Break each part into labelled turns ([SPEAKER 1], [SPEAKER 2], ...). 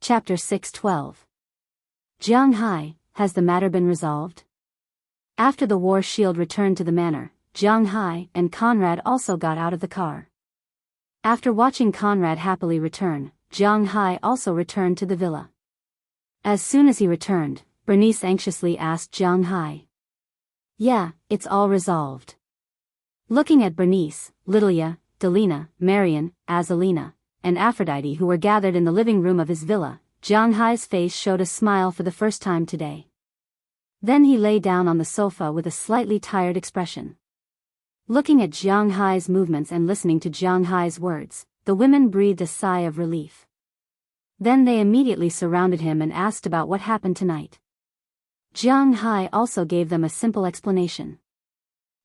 [SPEAKER 1] Chapter 6:12. Jiang Hai, has the matter been resolved? After the war shield returned to the manor, Jiang Hai and Conrad also got out of the car. After watching Conrad happily return, Jiang Hai also returned to the villa. As soon as he returned, Bernice anxiously asked Jiang Hai. Yeah, it's all resolved. Looking at Bernice, Lilia, Delina, Marian, Azalina, and Aphrodite who were gathered in the living room of his villa, Jiang Hai's face showed a smile for the first time today. Then he lay down on the sofa with a slightly tired expression. Looking at Jiang Hai's movements and listening to Jiang Hai's words, the women breathed a sigh of relief. Then they immediately surrounded him and asked about what happened tonight. Jiang Hai also gave them a simple explanation.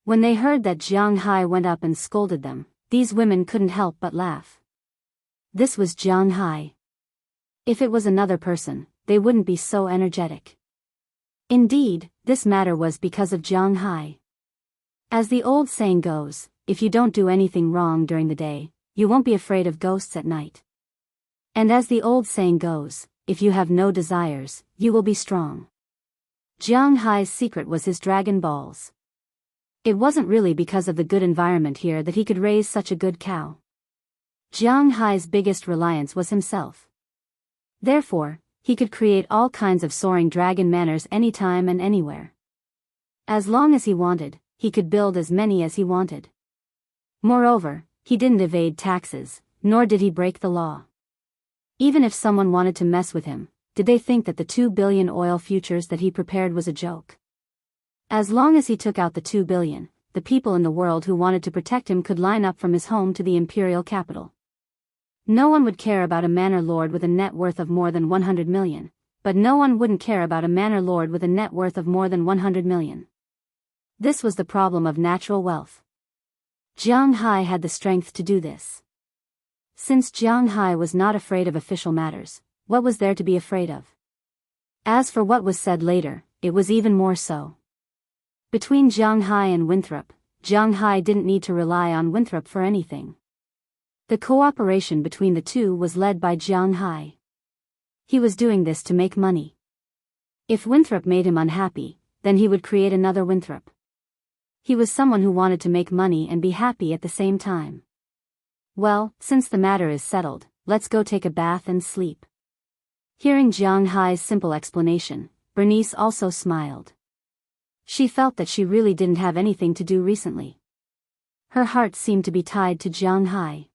[SPEAKER 1] When they heard that Jiang Hai went up and scolded them, these women couldn't help but laugh. This was Jiang Hai. If it was another person, they wouldn't be so energetic. Indeed, this matter was because of Jiang Hai. As the old saying goes, if you don't do anything wrong during the day, you won't be afraid of ghosts at night. And as the old saying goes, if you have no desires, you will be strong. Jiang Hai's secret was his dragon balls. It wasn't really because of the good environment here that he could raise such a good cow. Jiang Hai's biggest reliance was himself. Therefore, he could create all kinds of soaring dragon manors anytime and anywhere. As long as he wanted, he could build as many as he wanted. Moreover, he didn't evade taxes, nor did he break the law. Even if someone wanted to mess with him, did they think that the 2 billion oil futures that he prepared was a joke? As long as he took out the 2 billion, the people in the world who wanted to protect him could line up from his home to the imperial capital. No one would care about a manor lord with a net worth of more than 100 million, but no one wouldn't care about a manor lord with a net worth of more than 100 million. This was the problem of natural wealth. Jiang Hai had the strength to do this. Since Jiang Hai was not afraid of official matters, what was there to be afraid of? As for what was said later, it was even more so. Between Jiang Hai and Winthrop, Jiang Hai didn't need to rely on Winthrop for anything. The cooperation between the two was led by Jiang Hai. He was doing this to make money. If Winthrop made him unhappy, then he would create another Winthrop. He was someone who wanted to make money and be happy at the same time. Well, since the matter is settled, let's go take a bath and sleep. Hearing Jiang Hai's simple explanation, Bernice also smiled. She felt that she really didn't have anything to do recently. Her heart seemed to be tied to Jiang Hai.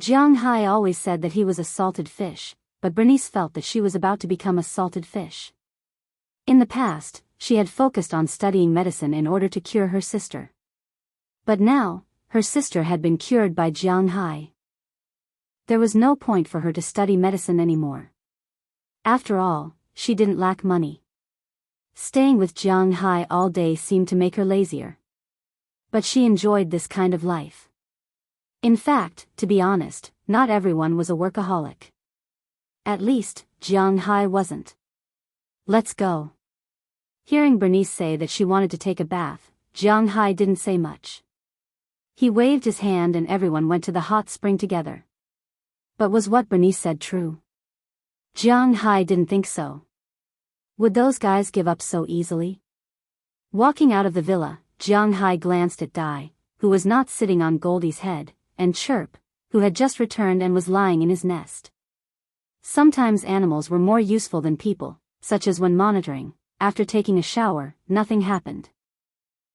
[SPEAKER 1] Jiang Hai always said that he was a salted fish, but Bernice felt that she was about to become a salted fish. In the past, she had focused on studying medicine in order to cure her sister. But now, her sister had been cured by Jiang Hai. There was no point for her to study medicine anymore. After all, she didn't lack money. Staying with Jiang Hai all day seemed to make her lazier. But she enjoyed this kind of life. In fact, to be honest, not everyone was a workaholic. At least, Jiang Hai wasn't. Let's go. Hearing Bernice say that she wanted to take a bath, Jiang Hai didn't say much. He waved his hand and everyone went to the hot spring together. But was what Bernice said true? Jiang Hai didn't think so. Would those guys give up so easily? Walking out of the villa, Jiang Hai glanced at Dai, who was not sitting on Goldie's head, and Chirp, who had just returned and was lying in his nest. Sometimes animals were more useful than people, such as when monitoring. After taking a shower, nothing happened.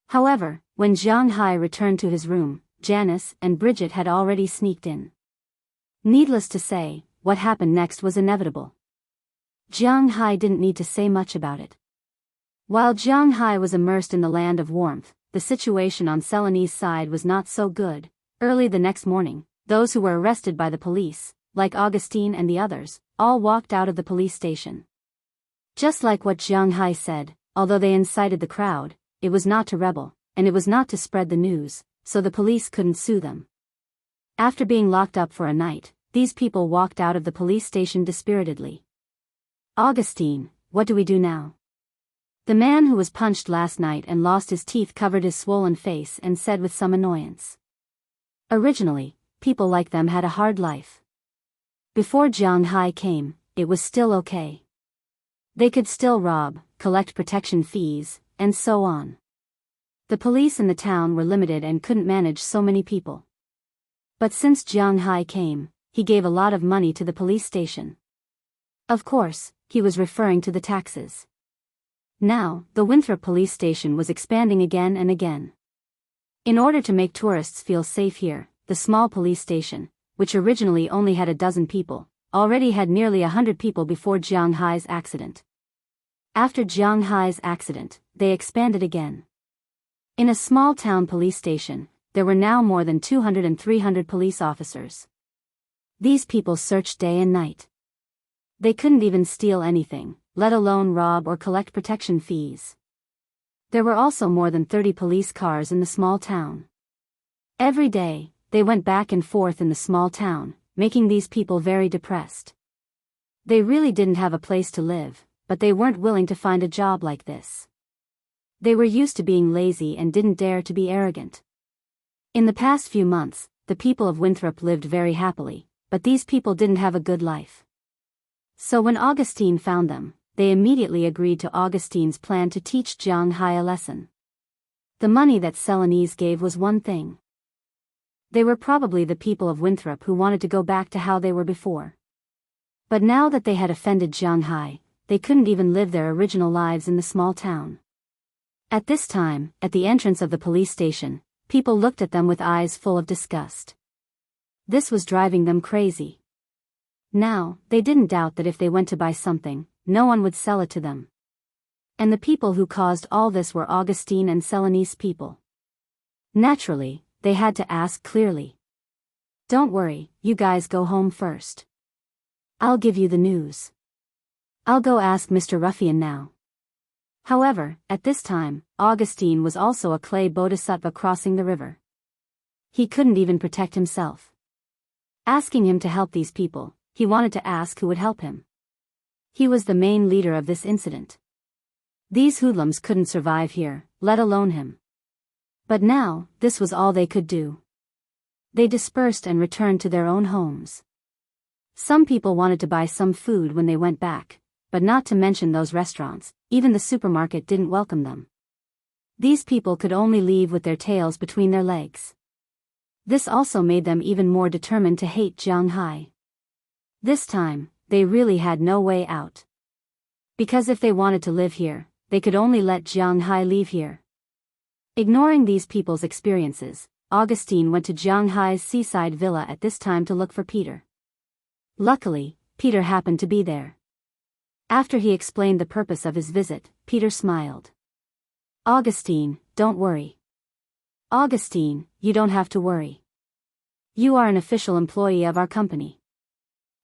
[SPEAKER 1] However, when Jiang Hai returned to his room, Janice and Bridget had already sneaked in. Needless to say, what happened next was inevitable. Jiang Hai didn't need to say much about it. While Jiang Hai was immersed in the land of warmth, the situation on Selene's side was not so good. Early the next morning, those who were arrested by the police, like Augustine and the others, all walked out of the police station. Just like what Jiang Hai said, although they incited the crowd, it was not to rebel, and it was not to spread the news, so the police couldn't sue them. After being locked up for a night, these people walked out of the police station dispiritedly. Augustine, what do we do now? The man who was punched last night and lost his teeth covered his swollen face and said with some annoyance. Originally, people like them had a hard life. Before Jiang Hai came, it was still okay. They could still rob, collect protection fees, and so on. The police in the town were limited and couldn't manage so many people. But since Jiang Hai came, he gave a lot of money to the police station. Of course, he was referring to the taxes. Now, the Winthrop police station was expanding again and again. In order to make tourists feel safe here, the small police station, which originally only had a dozen people, already had nearly 100 people before Jiang Hai's accident. After Jiang Hai's accident, they expanded again. In a small town police station, there were now more than 200 and 300 police officers. These people searched day and night. They couldn't even steal anything, let alone rob or collect protection fees. There were also more than 30 police cars in the small town. Every day, they went back and forth in the small town, making these people very depressed. They really didn't have a place to live, but they weren't willing to find a job like this. They were used to being lazy and didn't dare to be arrogant. In the past few months, the people of Winthrop lived very happily, but these people didn't have a good life. So when Augustine found them, they immediately agreed to Augustine's plan to teach Jiang Hai a lesson. The money that Celanese gave was one thing. They were probably the people of Winthrop who wanted to go back to how they were before. But now that they had offended Jiang Hai, they couldn't even live their original lives in the small town. At this time, at the entrance of the police station, people looked at them with eyes full of disgust. This was driving them crazy. Now, they didn't doubt that if they went to buy something, no one would sell it to them. And the people who caused all this were Augustine and Celanese people. Naturally, they had to ask clearly. Don't worry, you guys go home first. I'll give you the news. I'll go ask Mr. Ruffian now. However, at this time, Augustine was also a clay bodhisattva crossing the river. He couldn't even protect himself. Asking him to help these people, he wanted to ask who would help him. He was the main leader of this incident. These hoodlums couldn't survive here, let alone him. But now, this was all they could do. They dispersed and returned to their own homes. Some people wanted to buy some food when they went back, but not to mention those restaurants, even the supermarket didn't welcome them. These people could only leave with their tails between their legs. This also made them even more determined to hate Jiang Hai. This time, they really had no way out. Because if they wanted to live here, they could only let Jiang Hai leave here. Ignoring these people's experiences, Augustine went to Jiang Hai's seaside villa at this time to look for Peter. Luckily, Peter happened to be there. After he explained the purpose of his visit, Peter smiled. Augustine, don't worry. Augustine, you don't have to worry. You are an official employee of our company.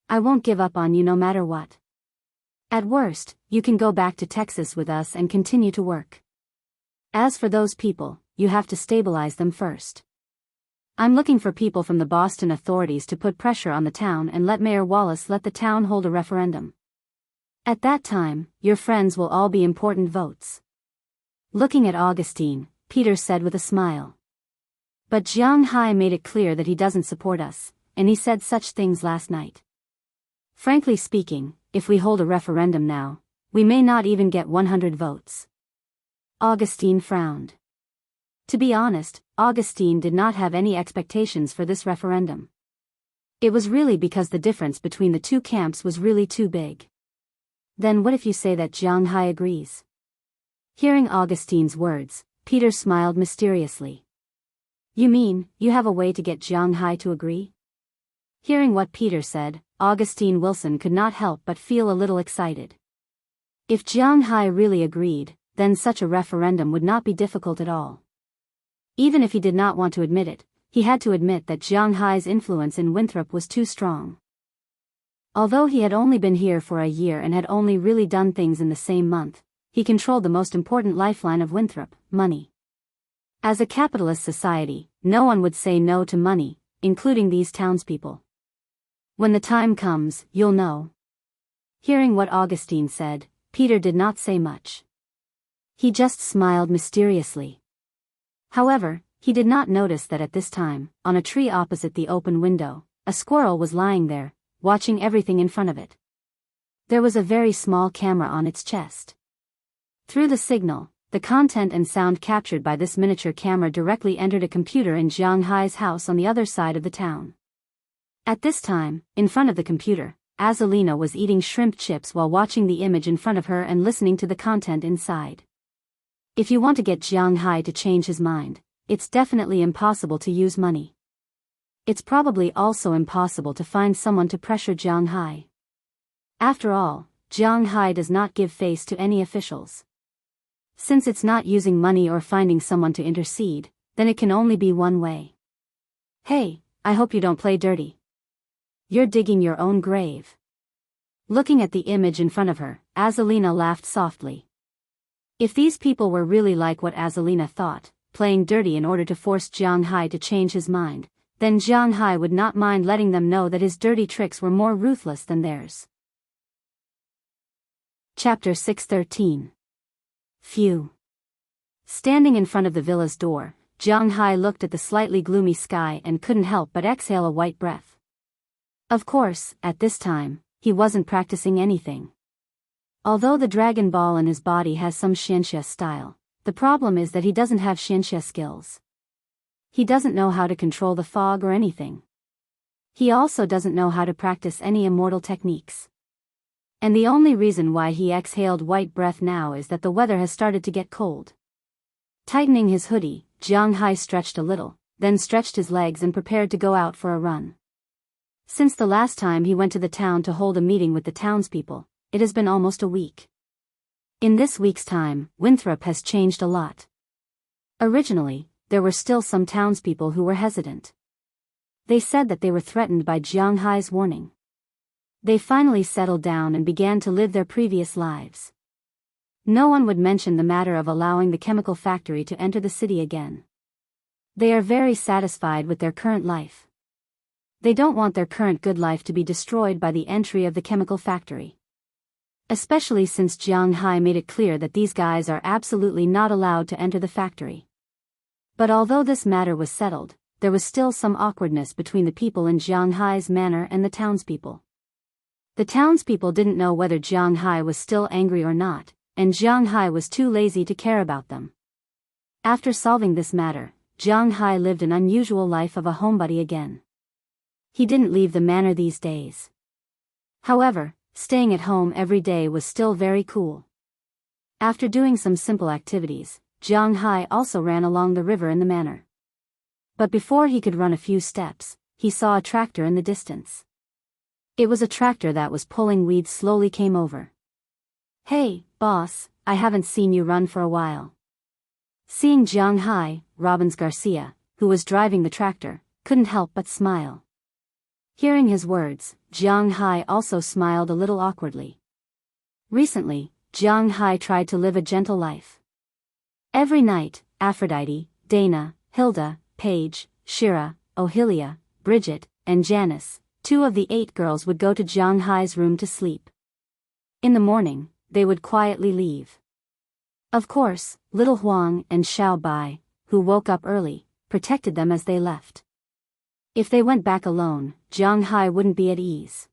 [SPEAKER 1] I won't give up on you no matter what. At worst, you can go back to Texas with us and continue to work. As for those people, you have to stabilize them first. I'm looking for people from the Boston authorities to put pressure on the town and let Mayor Wallace let the town hold a referendum. At that time, your friends will all be important votes. Looking at Augustine, Peter said with a smile. But Jiang Hai made it clear that he doesn't support us, and he said such things last night. Frankly speaking, if we hold a referendum now, we may not even get 100 votes. Augustine frowned. To be honest, Augustine did not have any expectations for this referendum. It was really because the difference between the two camps was really too big. Then what if you say that Jiang Hai agrees? Hearing Augustine's words, Peter smiled mysteriously. You mean, you have a way to get Jiang Hai to agree? Hearing what Peter said, Augustine Wilson could not help but feel a little excited. If Jiang Hai really agreed, then such a referendum would not be difficult at all. Even if he did not want to admit it, he had to admit that Jiang Hai's influence in Winthrop was too strong. Although he had only been here for a year and had only really done things in the same month, he controlled the most important lifeline of Winthrop, money. As a capitalist society, no one would say no to money, including these townspeople. When the time comes, you'll know. Hearing what Augustine said, Peter did not say much. He just smiled mysteriously. However, he did not notice that at this time, on a tree opposite the open window, a squirrel was lying there, watching everything in front of it. There was a very small camera on its chest. Through the signal, the content and sound captured by this miniature camera directly entered a computer in Jiang Hai's house on the other side of the town. At this time, in front of the computer, Azalina was eating shrimp chips while watching the image in front of her and listening to the content inside. If you want to get Jiang Hai to change his mind, it's definitely impossible to use money. It's probably also impossible to find someone to pressure Jiang Hai. After all, Jiang Hai does not give face to any officials. Since it's not using money or finding someone to intercede, then it can only be one way. Hey, I hope you don't play dirty. You're digging your own grave. Looking at the image in front of her, Azalina laughed softly. If these people were really like what Azalina thought, playing dirty in order to force Jiang Hai to change his mind, then Jiang Hai would not mind letting them know that his dirty tricks were more ruthless than theirs. Chapter 613. Phew. Standing in front of the villa's door, Jiang Hai looked at the slightly gloomy sky and couldn't help but exhale a white breath. Of course, at this time, he wasn't practicing anything. Although the Dragon Ball in his body has some Xianxia style, the problem is that he doesn't have Xianxia skills. He doesn't know how to control the fog or anything. He also doesn't know how to practice any immortal techniques. And the only reason why he exhaled white breath now is that the weather has started to get cold. Tightening his hoodie, Jiang Hai stretched a little, then stretched his legs and prepared to go out for a run. Since the last time he went to the town to hold a meeting with the townspeople, it has been almost a week. In this week's time, Winthrop has changed a lot. Originally, there were still some townspeople who were hesitant. They said that they were threatened by Jiang Hai's warning. They finally settled down and began to live their previous lives. No one would mention the matter of allowing the chemical factory to enter the city again. They are very satisfied with their current life. They don't want their current good life to be destroyed by the entry of the chemical factory. Especially since Jiang Hai made it clear that these guys are absolutely not allowed to enter the factory. But although this matter was settled, there was still some awkwardness between the people in Jiang Hai's manor and the townspeople. The townspeople didn't know whether Jiang Hai was still angry or not, and Jiang Hai was too lazy to care about them. After solving this matter, Jiang Hai lived an unusual life of a homebody again. He didn't leave the manor these days. However, staying at home every day was still very cool. After doing some simple activities, Jiang Hai also ran along the river in the manor. But before he could run a few steps, he saw a tractor in the distance. It was a tractor that was pulling weeds slowly came over. Hey, boss, I haven't seen you run for a while. Seeing Jiang Hai, Robbins Garcia, who was driving the tractor, couldn't help but smile. Hearing his words, Jiang Hai also smiled a little awkwardly. Recently, Jiang Hai tried to live a gentle life. Every night, Aphrodite, Dana, Hilda, Paige, Shira, Ohilia, Bridget, and Janice, 2 of the 8 girls would go to Jiang Hai's room to sleep. In the morning, they would quietly leave. Of course, little Huang and Xiao Bai, who woke up early, protected them as they left. If they went back alone, Jiang Hai wouldn't be at ease.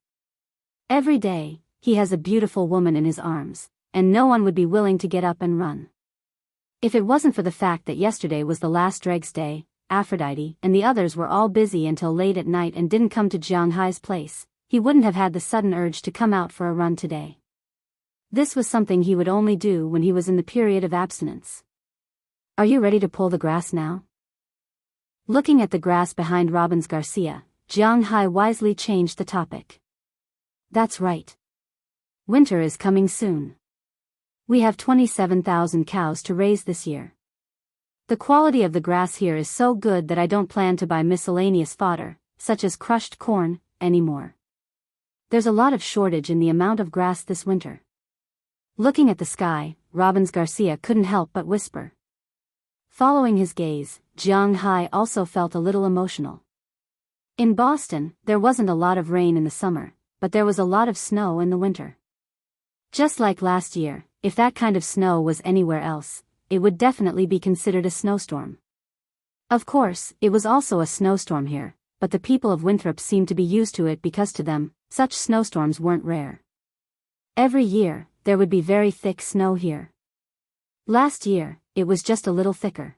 [SPEAKER 1] Every day, he has a beautiful woman in his arms, and no one would be willing to get up and run. If it wasn't for the fact that yesterday was the last Dregs day, Aphrodite and the others were all busy until late at night and didn't come to Jiang Hai's place, he wouldn't have had the sudden urge to come out for a run today. This was something he would only do when he was in the period of abstinence. Are you ready to pull the grass now? Looking at the grass behind Robbins Garcia, Jiang Hai wisely changed the topic. That's right. Winter is coming soon. We have 27,000 cows to raise this year. The quality of the grass here is so good that I don't plan to buy miscellaneous fodder, such as crushed corn, anymore. There's a lot of shortage in the amount of grass this winter. Looking at the sky, Robbins Garcia couldn't help but whisper. Following his gaze, Jiang Hai also felt a little emotional. In Boston, there wasn't a lot of rain in the summer, but there was a lot of snow in the winter. Just like last year, if that kind of snow was anywhere else, it would definitely be considered a snowstorm. Of course, it was also a snowstorm here, but the people of Winthrop seemed to be used to it because to them, such snowstorms weren't rare. Every year, there would be very thick snow here. Last year, it was just a little thicker.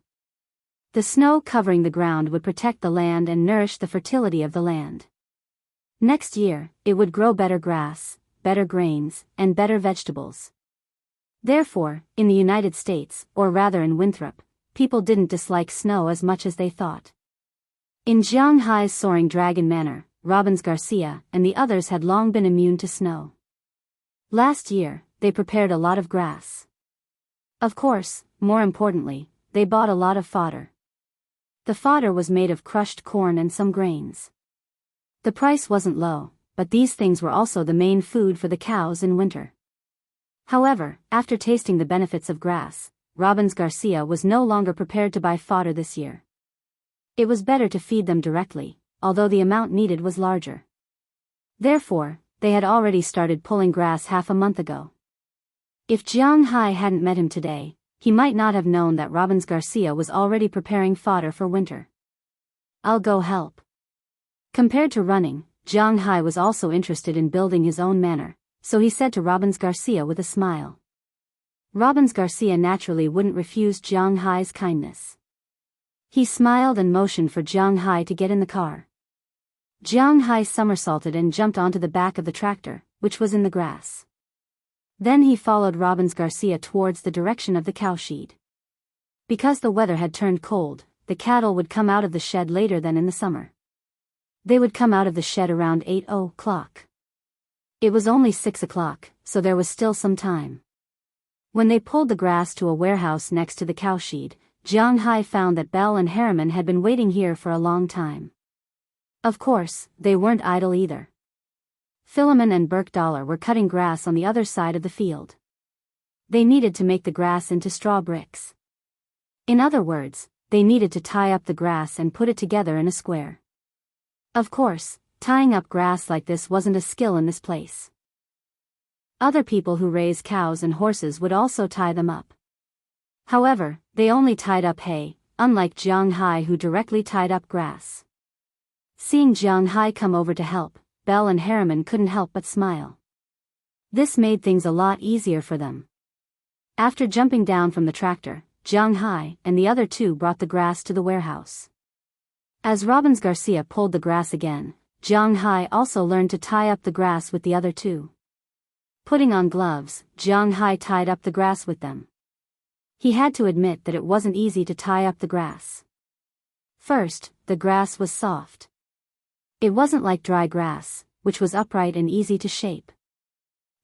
[SPEAKER 1] The snow covering the ground would protect the land and nourish the fertility of the land. Next year, it would grow better grass, better grains, and better vegetables. Therefore, in the United States, or rather in Winthrop, people didn't dislike snow as much as they thought. In Jiang Hai's Soaring Dragon Manor, Robbins Garcia and the others had long been immune to snow. Last year, they prepared a lot of grass. Of course, more importantly, they bought a lot of fodder. The fodder was made of crushed corn and some grains. The price wasn't low, but these things were also the main food for the cows in winter. However, after tasting the benefits of grass, Robbins Garcia was no longer prepared to buy fodder this year. It was better to feed them directly, although the amount needed was larger. Therefore, they had already started pulling grass half a month ago. If Jiang Hai hadn't met him today, he might not have known that Robbins Garcia was already preparing fodder for winter. "I'll go help." Compared to running, Jiang Hai was also interested in building his own manor, so he said to Robbins Garcia with a smile. Robbins Garcia naturally wouldn't refuse Jiang Hai's kindness. He smiled and motioned for Jiang Hai to get in the car. Jiang Hai somersaulted and jumped onto the back of the tractor, which was in the grass. Then he followed Robbins Garcia towards the direction of the cowshed. Because the weather had turned cold, the cattle would come out of the shed later than in the summer. They would come out of the shed around 8 o'clock. It was only 6 o'clock, so there was still some time. When they pulled the grass to a warehouse next to the cowshed, Jiang Hai found that Belle and Harriman had been waiting here for a long time. Of course, they weren't idle either. Philemon and Burke Dollar were cutting grass on the other side of the field. They needed to make the grass into straw bricks. In other words, they needed to tie up the grass and put it together in a square. Of course, tying up grass like this wasn't a skill in this place. Other people who raise cows and horses would also tie them up. However, they only tied up hay, unlike Jiang Hai who directly tied up grass. Seeing Jiang Hai come over to help, Belle and Harriman couldn't help but smile. This made things a lot easier for them. After jumping down from the tractor, Jiang Hai and the other two brought the grass to the warehouse. As Robbins Garcia pulled the grass again, Jiang Hai also learned to tie up the grass with the other two. Putting on gloves, Jiang Hai tied up the grass with them. He had to admit that it wasn't easy to tie up the grass. First, the grass was soft. It wasn't like dry grass, which was upright and easy to shape.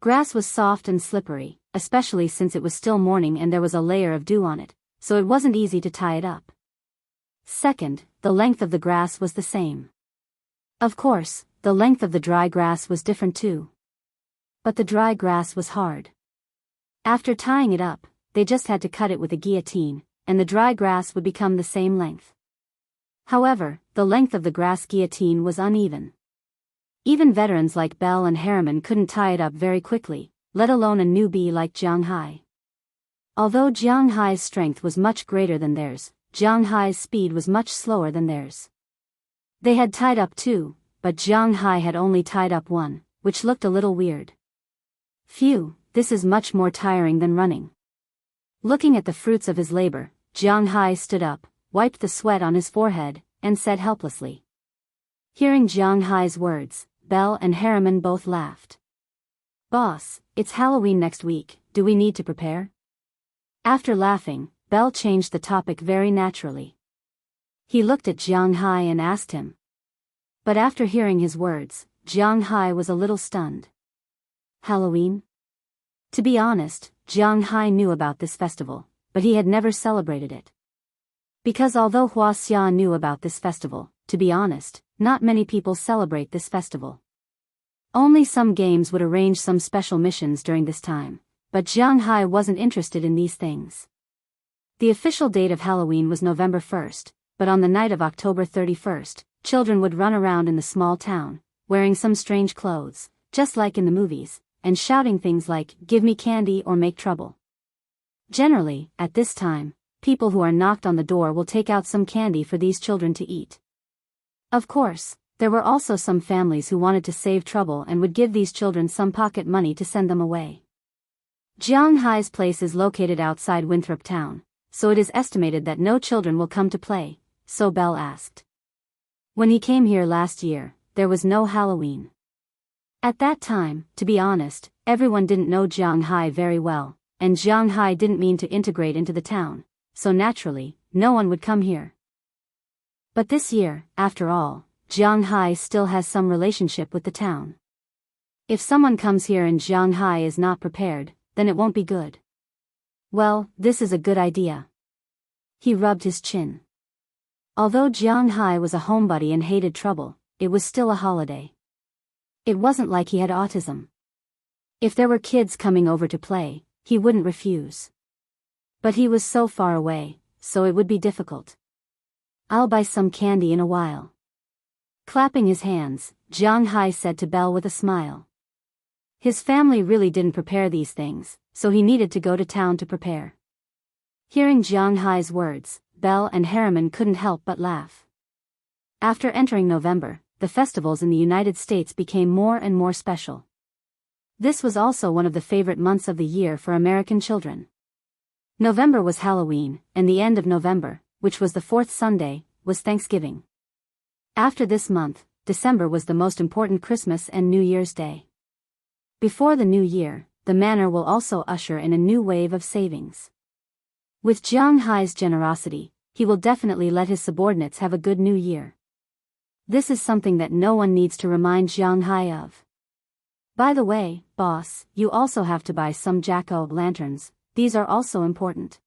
[SPEAKER 1] Grass was soft and slippery, especially since it was still morning and there was a layer of dew on it, so it wasn't easy to tie it up. Second, the length of the grass was the same. Of course, the length of the dry grass was different too. But the dry grass was hard. After tying it up, they just had to cut it with a guillotine, and the dry grass would become the same length. However, the length of the grass guillotine was uneven. Even veterans like Belle and Harriman couldn't tie it up very quickly, let alone a newbie like Jiang Hai. Although Jiang Hai's strength was much greater than theirs, Jiang Hai's speed was much slower than theirs. They had tied up two, but Jiang Hai had only tied up one, which looked a little weird. Phew, this is much more tiring than running. Looking at the fruits of his labor, Jiang Hai stood up, wiped the sweat on his forehead, and said helplessly. Hearing Jiang Hai's words, Belle and Harriman both laughed. "Boss, it's Halloween next week, do we need to prepare?" After laughing, Belle changed the topic very naturally. He looked at Jiang Hai and asked him. But after hearing his words, Jiang Hai was a little stunned. Halloween? To be honest, Jiang Hai knew about this festival, but he had never celebrated it. Because although Wuxia knew about this festival, to be honest, not many people celebrate this festival. Only some games would arrange some special missions during this time, but Jiang Hai wasn't interested in these things. The official date of Halloween was November 1st, but on the night of October 31st, children would run around in the small town, wearing some strange clothes, just like in the movies, and shouting things like, "Give me candy" or "Make trouble." Generally, at this time, people who are knocked on the door will take out some candy for these children to eat. Of course, There were also some families who wanted to save trouble and would give these children some pocket money to send them away. Jiang Hai's place is located outside Winthrop town, so it is estimated that no children will come to play, so Belle asked. When he came here last year, there was no Halloween. At that time, to be honest, everyone didn't know Jiang Hai very well, and Jiang Hai didn't mean to integrate into the town, so naturally, no one would come here. But this year, after all, Jiang Hai still has some relationship with the town. If someone comes here and Jiang Hai is not prepared, then it won't be good. Well, this is a good idea. He rubbed his chin. Although Jiang Hai was a homebody and hated trouble, it was still a holiday. It wasn't like he had autism. If there were kids coming over to play, he wouldn't refuse. But he was so far away, so it would be difficult. I'll buy some candy in a while. Clapping his hands, Jiang Hai said to Belle with a smile. His family really didn't prepare these things, so he needed to go to town to prepare. Hearing Jiang Hai's words, Belle and Harriman couldn't help but laugh. After entering November, the festivals in the United States became more and more special. This was also one of the favorite months of the year for American children. November was Halloween, and the end of November, which was the fourth Sunday, was Thanksgiving. After this month, December was the most important Christmas and New Year's Day. Before the new year, the manor will also usher in a new wave of savings. With Jiang Hai's generosity, he will definitely let his subordinates have a good new year. This is something that no one needs to remind Jiang Hai of. By the way, boss, you also have to buy some jack-o'-lanterns, these are also important.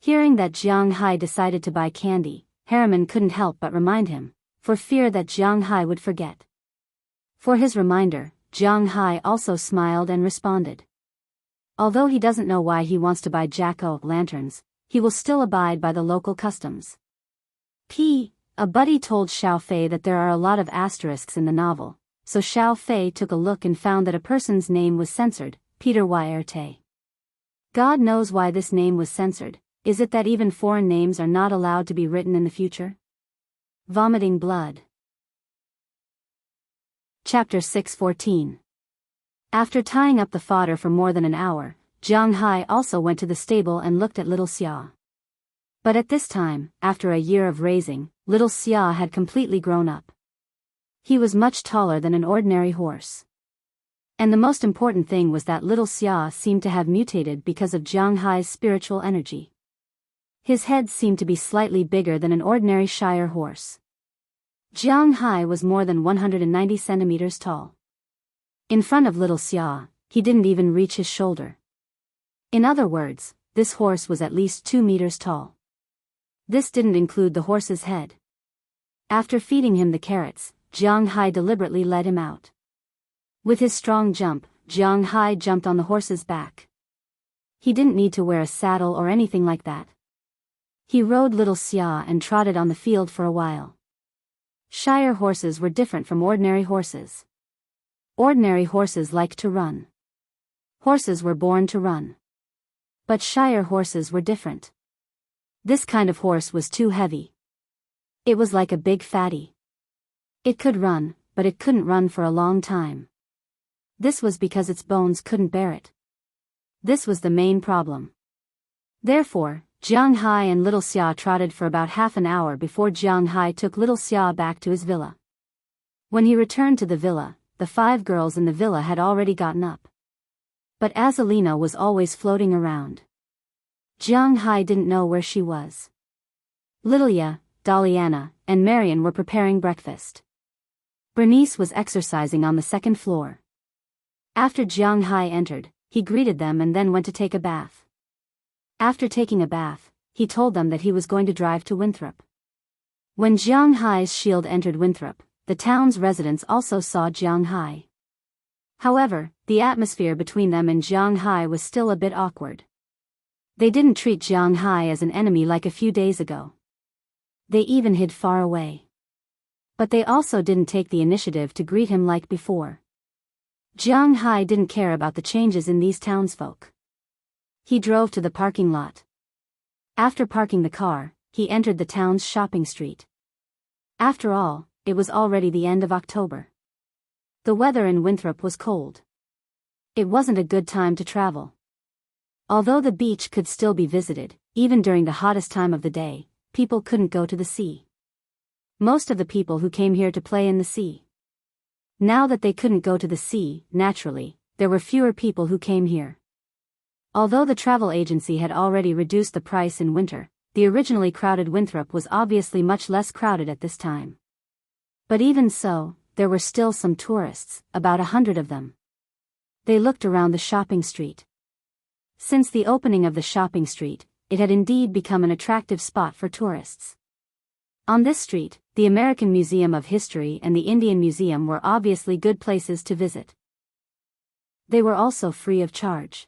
[SPEAKER 1] Hearing that Jiang Hai decided to buy candy, Harriman couldn't help but remind him, for fear that Jiang Hai would forget. For his reminder, Jiang Hai also smiled and responded. Although he doesn't know why he wants to buy jack-o'-lanterns, he will still abide by the local customs. A buddy told Xiao Fei that there are a lot of asterisks in the novel, so Xiao Fei took a look and found that a person's name was censored, Peter Yrt. God knows why this name was censored. Is it that even foreign names are not allowed to be written in the future? Vomiting blood. Chapter 6:14. After tying up the fodder for more than an hour, Jiang Hai also went to the stable and looked at little Xia. But at this time, after a year of raising, little Xia had completely grown up. He was much taller than an ordinary horse. And the most important thing was that little Xia seemed to have mutated because of Jiang Hai's spiritual energy. His head seemed to be slightly bigger than an ordinary Shire horse. Jiang Hai was more than 190 centimeters tall. In front of little Xia, he didn't even reach his shoulder. In other words, this horse was at least 2 meters tall. This didn't include the horse's head. After feeding him the carrots, Jiang Hai deliberately led him out. With his strong jump, Jiang Hai jumped on the horse's back. He didn't need to wear a saddle or anything like that. He rode little Xia and trotted on the field for a while. Shire horses were different from ordinary horses. Ordinary horses like to run. Horses were born to run. But Shire horses were different. This kind of horse was too heavy. It was like a big fatty. It could run, but it couldn't run for a long time. This was because its bones couldn't bear it. This was the main problem. Therefore, Jiang Hai and little Xia trotted for about half an hour before Jiang Hai took little Xia back to his villa. When he returned to the villa, the 5 girls in the villa had already gotten up. But Azalina was always floating around. Jiang Hai didn't know where she was. Lilia, Daliana, and Marian were preparing breakfast. Bernice was exercising on the second floor. After Jiang Hai entered, he greeted them and then went to take a bath. After taking a bath, he told them that he was going to drive to Winthrop. When Jiang Hai's shield entered Winthrop, the town's residents also saw Jiang Hai. However, the atmosphere between them and Jiang Hai was still a bit awkward. They didn't treat Jiang Hai as an enemy like a few days ago. They even hid far away. But they also didn't take the initiative to greet him like before. Jiang Hai didn't care about the changes in these townsfolk. He drove to the parking lot. After parking the car, he entered the town's shopping street. After all, it was already the end of October. The weather in Winthrop was cold. It wasn't a good time to travel. Although the beach could still be visited, even during the hottest time of the day, people couldn't go to the sea. Most of the people who came here to play in the sea. Now that they couldn't go to the sea, naturally, there were fewer people who came here. Although the travel agency had already reduced the price in winter, the originally crowded Winthrop was obviously much less crowded at this time. But even so, there were still some tourists, about 100 of them. They looked around the shopping street. Since the opening of the shopping street, it had indeed become an attractive spot for tourists. On this street, the American Museum of History and the Indian Museum were obviously good places to visit. They were also free of charge.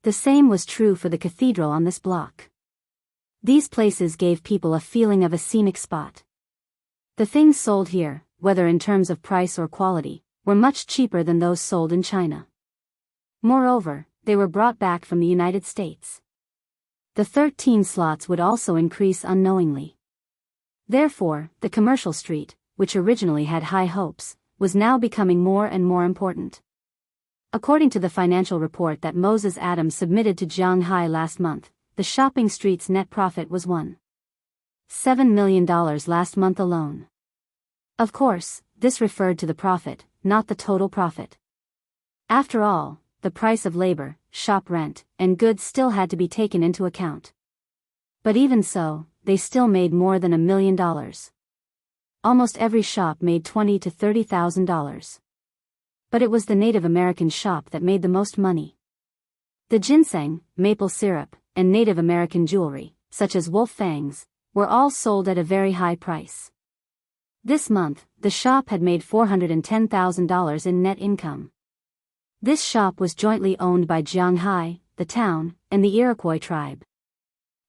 [SPEAKER 1] The same was true for the cathedral on this block. These places gave people a feeling of a scenic spot. The things sold here, whether in terms of price or quality, were much cheaper than those sold in China. Moreover, they were brought back from the United States. The 13 slots would also increase unknowingly. Therefore, the commercial street, which originally had high hopes, was now becoming more and more important. According to the financial report that Moses Adams submitted to Shanghai last month, the shopping street's net profit was $1.7 million last month alone. Of course, this referred to the profit, not the total profit. After all, the price of labor, shop rent, and goods still had to be taken into account. But even so, they still made more than $1 million. Almost every shop made $20,000 to $30,000. But it was the Native American shop that made the most money. The ginseng, maple syrup, and Native American jewelry, such as wolf fangs, were all sold at a very high price. This month, the shop had made $410,000 in net income. This shop was jointly owned by Shanghai, the town, and the Iroquois tribe.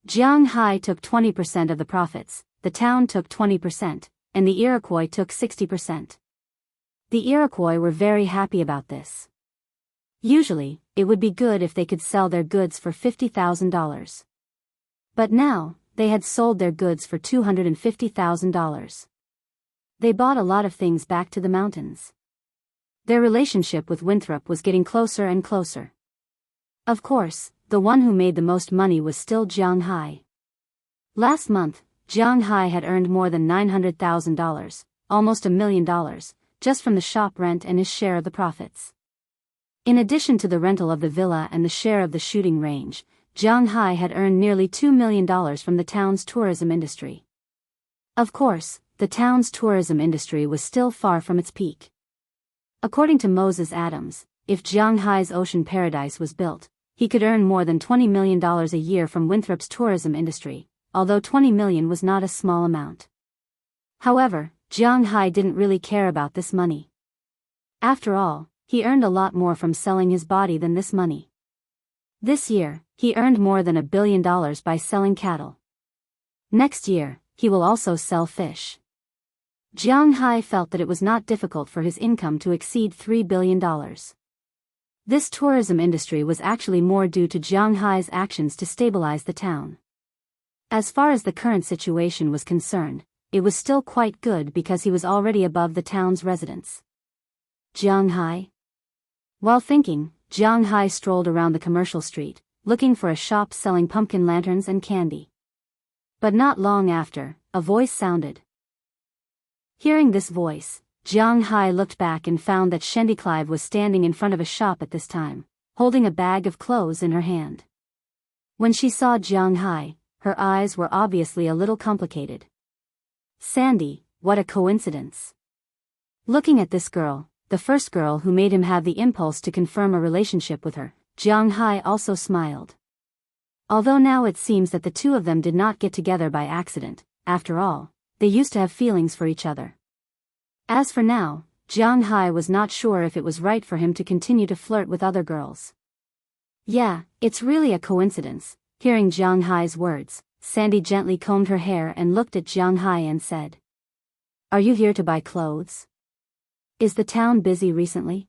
[SPEAKER 1] Shanghai took 20% of the profits, the town took 20%, and the Iroquois took 60%. The Iroquois were very happy about this. Usually, it would be good if they could sell their goods for $50,000. But now, they had sold their goods for $250,000. They bought a lot of things back to the mountains. Their relationship with Winthrop was getting closer and closer. Of course, the one who made the most money was still Shanghai. Last month, Shanghai had earned more than $900,000, almost $1 million, just from the shop rent and his share of the profits. In addition to the rental of the villa and the share of the shooting range, Shanghai had earned nearly $2 million from the town's tourism industry. Of course, the town's tourism industry was still far from its peak. According to Moses Adams, if Shanghai's ocean paradise was built, he could earn more than $20 million a year from Winthrop's tourism industry, although $20 million was not a small amount. However, Shanghai didn't really care about this money. After all, he earned a lot more from selling his body than this money. This year, he earned more than $1 billion by selling cattle. Next year, he will also sell fish. Shanghai felt that it was not difficult for his income to exceed $3 billion. This tourism industry was actually more due to Shanghai's actions to stabilize the town. As far as the current situation was concerned, it was still quite good because he was already above the town's residents. Shanghai? While thinking, Shanghai strolled around the commercial street, looking for a shop selling pumpkin lanterns and candy. But not long after, a voice sounded. Hearing this voice, Shanghai looked back and found that Shendy Clive was standing in front of a shop at this time, holding a bag of clothes in her hand. When she saw Shanghai, her eyes were obviously a little complicated. Sandy, what a coincidence. Looking at this girl, the first girl who made him have the impulse to confirm a relationship with her, Shanghai also smiled. Although now it seems that the two of them did not get together by accident, after all, they used to have feelings for each other. As for now, Shanghai was not sure if it was right for him to continue to flirt with other girls. Yeah, it's really a coincidence. Hearing Shanghai's words, Sandy gently combed her hair and looked at Shanghai and said, "Are you here to buy clothes? Is the town busy recently?"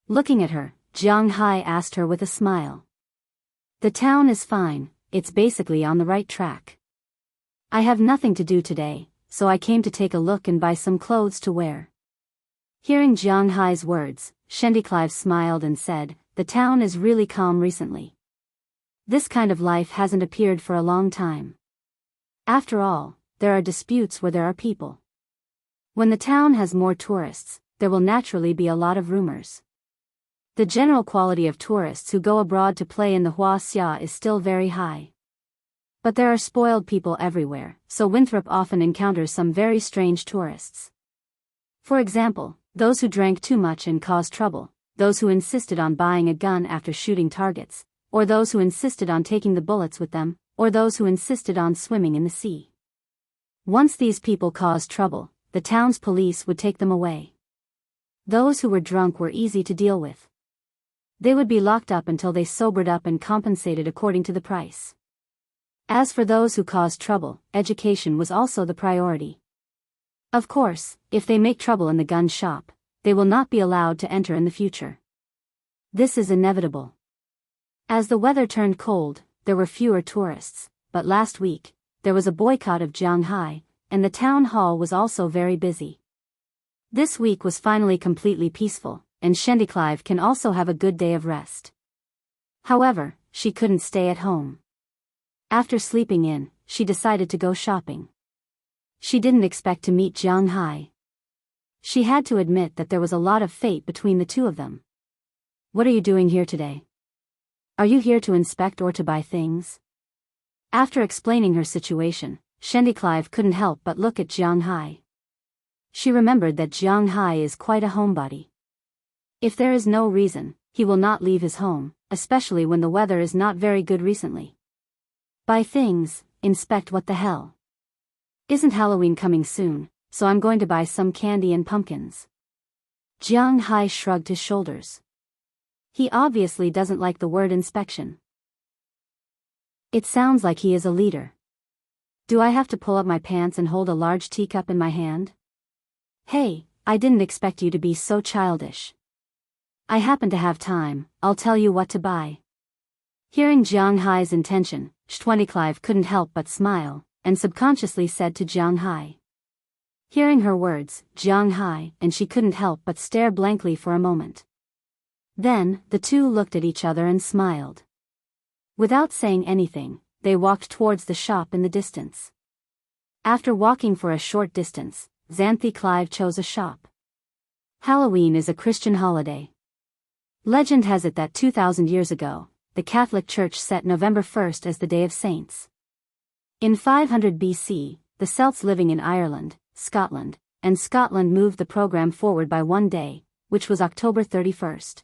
[SPEAKER 1] Looking at her, Shanghai asked her with a smile. "The town is fine, it's basically on the right track. I have nothing to do today, so I came to take a look and buy some clothes to wear. Hearing Jiang Hai's words, Clive smiled and said, "The town is really calm recently. This kind of life hasn't appeared for a long time. After all, there are disputes where there are people. When the town has more tourists, there will naturally be a lot of rumors. The general quality of tourists who go abroad to play in the Wuxia is still very high. But there are spoiled people everywhere, so Winthrop often encounters some very strange tourists. For example, those who drank too much and caused trouble, those who insisted on buying a gun after shooting targets, or those who insisted on taking the bullets with them, or those who insisted on swimming in the sea. Once these people caused trouble, the town's police would take them away. Those who were drunk were easy to deal with. They would be locked up until they sobered up and compensated according to the price. As for those who caused trouble, education was also the priority. Of course, if they make trouble in the gun shop, they will not be allowed to enter in the future. This is inevitable. As the weather turned cold, there were fewer tourists, but last week, there was a boycott of Shanghai, and the town hall was also very busy. This week was finally completely peaceful, and Clive can also have a good day of rest. However, she couldn't stay at home. After sleeping in, she decided to go shopping. She didn't expect to meet Jiang Hai. She had to admit that there was a lot of fate between the two of them. "What are you doing here today? Are you here to inspect or to buy things?" After explaining her situation, Clive couldn't help but look at Jiang Hai. She remembered that Jiang Hai is quite a homebody. If there is no reason, he will not leave his home, especially when the weather is not very good recently. Buy things, inspect, what the hell? Isn't Halloween coming soon, so I'm going to buy some candy and pumpkins. Jiang Hai shrugged his shoulders. He obviously doesn't like the word inspection. It sounds like he is a leader. Do I have to pull up my pants and hold a large teacup in my hand? Hey, I didn't expect you to be so childish. I happen to have time, I'll tell you what to buy. Hearing Jiang Hai's intention, Clive couldn't help but smile, and subconsciously said to Jiang Hai. Hearing her words, Jiang Hai and she couldn't help but stare blankly for a moment. Then, the two looked at each other and smiled. Without saying anything, they walked towards the shop in the distance. After walking for a short distance, Clive chose a shop. Halloween is a Christian holiday. Legend has it that 2,000 years ago, the Catholic Church set November 1st as the Day of Saints. In 500 BC, the Celts living in Ireland, Scotland, and Scotland moved the program forward by one day, which was October 31st.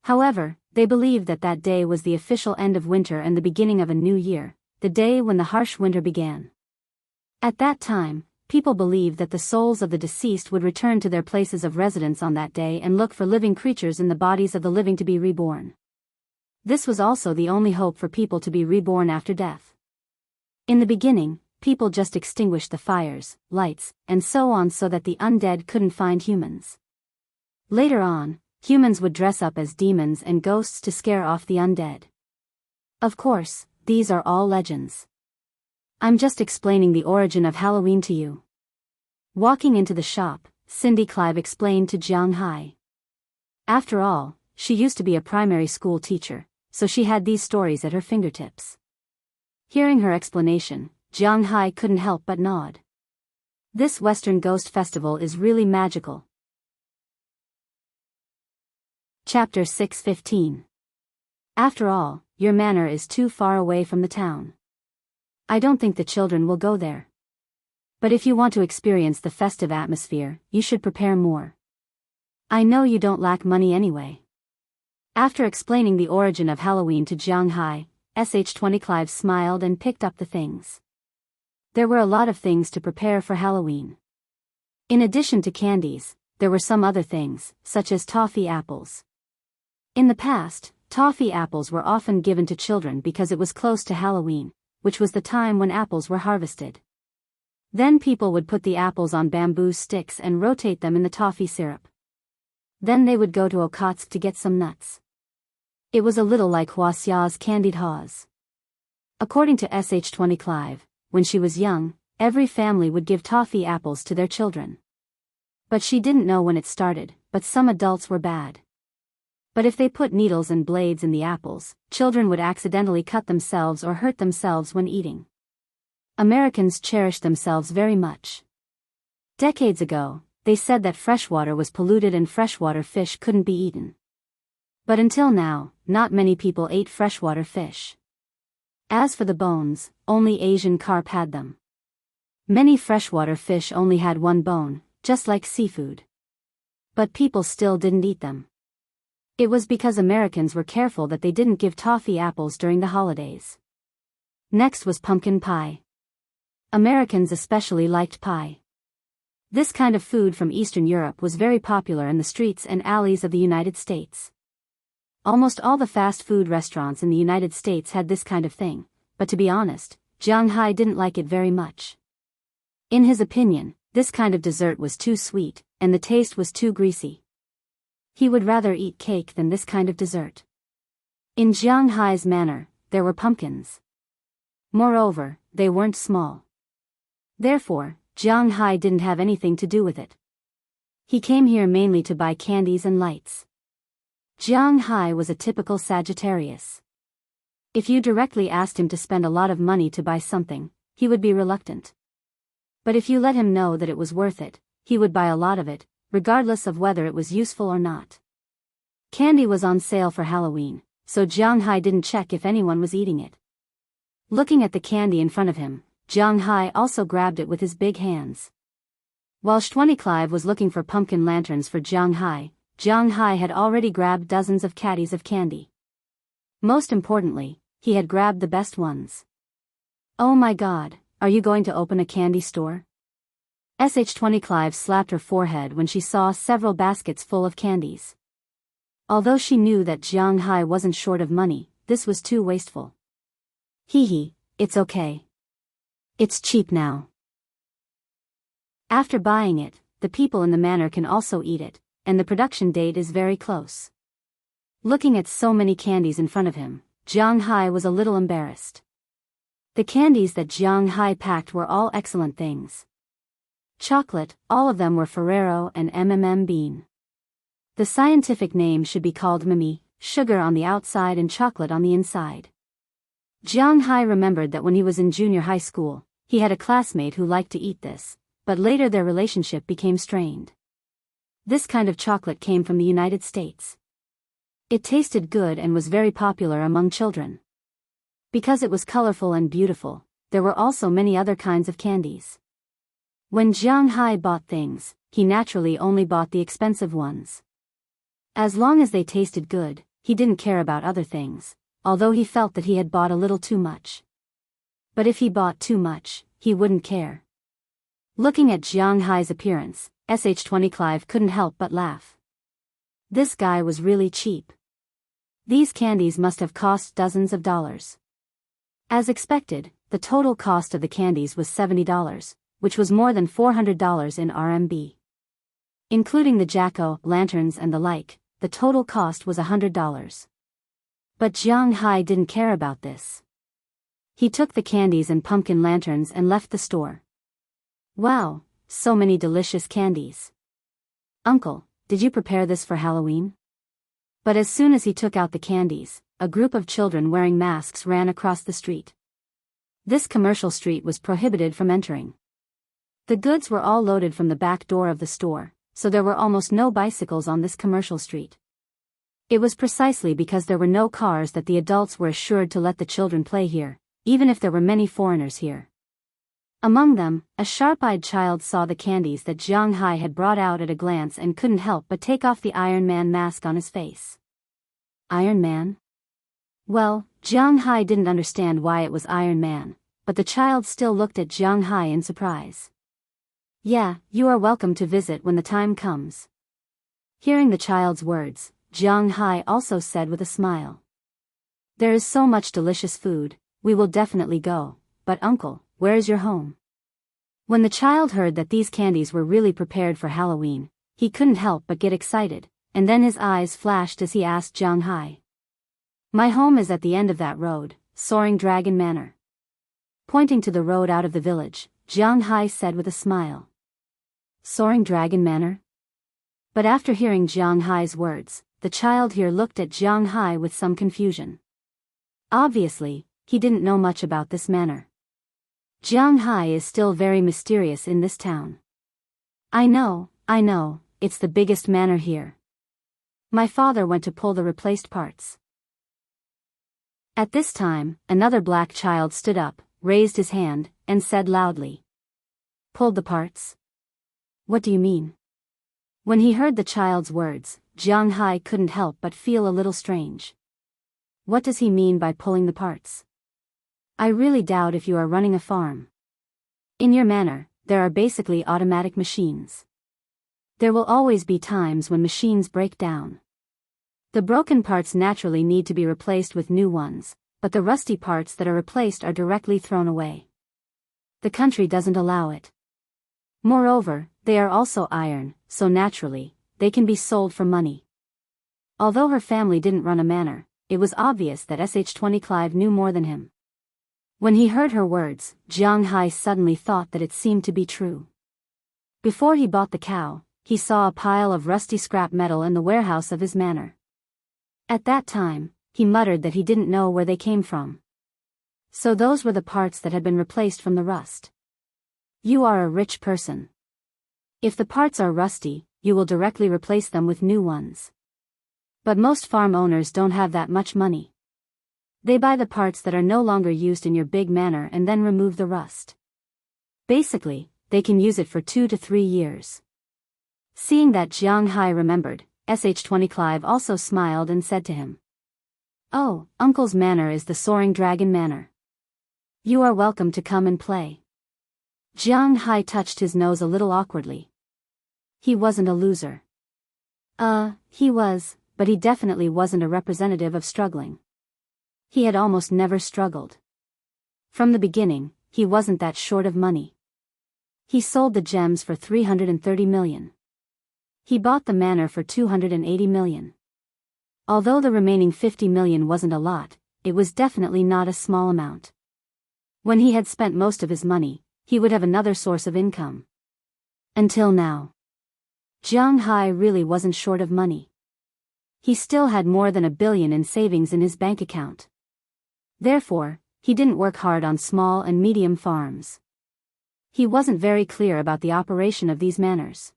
[SPEAKER 1] However, they believed that that day was the official end of winter and the beginning of a new year, the day when the harsh winter began. At that time, people believed that the souls of the deceased would return to their places of residence on that day and look for living creatures in the bodies of the living to be reborn. This was also the only hope for people to be reborn after death. In the beginning, people just extinguished the fires, lights, and so on so that the undead couldn't find humans. Later on, humans would dress up as demons and ghosts to scare off the undead. Of course, these are all legends. I'm just explaining the origin of Halloween to you. Walking into the shop, Clive explained to Jiang Hai. After all, she used to be a primary school teacher, so she had these stories at her fingertips. Hearing her explanation, Jiang Hai couldn't help but nod. This Western Ghost Festival is really magical. Chapter 6:15. After all, your manor is too far away from the town. I don't think the children will go there. But if you want to experience the festive atmosphere, you should prepare more. I know you don't lack money anyway. After explaining the origin of Halloween to Jiang Hai, Clive smiled and picked up the things. There were a lot of things to prepare for Halloween. In addition to candies, there were some other things, such as toffee apples. In the past, toffee apples were often given to children because it was close to Halloween, which was the time when apples were harvested. Then people would put the apples on bamboo sticks and rotate them in the toffee syrup. Then they would go to Okhotsk to get some nuts. It was a little like Huaxia's candied haws. According to Clive, when she was young, every family would give toffee apples to their children. But she didn't know when it started, but some adults were bad. But if they put needles and blades in the apples, children would accidentally cut themselves or hurt themselves when eating. Americans cherished themselves very much. Decades ago, they said that freshwater was polluted and freshwater fish couldn't be eaten. But until now, not many people ate freshwater fish. As for the bones, only Asian carp had them. Many freshwater fish only had one bone, just like seafood. But people still didn't eat them. It was because Americans were careful that they didn't give toffee apples during the holidays. Next was pumpkin pie. Americans especially liked pie. This kind of food from Eastern Europe was very popular in the streets and alleys of the United States. Almost all the fast food restaurants in the United States had this kind of thing, but to be honest, Jiang Hai didn't like it very much. In his opinion, this kind of dessert was too sweet, and the taste was too greasy. He would rather eat cake than this kind of dessert. In Jiang Hai's manor, there were pumpkins. Moreover, they weren't small. Therefore, Jiang Hai didn't have anything to do with it. He came here mainly to buy candies and lights. Jiang Hai was a typical Sagittarius. If you directly asked him to spend a lot of money to buy something, he would be reluctant. But if you let him know that it was worth it, he would buy a lot of it, regardless of whether it was useful or not. Candy was on sale for Halloween, so Jiang Hai didn't check if anyone was eating it. Looking at the candy in front of him, Jiang Hai also grabbed it with his big hands. While Clive was looking for pumpkin lanterns for Jiang Hai had already grabbed dozens of caddies of candy. Most importantly, he had grabbed the best ones. "Oh my God, are you going to open a candy store?" Clive slapped her forehead when she saw several baskets full of candies. Although she knew that Jiang Hai wasn't short of money, this was too wasteful. "Hee, it's okay. It's cheap now." After buying it, the people in the manor can also eat it, and the production date is very close. Looking at so many candies in front of him, Jiang Hai was a little embarrassed. The candies that Jiang Hai packed were all excellent things. Chocolate, all of them were Ferrero and Bean. The scientific name should be called Mimi, sugar on the outside and chocolate on the inside. Jiang Hai remembered that when he was in junior high school, he had a classmate who liked to eat this, but later their relationship became strained. This kind of chocolate came from the United States. It tasted good and was very popular among children. Because it was colorful and beautiful, there were also many other kinds of candies. When Jiang Hai bought things, he naturally only bought the expensive ones. As long as they tasted good, he didn't care about other things, although he felt that he had bought a little too much. But if he bought too much, he wouldn't care. Looking at Jiang Hai's appearance, Clive couldn't help but laugh. This guy was really cheap. These candies must have cost dozens of dollars. As expected, the total cost of the candies was $70, which was more than $400 in RMB. Including the Jacko, lanterns and the like, the total cost was $100. But Jiang Hai didn't care about this. He took the candies and pumpkin lanterns and left the store. "Wow, so many delicious candies. Uncle, did you prepare this for Halloween?" But as soon as he took out the candies, a group of children wearing masks ran across the street. This commercial street was prohibited from entering. The goods were all loaded from the back door of the store, so there were almost no bicycles on this commercial street. It was precisely because there were no cars that the adults were assured to let the children play here, even if there were many foreigners here. Among them, a sharp-eyed child saw the candies that Jiang Hai had brought out at a glance and couldn't help but take off the Iron Man mask on his face. Iron Man? Well, Jiang Hai didn't understand why it was Iron Man, but the child still looked at Jiang Hai in surprise. "Yeah, you are welcome to visit when the time comes." Hearing the child's words, Jiang Hai also said with a smile, "There is so much delicious food, we will definitely go, but uncle, where is your home?" When the child heard that these candies were really prepared for Halloween, he couldn't help but get excited, and then his eyes flashed as he asked Jiang Hai. "My home is at the end of that road, Soaring Dragon Manor." Pointing to the road out of the village, Jiang Hai said with a smile. Soaring Dragon Manor? But after hearing Jiang Hai's words, the child here looked at Jiang Hai with some confusion. Obviously, he didn't know much about this manor. Jiang Hai is still very mysterious in this town. I know, it's the biggest manor here. My father went to pull the replaced parts. At this time, another black child stood up, raised his hand, and said loudly. Pulled the parts? What do you mean? When he heard the child's words, Jiang Hai couldn't help but feel a little strange. What does he mean by pulling the parts? I really doubt if you are running a farm. In your manor, there are basically automatic machines. There will always be times when machines break down. The broken parts naturally need to be replaced with new ones, but the rusty parts that are replaced are directly thrown away. The country doesn't allow it. Moreover, they are also iron, so naturally, they can be sold for money. Although her family didn't run a manor, it was obvious that Sh20 Clive knew more than him. When he heard her words, Jiang Hai suddenly thought that it seemed to be true. Before he bought the cow, he saw a pile of rusty scrap metal in the warehouse of his manor. At that time, he muttered that he didn't know where they came from. So those were the parts that had been replaced from the rust. You are a rich person. If the parts are rusty, you will directly replace them with new ones. But most farm owners don't have that much money. They buy the parts that are no longer used in your big manor and then remove the rust. Basically, they can use it for 2 to 3 years. Seeing that Jiang Hai remembered, Sh20 Clive also smiled and said to him. Oh, Uncle's manor is the Soaring Dragon Manor. You are welcome to come and play. Jiang Hai touched his nose a little awkwardly. He wasn't a loser. He was, but he definitely wasn't a representative of struggling. He had almost never struggled. From the beginning, he wasn't that short of money. He sold the gems for 330 million. He bought the manor for 280 million. Although the remaining 50 million wasn't a lot, it was definitely not a small amount. When he had spent most of his money, he would have another source of income. Until now. Jiang Hai really wasn't short of money. He still had more than 1 billion in savings in his bank account. Therefore, he didn't work hard on small and medium farms. He wasn't very clear about the operation of these manors.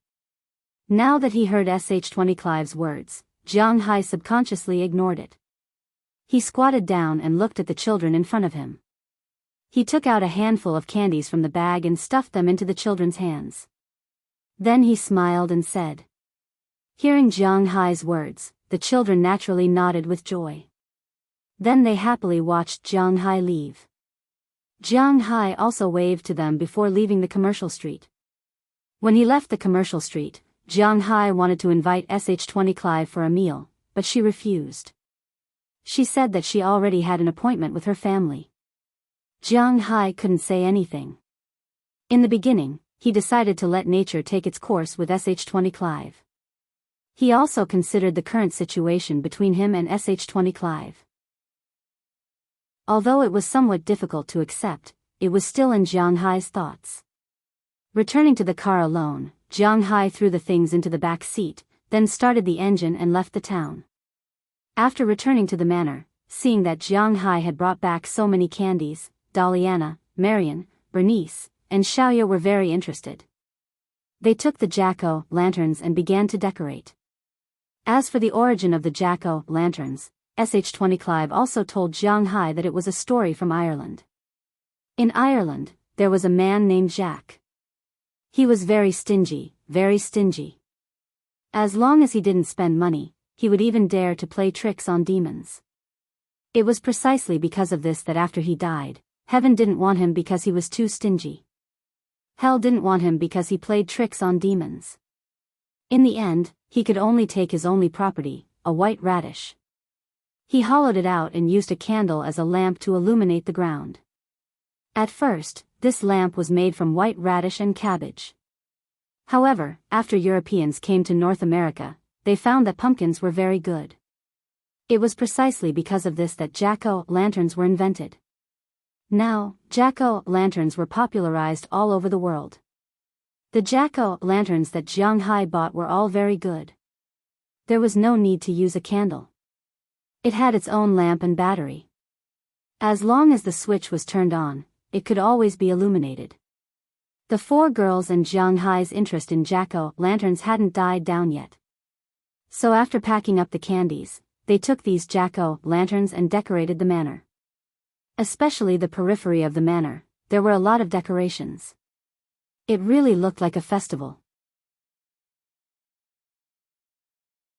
[SPEAKER 1] Now that he heard Sh20 Clive's words, Jiang Hai subconsciously ignored it. He squatted down and looked at the children in front of him. He took out a handful of candies from the bag and stuffed them into the children's hands. Then he smiled and said. Hearing Jiang Hai's words, the children naturally nodded with joy. Then they happily watched Jiang Hai leave. Jiang Hai also waved to them before leaving the commercial street. When he left the commercial street, Jiang Hai wanted to invite Sh20 Clive for a meal, but she refused. She said that she already had an appointment with her family. Jiang Hai couldn't say anything. In the beginning, he decided to let nature take its course with Sh20 Clive. He also considered the current situation between him and Sh20 Clive. Although it was somewhat difficult to accept, it was still in Jiang Hai's thoughts. Returning to the car alone, Jiang Hai threw the things into the back seat, then started the engine and left the town. After returning to the manor, seeing that Jiang Hai had brought back so many candies, Daliana, Marian, Bernice, and Xiaoya were very interested. They took the jack-o'-lanterns and began to decorate. As for the origin of the jack-o'-lanterns, Sh20 Clive also told Jiang Hai that it was a story from Ireland. In Ireland, there was a man named Jack. He was very stingy, very stingy. As long as he didn't spend money, he would even dare to play tricks on demons. It was precisely because of this that after he died, heaven didn't want him because he was too stingy. Hell didn't want him because he played tricks on demons. In the end, he could only take his only property, a white radish. He hollowed it out and used a candle as a lamp to illuminate the ground. At first, this lamp was made from white radish and cabbage. However, after Europeans came to North America, they found that pumpkins were very good. It was precisely because of this that jack-o'-lanterns were invented. Now, jack-o'-lanterns were popularized all over the world. The jack-o'-lanterns that Jiang Hai bought were all very good. There was no need to use a candle. It had its own lamp and battery. As long as the switch was turned on, it could always be illuminated. The four girls and Jiang Hai's interest in jack-o'-lanterns hadn't died down yet. So after packing up the candies, they took these jack-o'-lanterns and decorated the manor. Especially the periphery of the manor, there were a lot of decorations. It really looked like a festival.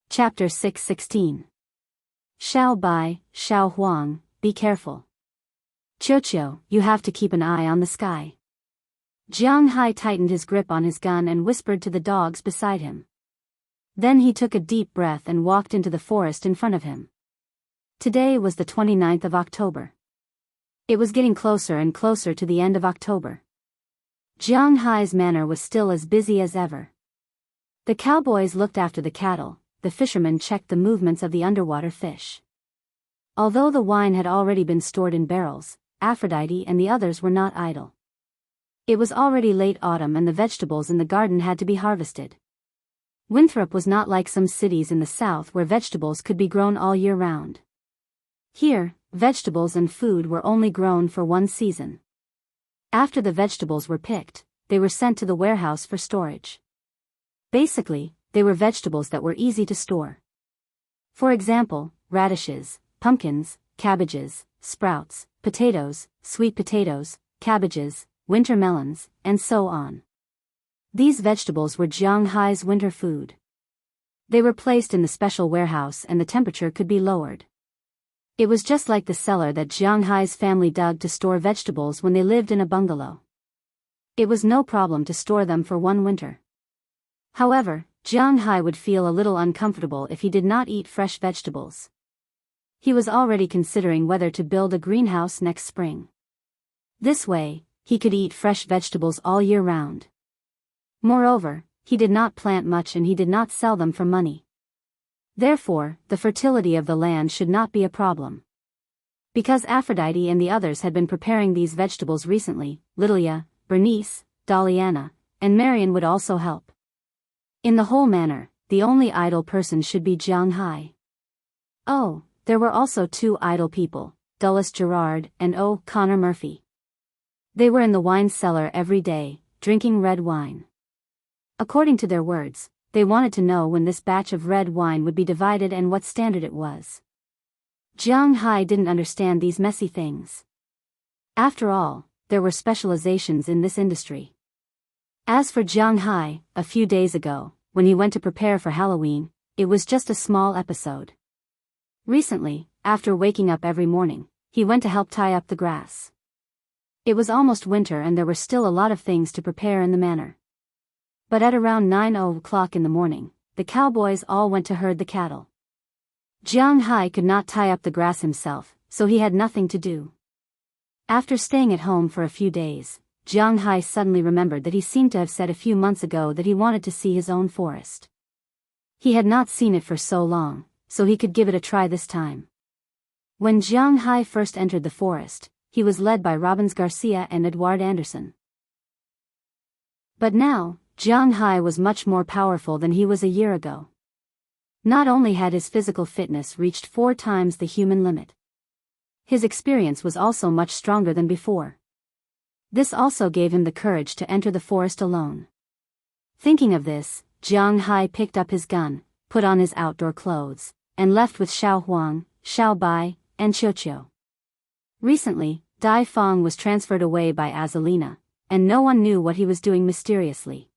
[SPEAKER 1] Chapter 6:16. Xiao Bai, Xiao Huang, be careful. Qiuqiu, you have to keep an eye on the sky. Jiang Hai tightened his grip on his gun and whispered to the dogs beside him. Then he took a deep breath and walked into the forest in front of him. Today was the 29th of October. It was getting closer and closer to the end of October. Jiang Hai's manor was still as busy as ever. The cowboys looked after the cattle, the fishermen checked the movements of the underwater fish. Although the wine had already been stored in barrels, Aphrodite and the others were not idle. It was already late autumn and the vegetables in the garden had to be harvested. Winthrop was not like some cities in the south where vegetables could be grown all year round. Here, vegetables and food were only grown for one season. After the vegetables were picked, they were sent to the warehouse for storage. Basically, they were vegetables that were easy to store. For example, radishes, pumpkins, cabbages, sprouts, potatoes, sweet potatoes, cabbages, winter melons, and so on. These vegetables were Jiang Hai's winter food. They were placed in the special warehouse and the temperature could be lowered. It was just like the cellar that Jiang Hai's family dug to store vegetables when they lived in a bungalow. It was no problem to store them for one winter. However, Jiang Hai would feel a little uncomfortable if he did not eat fresh vegetables. He was already considering whether to build a greenhouse next spring. This way, he could eat fresh vegetables all year round. Moreover, he did not plant much and he did not sell them for money. Therefore, the fertility of the land should not be a problem. Because Aphrodite and the others had been preparing these vegetables recently, Lilia, Bernice, Daliana, and Marion would also help. In the whole manor, the only idle person should be Jiang Hai. Oh, there were also two idle people, Dulles Gerard and Connor Murphy. They were in the wine cellar every day, drinking red wine. According to their words, they wanted to know when this batch of red wine would be divided and what standard it was. Jiang Hai didn't understand these messy things. After all, there were specializations in this industry. As for Jiang Hai, a few days ago, when he went to prepare for Halloween, it was just a small episode. Recently, after waking up every morning, he went to help tie up the grass. It was almost winter and there were still a lot of things to prepare in the manor. But at around 9 o'clock in the morning, the cowboys all went to herd the cattle. Jiang Hai could not tie up the grass himself, so he had nothing to do. After staying at home for a few days, Jiang Hai suddenly remembered that he seemed to have said a few months ago that he wanted to see his own forest. He had not seen it for so long, so he could give it a try this time. When Jiang Hai first entered the forest, he was led by Robbins Garcia and Edouard Anderson. But now, Jiang Hai was much more powerful than he was a year ago. Not only had his physical fitness reached 4 times the human limit. His experience was also much stronger than before. This also gave him the courage to enter the forest alone. Thinking of this, Jiang Hai picked up his gun, put on his outdoor clothes, and left with Xiao Huang, Xiao Bai, and Qiuqiu. Recently, Dai Feng was transferred away by Azalina, and no one knew what he was doing mysteriously.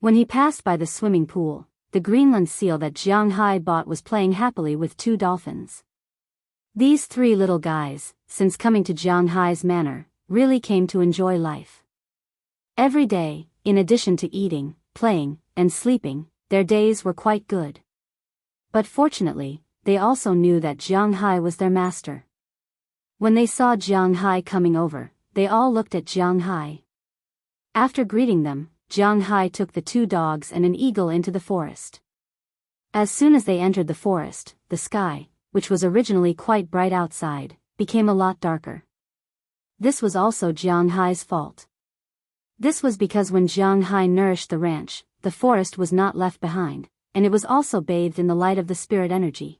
[SPEAKER 1] When he passed by the swimming pool, the Greenland seal that Jiang Hai bought was playing happily with 2 dolphins. These 3 little guys, since coming to Jiang Hai's manor, really came to enjoy life. Every day, in addition to eating, playing, and sleeping, their days were quite good. But fortunately, they also knew that Jiang Hai was their master. When they saw Jiang Hai coming over, they all looked at Jiang Hai. After greeting them, Jiang Hai took the 2 dogs and an eagle into the forest. As soon as they entered the forest, the sky, which was originally quite bright outside, became a lot darker. This was also Jiang Hai's fault. This was because when Jiang Hai nourished the ranch, the forest was not left behind, and it was also bathed in the light of the spirit energy.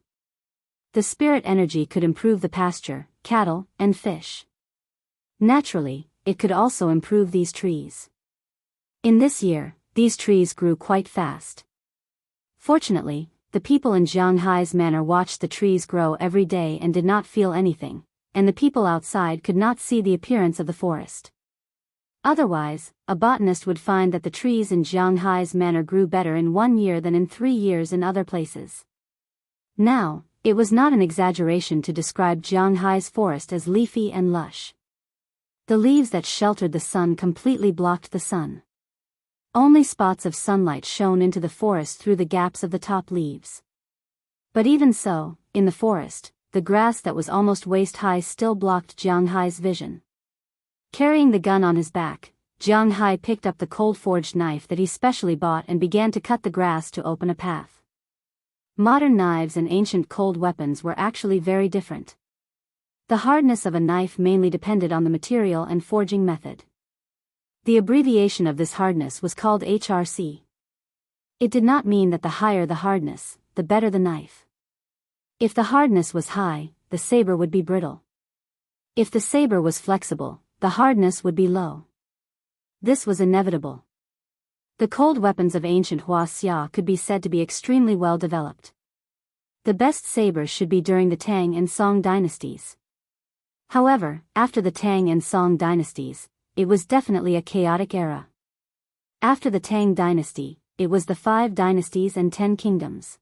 [SPEAKER 1] The spirit energy could improve the pasture, cattle, and fish. Naturally, it could also improve these trees. In this year, these trees grew quite fast. Fortunately, the people in Jiang Hai's manor watched the trees grow every day and did not feel anything, and the people outside could not see the appearance of the forest. Otherwise, a botanist would find that the trees in Jiang Hai's manor grew better in 1 year than in 3 years in other places. Now, it was not an exaggeration to describe Jiang Hai's forest as leafy and lush. The leaves that sheltered the sun completely blocked the sun. Only spots of sunlight shone into the forest through the gaps of the top leaves. But even so, in the forest, the grass that was almost waist-high still blocked Jiang Hai's vision. Carrying the gun on his back, Jiang Hai picked up the cold-forged knife that he specially bought and began to cut the grass to open a path. Modern knives and ancient cold weapons were actually very different. The hardness of a knife mainly depended on the material and forging method. The abbreviation of this hardness was called HRC. It did not mean that the higher the hardness, the better the knife. If the hardness was high, the saber would be brittle. If the saber was flexible, the hardness would be low. This was inevitable. The cold weapons of ancient Wuxia could be said to be extremely well developed. The best sabers should be during the Tang and Song dynasties. However, after the Tang and Song dynasties, it was definitely a chaotic era. After the Tang dynasty, it was the 5 dynasties and 10 kingdoms.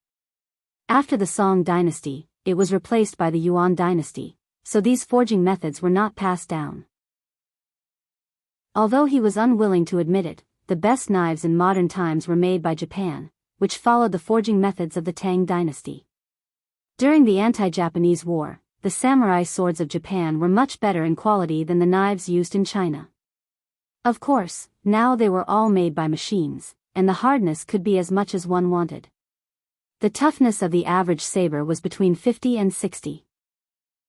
[SPEAKER 1] After the Song dynasty, it was replaced by the Yuan dynasty, so these forging methods were not passed down. Although he was unwilling to admit it, the best knives in modern times were made by Japan, which followed the forging methods of the Tang dynasty. During the anti-Japanese war, the samurai swords of Japan were much better in quality than the knives used in China. Of course, now they were all made by machines, and the hardness could be as much as one wanted. The toughness of the average saber was between 50 and 60.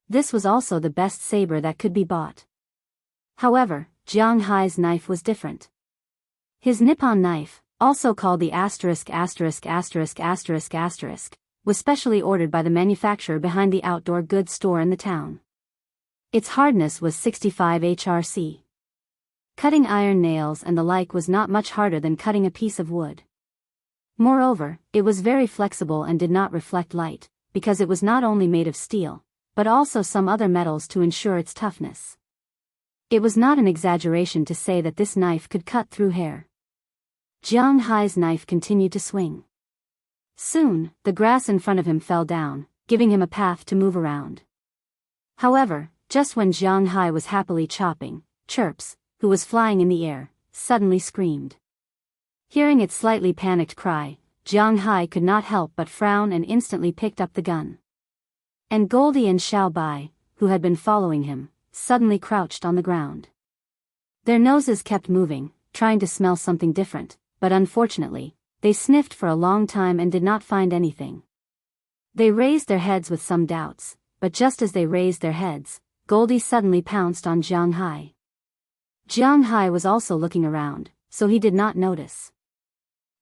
[SPEAKER 1] This was also the best saber that could be bought. However, Jiang Hai's knife was different. His Nippon knife, also called the *********, was specially ordered by the manufacturer behind the outdoor goods store in the town. Its hardness was 65 HRC. Cutting iron nails and the like was not much harder than cutting a piece of wood. Moreover, it was very flexible and did not reflect light, because it was not only made of steel, but also some other metals to ensure its toughness. It was not an exaggeration to say that this knife could cut through hair. Jiang Hai's knife continued to swing. Soon, the grass in front of him fell down, giving him a path to move around. However, just when Jiang Hai was happily chopping, Chirps, who was flying in the air, suddenly screamed. Hearing its slightly panicked cry, Jiang Hai could not help but frown and instantly picked up the gun. And Goldie and Xiao Bai, who had been following him, suddenly crouched on the ground. Their noses kept moving, trying to smell something different, but unfortunately, they sniffed for a long time and did not find anything. They raised their heads with some doubts, but just as they raised their heads, Goldie suddenly pounced on Jiang Hai. Jiang Hai was also looking around, so he did not notice.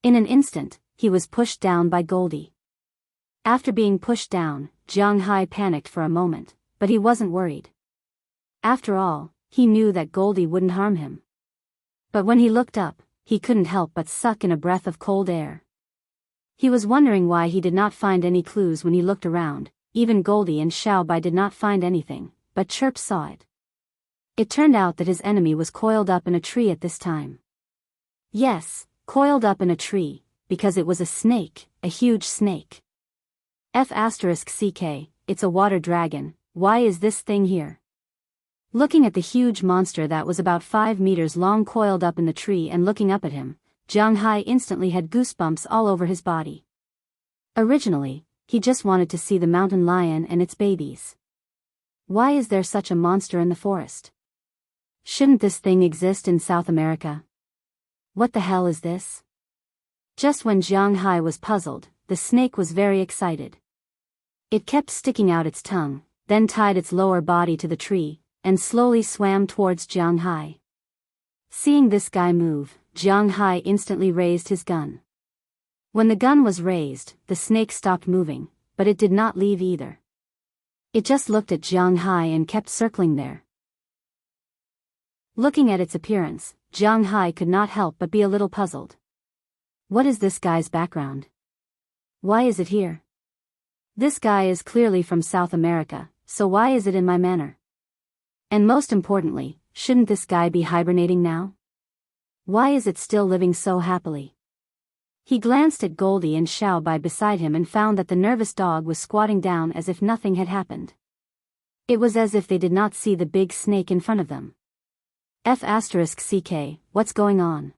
[SPEAKER 1] In an instant, he was pushed down by Goldie. After being pushed down, Jiang Hai panicked for a moment, but he wasn't worried. After all, he knew that Goldie wouldn't harm him. But when he looked up, he couldn't help but suck in a breath of cold air. He was wondering why he did not find any clues when he looked around. Even Goldie and Xiao Bai did not find anything, but Chirp saw it. It turned out that his enemy was coiled up in a tree at this time. Yes, coiled up in a tree, because it was a snake, a huge snake. F***ck, it's a water dragon. Why is this thing here? Looking at the huge monster that was about 5 meters long coiled up in the tree and looking up at him, Jiang Hai instantly had goosebumps all over his body. Originally, he just wanted to see the mountain lion and its babies. Why is there such a monster in the forest? Shouldn't this thing exist in South America? What the hell is this? Just when Jiang Hai was puzzled, the snake was very excited. It kept sticking out its tongue, then tied its lower body to the tree, and slowly swam towards Jiang Hai. Seeing this guy move, Jiang Hai instantly raised his gun. When the gun was raised, the snake stopped moving, but it did not leave either. It just looked at Jiang Hai and kept circling there. Looking at its appearance, Jiang Hai could not help but be a little puzzled. What is this guy's background? Why is it here? This guy is clearly from South America, so why is it in my manor? And most importantly, shouldn't this guy be hibernating now? Why is it still living so happily? He glanced at Goldie and Xiaobai beside him and found that the nervous dog was squatting down as if nothing had happened. It was as if they did not see the big snake in front of them. F***CK, what's going on?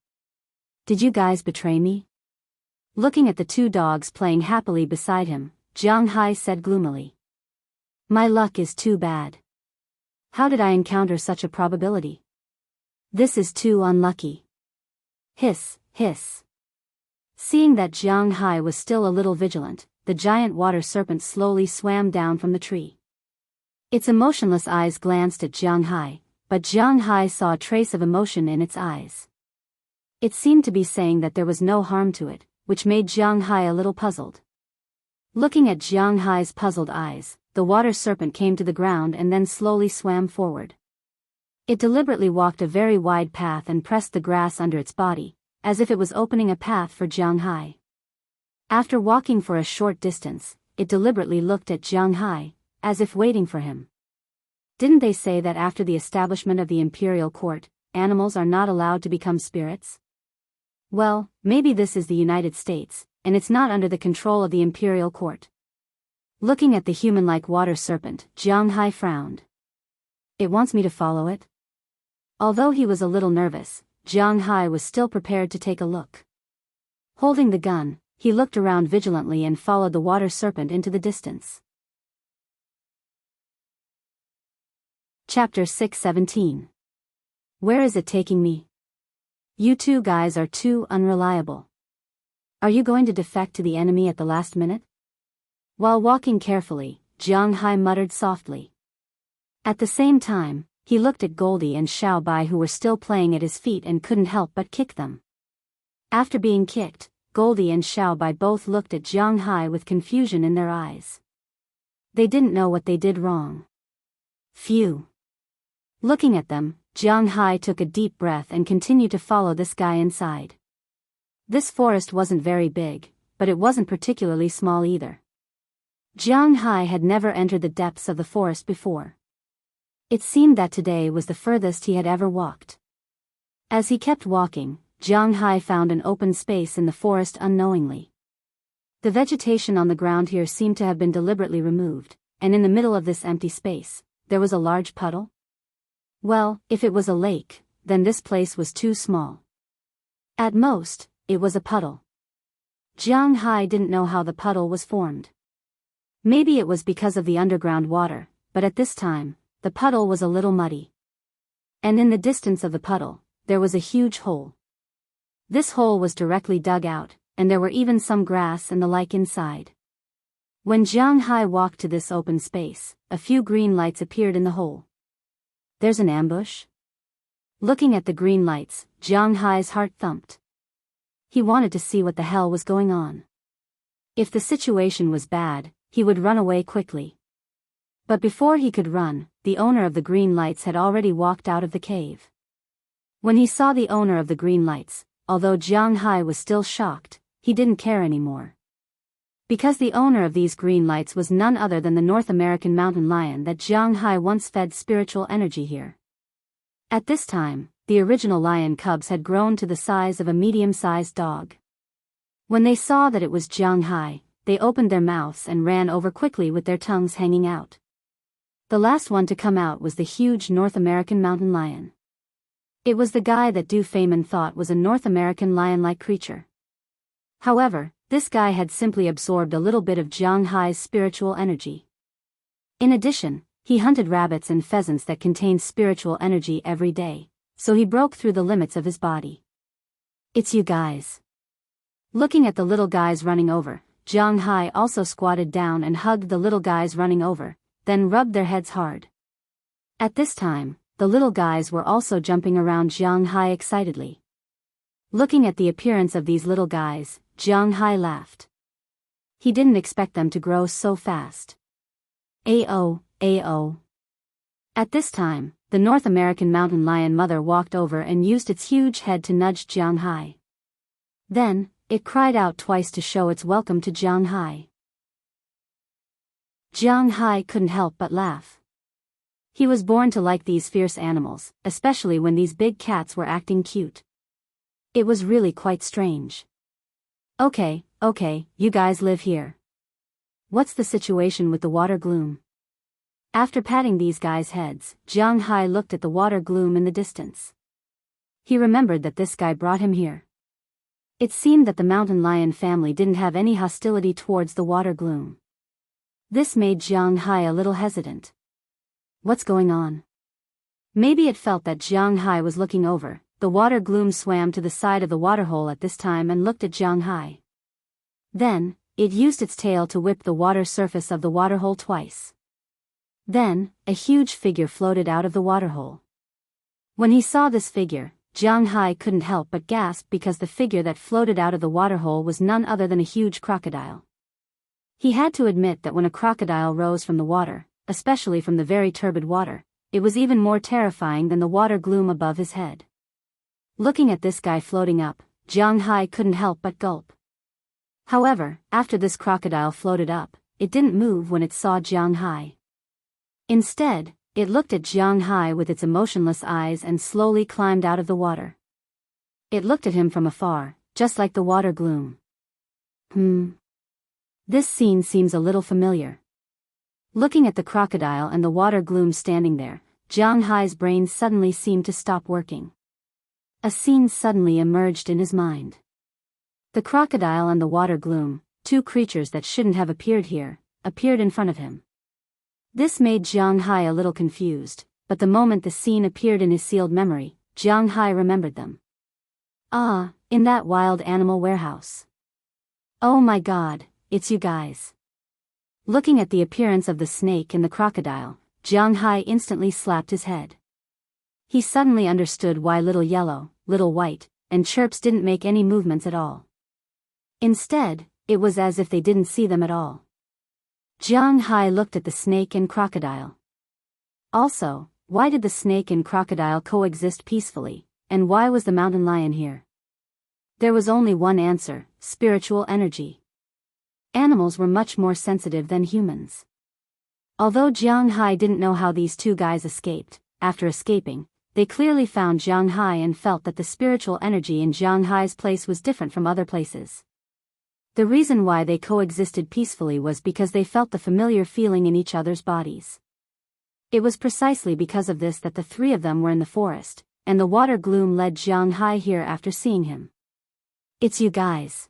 [SPEAKER 1] Did you guys betray me? Looking at the two dogs playing happily beside him, Jiang Hai said gloomily. My luck is too bad. How did I encounter such a probability? This is too unlucky. Hiss, hiss. Seeing that Jiang Hai was still a little vigilant, the giant water serpent slowly swam down from the tree. Its emotionless eyes glanced at Jiang Hai, but Jiang Hai saw a trace of emotion in its eyes. It seemed to be saying that there was no harm to it, which made Jiang Hai a little puzzled. Looking at Jiang Hai's puzzled eyes, the water serpent came to the ground and then slowly swam forward. It deliberately walked a very wide path and pressed the grass under its body, as if it was opening a path for Jiang Hai. After walking for a short distance, it deliberately looked at Jiang Hai, as if waiting for him. Didn't they say that after the establishment of the imperial court, animals are not allowed to become spirits? Well, maybe this is the United States, and it's not under the control of the imperial court. Looking at the human-like water serpent, Jiang Hai frowned. It wants me to follow it? Although he was a little nervous, Jiang Hai was still prepared to take a look. Holding the gun, he looked around vigilantly and followed the water serpent into the distance. Chapter 6:17. Where is it taking me? You two guys are too unreliable. Are you going to defect to the enemy at the last minute? While walking carefully, Jiang Hai muttered softly. At the same time, he looked at Goldie and Xiaobai who were still playing at his feet and couldn't help but kick them. After being kicked, Goldie and Xiaobai both looked at Jiang Hai with confusion in their eyes. They didn't know what they did wrong. Phew. Looking at them, Jiang Hai took a deep breath and continued to follow this guy inside. This forest wasn't very big, but it wasn't particularly small either. Jiang Hai had never entered the depths of the forest before. It seemed that today was the furthest he had ever walked. As he kept walking, Jiang Hai found an open space in the forest unknowingly. The vegetation on the ground here seemed to have been deliberately removed, and in the middle of this empty space, there was a large puddle. Well, if it was a lake, then this place was too small. At most, it was a puddle. Jiang Hai didn't know how the puddle was formed. Maybe it was because of the underground water, but at this time, the puddle was a little muddy. And in the distance of the puddle, there was a huge hole. This hole was directly dug out, and there were even some grass and the like inside. When Jiang Hai walked to this open space, a few green lights appeared in the hole. There's an ambush? Looking at the green lights, Jiang Hai's heart thumped. He wanted to see what the hell was going on. If the situation was bad, he would run away quickly. But before he could run, the owner of the green lights had already walked out of the cave. When he saw the owner of the green lights, although Jiang Hai was still shocked, he didn't care anymore. Because the owner of these green lights was none other than the North American mountain lion that Jiang Hai once fed spiritual energy here. At this time, the original lion cubs had grown to the size of a medium-sized dog. When they saw that it was Jiang Hai, they opened their mouths and ran over quickly with their tongues hanging out. The last one to come out was the huge North American mountain lion. It was the guy that Du Feynman thought was a North American lion-like creature. However, this guy had simply absorbed a little bit of Jiang Hai's spiritual energy. In addition, he hunted rabbits and pheasants that contained spiritual energy every day, so he broke through the limits of his body. It's you guys. Looking at the little guys running over, Jiang Hai also squatted down and hugged the little guys running over, then rubbed their heads hard. At this time, the little guys were also jumping around Jiang Hai excitedly. Looking at the appearance of these little guys, Jiang Hai laughed. He didn't expect them to grow so fast. Ao, ao. At this time, the North American mountain lion mother walked over and used its huge head to nudge Jiang Hai. Then, it cried out twice to show its welcome to Jiang Hai. Jiang Hai couldn't help but laugh. He was born to like these fierce animals, especially when these big cats were acting cute. It was really quite strange. Okay, you guys live here. What's the situation with the water gloom? After patting these guys' heads, Jiang Hai looked at the water gloom in the distance. He remembered that this guy brought him here. It seemed that the mountain lion family didn't have any hostility towards the water gloom. This made Jiang Hai a little hesitant. What's going on? Maybe it felt that Jiang Hai was looking over. The water gloom swam to the side of the waterhole at this time and looked at Jiang Hai. Then, it used its tail to whip the water surface of the waterhole twice. Then, a huge figure floated out of the waterhole. When he saw this figure, Jiang Hai couldn't help but gasp because the figure that floated out of the waterhole was none other than a huge crocodile. He had to admit that when a crocodile rose from the water, especially from the very turbid water, it was even more terrifying than the water gloom above his head. Looking at this guy floating up, Jiang Hai couldn't help but gulp. However, after this crocodile floated up, it didn't move when it saw Jiang Hai. Instead, it looked at Jiang Hai with its emotionless eyes and slowly climbed out of the water. It looked at him from afar, just like the water gloom. This scene seems a little familiar. Looking at the crocodile and the water gloom standing there, Jiang Hai's brain suddenly seemed to stop working. A scene suddenly emerged in his mind. The crocodile and the water gloom, two creatures that shouldn't have appeared here, appeared in front of him. This made Jiang Hai a little confused, but the moment the scene appeared in his sealed memory, Jiang Hai remembered them. Ah, in that wild animal warehouse. Oh my god, it's you guys. Looking at the appearance of the snake and the crocodile, Jiang Hai instantly slapped his head. He suddenly understood why Little Yellow, Little White, and Chirps didn't make any movements at all. Instead, it was as if they didn't see them at all. Jiang Hai looked at the snake and crocodile. Also, why did the snake and crocodile coexist peacefully, and why was the mountain lion here? There was only one answer: spiritual energy. Animals were much more sensitive than humans. Although Jiang Hai didn't know how these two guys escaped, after escaping, they clearly found Jiang Hai and felt that the spiritual energy in Jiang Hai's place was different from other places. The reason why they coexisted peacefully was because they felt the familiar feeling in each other's bodies. It was precisely because of this that the three of them were in the forest, and the water gloom led Jiang Hai here after seeing him. It's you guys.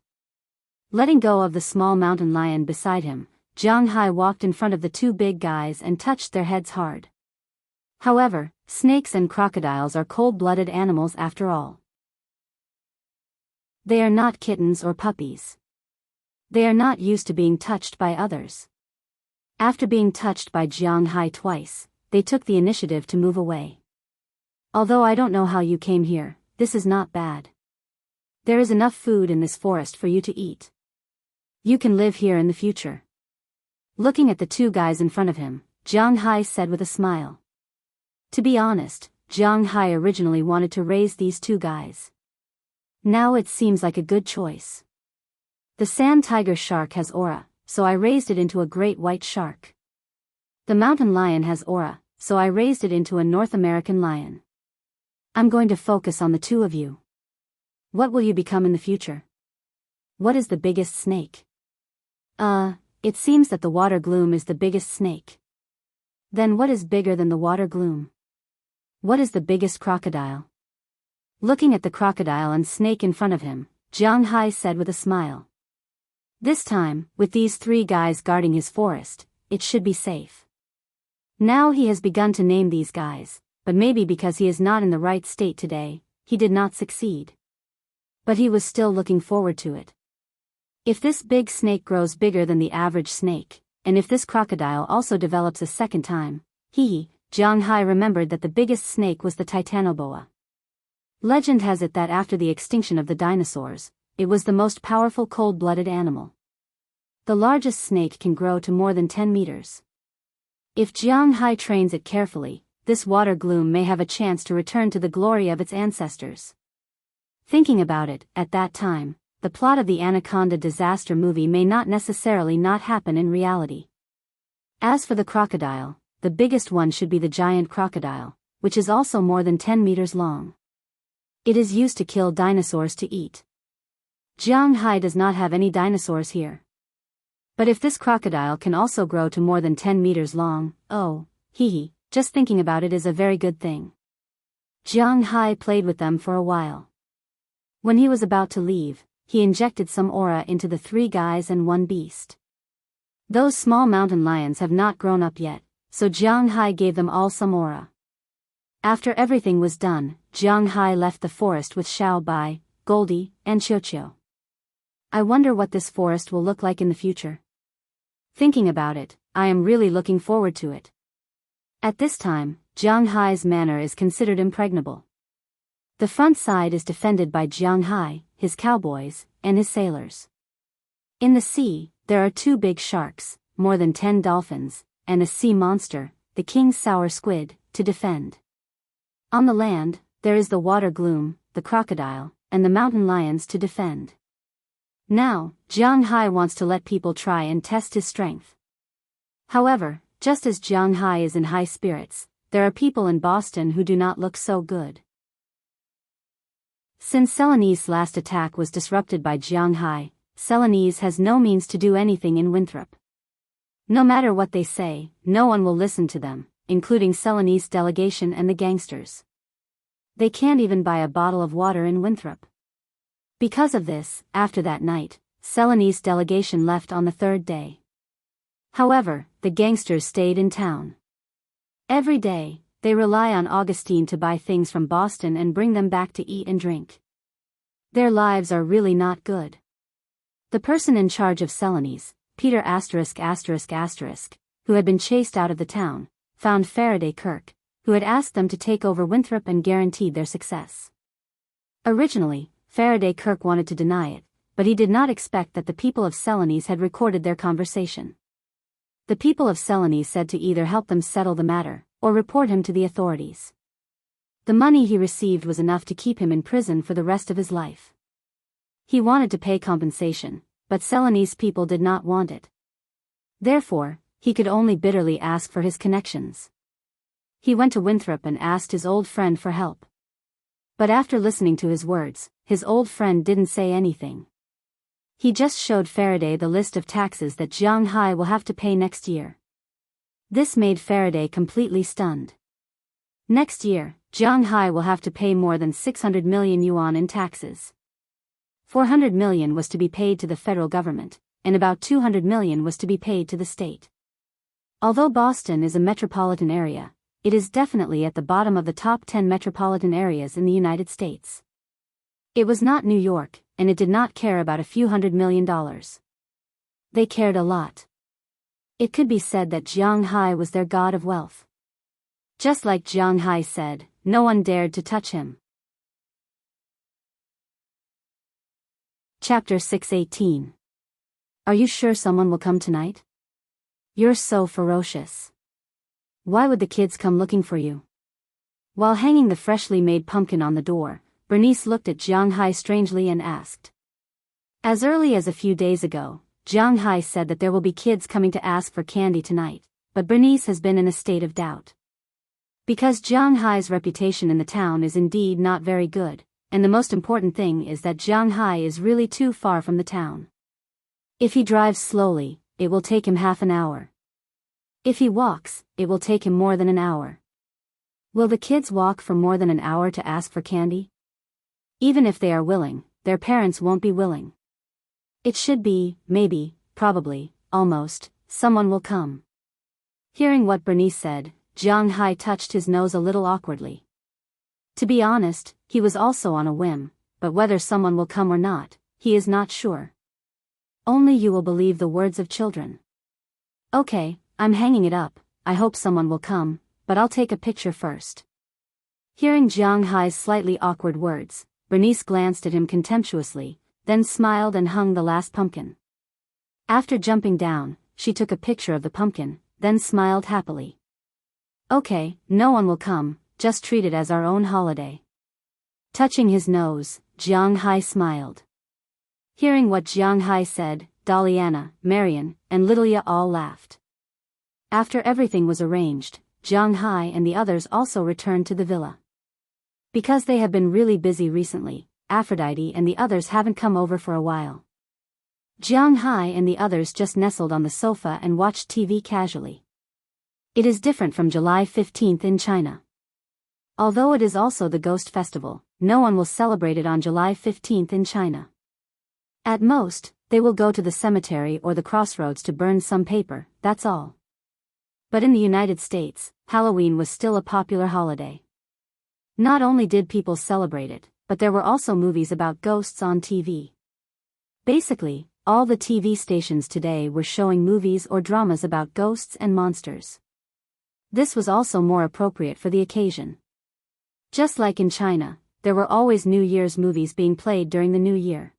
[SPEAKER 1] Letting go of the small mountain lion beside him, Jiang Hai walked in front of the two big guys and touched their heads hard. However, snakes and crocodiles are cold-blooded animals after all. They are not kittens or puppies. They are not used to being touched by others. After being touched by Jiang Hai twice, they took the initiative to move away. Although I don't know how you came here, this is not bad. There is enough food in this forest for you to eat. You can live here in the future. Looking at the two guys in front of him, Jiang Hai said with a smile. To be honest, Jiang Hai originally wanted to raise these two guys. Now it seems like a good choice. The sand tiger shark has aura, so I raised it into a great white shark. The mountain lion has aura, so I raised it into a North American lion. I'm going to focus on the two of you. What will you become in the future? What is the biggest snake? It seems that the water gloom is the biggest snake. Then what is bigger than the water gloom? What is the biggest crocodile? Looking at the crocodile and snake in front of him, Jiang Hai said with a smile. This time, with these three guys guarding his forest, it should be safe. Now he has begun to name these guys, but maybe because he is not in the right state today, he did not succeed. But he was still looking forward to it. If this big snake grows bigger than the average snake, and if this crocodile also develops a second time, Jiang Hai remembered that the biggest snake was the titanoboa. Legend has it that after the extinction of the dinosaurs, it was the most powerful cold-blooded animal. The largest snake can grow to more than 10 meters. If Jiang Hai trains it carefully, this water gloom may have a chance to return to the glory of its ancestors. Thinking about it, at that time, the plot of the Anaconda disaster movie may not necessarily not happen in reality. As for the crocodile, the biggest one should be the giant crocodile, which is also more than 10 meters long. It is used to kill dinosaurs to eat. Jiang Hai does not have any dinosaurs here. But if this crocodile can also grow to more than 10 meters long, oh, just thinking about it is a very good thing. Jiang Hai played with them for a while. When he was about to leave, he injected some aura into the 3 guys and 1 beast. Those small mountain lions have not grown up yet, so Jiang Hai gave them all some aura. After everything was done, Jiang Hai left the forest with Xiao Bai, Goldie, and Qiuqiu. I wonder what this forest will look like in the future. Thinking about it, I am really looking forward to it. At this time, Jiang Hai's manor is considered impregnable. The front side is defended by Jiang Hai, his cowboys, and his sailors. In the sea, there are 2 big sharks, more than 10 dolphins, and a sea monster, the king sour squid, to defend. On the land, there is the water gloom, the crocodile, and the mountain lions to defend. Now, Jiang Hai wants to let people try and test his strength. However, just as Jiang Hai is in high spirits, there are people in Boston who do not look so good. Since Celanese' last attack was disrupted by Jiang Hai, Celanese has no means to do anything in Winthrop. No matter what they say, no one will listen to them, including Celanese delegation and the gangsters. They can't even buy a bottle of water in Winthrop. Because of this, after that night, Celanese delegation left on the 3rd day. However, the gangsters stayed in town. Every day, they rely on Augustine to buy things from Boston and bring them back to eat and drink. Their lives are really not good. The person in charge of Celanese, Peter ****, who had been chased out of the town, found Faraday Kirk, who had asked them to take over Winthrop and guaranteed their success. Originally, Faraday Kirk wanted to deny it, but he did not expect that the people of Celanese had recorded their conversation. The people of Celanese said to either help them settle the matter, or report him to the authorities. The money he received was enough to keep him in prison for the rest of his life. He wanted to pay compensation, but Celanese people did not want it. Therefore, he could only bitterly ask for his connections. He went to Winthrop and asked his old friend for help. But after listening to his words, his old friend didn't say anything. He just showed Faraday the list of taxes that Jiang Hai will have to pay next year. This made Faraday completely stunned. Next year, Jiang Hai will have to pay more than 600 million yuan in taxes. 400 million was to be paid to the federal government, and about 200 million was to be paid to the state. Although Boston is a metropolitan area, it is definitely at the bottom of the top 10 metropolitan areas in the United States. It was not New York, and it did not care about a few $100 million. They cared a lot. It could be said that Jiang Hai was their god of wealth. Just like Jiang Hai said, no one dared to touch him. Chapter 618. Are you sure someone will come tonight? You're so ferocious. Why would the kids come looking for you? While hanging the freshly made pumpkin on the door, Bernice looked at Jiang Hai strangely and asked. As early as a few days ago, Jiang Hai said that there will be kids coming to ask for candy tonight, but Bernice has been in a state of doubt. Because Jiang Hai's reputation in the town is indeed not very good, and the most important thing is that Jiang Hai is really too far from the town. If he drives slowly, it will take him half an hour. If he walks, it will take him more than an hour. Will the kids walk for more than an hour to ask for candy? Even if they are willing, their parents won't be willing. It should be, maybe, probably, almost, someone will come. Hearing what Bernice said, Jiang Hai touched his nose a little awkwardly. To be honest, he was also on a whim, but whether someone will come or not, he is not sure. Only you will believe the words of children. Okay, I'm hanging it up, I hope someone will come, but I'll take a picture first. Hearing Jiang Hai's slightly awkward words, Bernice glanced at him contemptuously, then smiled and hung the last pumpkin. After jumping down, she took a picture of the pumpkin, then smiled happily. Okay, no one will come, just treat it as our own holiday. Touching his nose, Jiang Hai smiled. Hearing what Jiang Hai said, Daliana, Marian, and Lilia all laughed. After everything was arranged, Jiang Hai and the others also returned to the villa. Because they have been really busy recently, Aphrodite and the others haven't come over for a while. Jiang Hai and the others just nestled on the sofa and watched TV casually. It is different from July 15th in China. Although it is also the Ghost Festival, no one will celebrate it on July 15th in China. At most, they will go to the cemetery or the crossroads to burn some paper, that's all. But in the United States, Halloween was still a popular holiday. Not only did people celebrate it, but there were also movies about ghosts on TV. Basically, all the TV stations today were showing movies or dramas about ghosts and monsters. This was also more appropriate for the occasion. Just like in China, there were always New Year's movies being played during the New Year.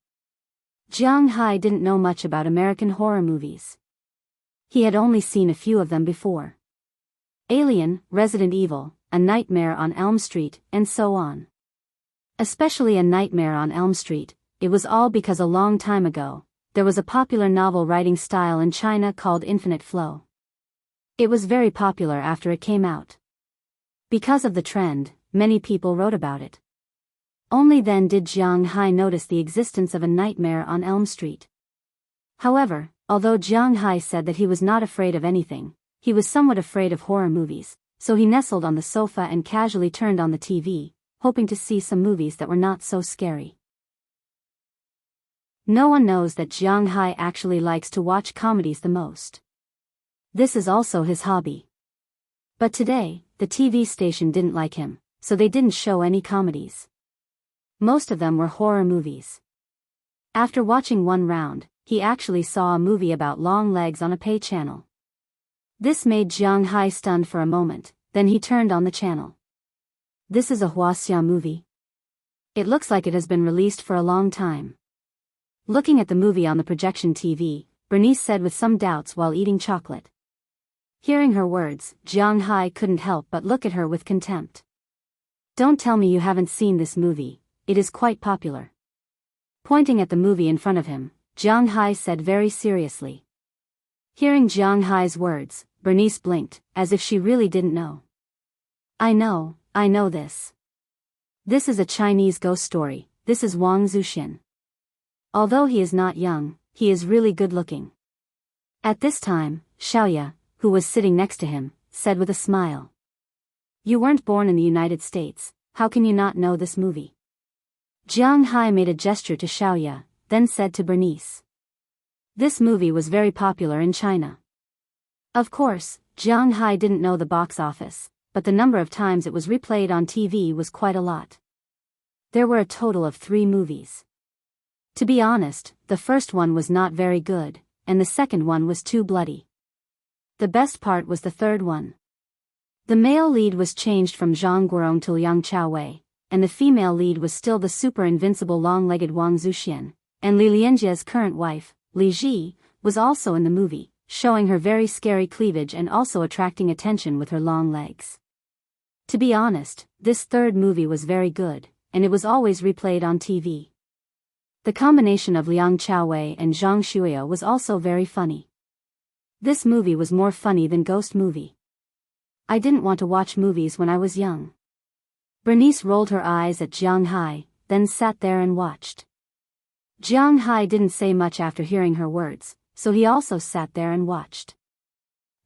[SPEAKER 1] Jiang Hai didn't know much about American horror movies. He had only seen a few of them before. Alien, Resident Evil, A Nightmare on Elm Street, and so on. Especially A Nightmare on Elm Street, it was all because a long time ago, there was a popular novel writing style in China called Infinite Flow. It was very popular after it came out. Because of the trend, many people wrote about it. Only then did Jiang Hai notice the existence of A Nightmare on Elm Street. However, although Jiang Hai said that he was not afraid of anything, he was somewhat afraid of horror movies, so he nestled on the sofa and casually turned on the TV, hoping to see some movies that were not so scary. No one knows that Jiang Hai actually likes to watch comedies the most. This is also his hobby. But today, the TV station didn't like him, so they didn't show any comedies. Most of them were horror movies. After watching one round, he actually saw a movie about long legs on a pay channel. This made Jiang Hai stunned for a moment, then he turned on the channel. This is a Wuxia movie. It looks like it has been released for a long time. Looking at the movie on the projection TV, Bernice said with some doubts while eating chocolate. Hearing her words, Jiang Hai couldn't help but look at her with contempt. Don't tell me you haven't seen this movie, it is quite popular. Pointing at the movie in front of him, Jiang Hai said very seriously. Hearing Jiang Hai's words, Bernice blinked, as if she really didn't know. I know this. This is a Chinese ghost story, this is Wang Zuxian. Although he is not young, he is really good looking. At this time, Xiaoya, who was sitting next to him, said with a smile. You weren't born in the United States, how can you not know this movie? Jiang Hai made a gesture to Xiaoya, then said to Bernice. This movie was very popular in China. Of course, Jiang Hai didn't know the box office, but the number of times it was replayed on TV was quite a lot. There were a total of 3 movies. To be honest, the first one was not very good, and the second one was too bloody. The best part was the third one. The male lead was changed from Zhang Guorong to Liang Chaowei, and the female lead was still the super invincible long-legged Wang Zuxian, and Li Lianjie's current wife, Li Ji, was also in the movie, showing her very scary cleavage and also attracting attention with her long legs. To be honest, this third movie was very good, and it was always replayed on TV. The combination of Liang Chaowei and Zhang Shuya was also very funny. This movie was more funny than Ghost movie. I didn't want to watch movies when I was young. Bernice rolled her eyes at Jiang Hai, then sat there and watched. Jiang Hai didn't say much after hearing her words, so he also sat there and watched.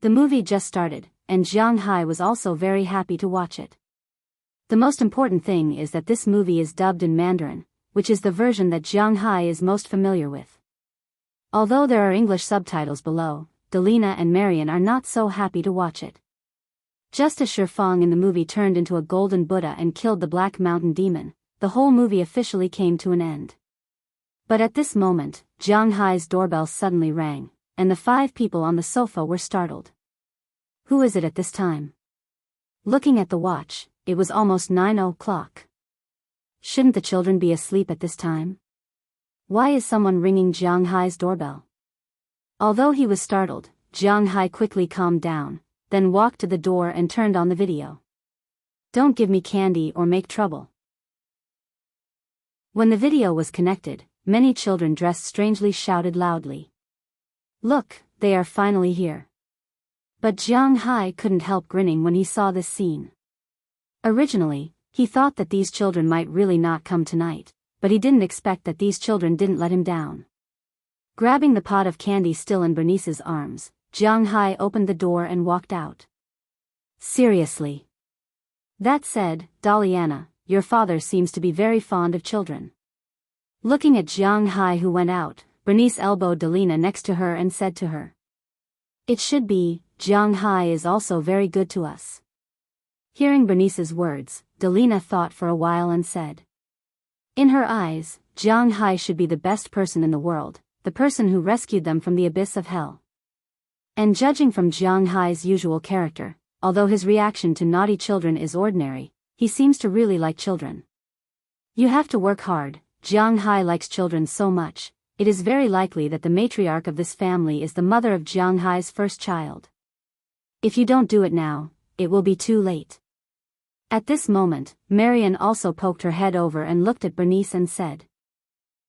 [SPEAKER 1] The movie just started, and Jiang Hai was also very happy to watch it. The most important thing is that this movie is dubbed in Mandarin, which is the version that Jiang Hai is most familiar with. Although there are English subtitles below, Delina and Marian are not so happy to watch it. Just as Shifang in the movie turned into a golden Buddha and killed the Black Mountain Demon, the whole movie officially came to an end. But at this moment, Jiang Hai's doorbell suddenly rang, and the 5 people on the sofa were startled. Who is it at this time? Looking at the watch, it was almost 9 o'clock. Shouldn't the children be asleep at this time? Why is someone ringing Jiang Hai's doorbell? Although he was startled, Jiang Hai quickly calmed down, then walked to the door and turned on the video. Don't give me candy or make trouble. When the video was connected, many children dressed strangely shouted loudly. Look, they are finally here. But Jiang Hai couldn't help grinning when he saw this scene. Originally, he thought that these children might really not come tonight, but he didn't expect that these children didn't let him down. Grabbing the pot of candy still in Bernice's arms, Jiang Hai opened the door and walked out. Seriously. That said, Daliana, your father seems to be very fond of children. Looking at Jiang Hai who went out, Bernice elbowed Dalina next to her and said to her. It should be, Jiang Hai is also very good to us. Hearing Bernice's words, Dalina thought for a while and said. In her eyes, Jiang Hai should be the best person in the world, the person who rescued them from the abyss of hell. And judging from Jiang Hai's usual character, although his reaction to naughty children is ordinary, he seems to really like children. You have to work hard. Jiang Hai likes children so much, it is very likely that the matriarch of this family is the mother of Jiang Hai's first child. If you don't do it now, it will be too late. At this moment, Marian also poked her head over and looked at Bernice and said.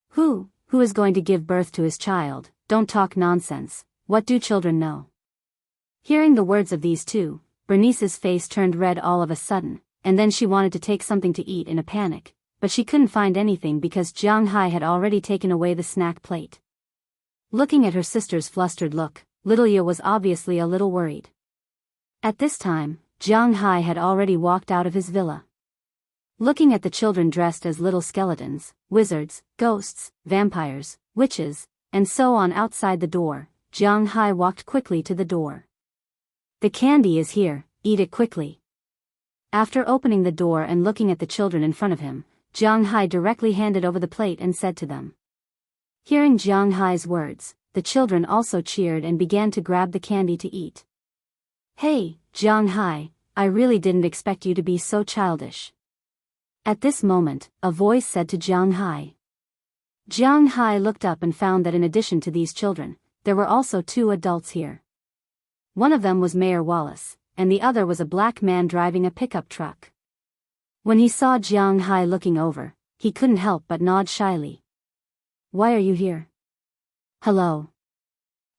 [SPEAKER 1] Who is going to give birth to his child? Don't talk nonsense, what do children know? Hearing the words of these two, Bernice's face turned red all of a sudden, and then she wanted to take something to eat in a panic, but she couldn't find anything because Jiang Hai had already taken away the snack plate. Looking at her sister's flustered look, little Ye was obviously a little worried. At this time, Jiang Hai had already walked out of his villa. Looking at the children dressed as little skeletons, wizards, ghosts, vampires, witches, and so on outside the door, Jiang Hai walked quickly to the door. The candy is here, eat it quickly. After opening the door and looking at the children in front of him, Jiang Hai directly handed over the plate and said to them. Hearing Jiang Hai's words, the children also cheered and began to grab the candy to eat. Hey, Jiang Hai, I really didn't expect you to be so childish. At this moment, a voice said to Jiang Hai. Jiang Hai looked up and found that in addition to these children, there were also 2 adults here. One of them was Mayor Wallace, and the other was a black man driving a pickup truck. When he saw Jiang Hai looking over, he couldn't help but nod shyly. Why are you here? Hello.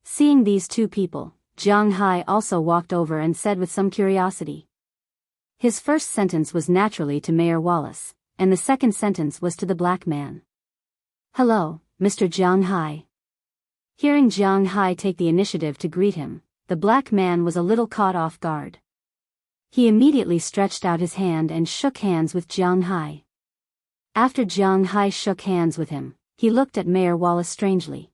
[SPEAKER 1] Seeing these 2 people, Jiang Hai also walked over and said with some curiosity. His first sentence was naturally to Mayor Wallace, and the second sentence was to the black man. Hello, Mr. Jiang Hai. Hearing Jiang Hai take the initiative to greet him, the black man was a little caught off guard. He immediately stretched out his hand and shook hands with Jiang Hai. After Jiang Hai shook hands with him, he looked at Mayor Wallace strangely.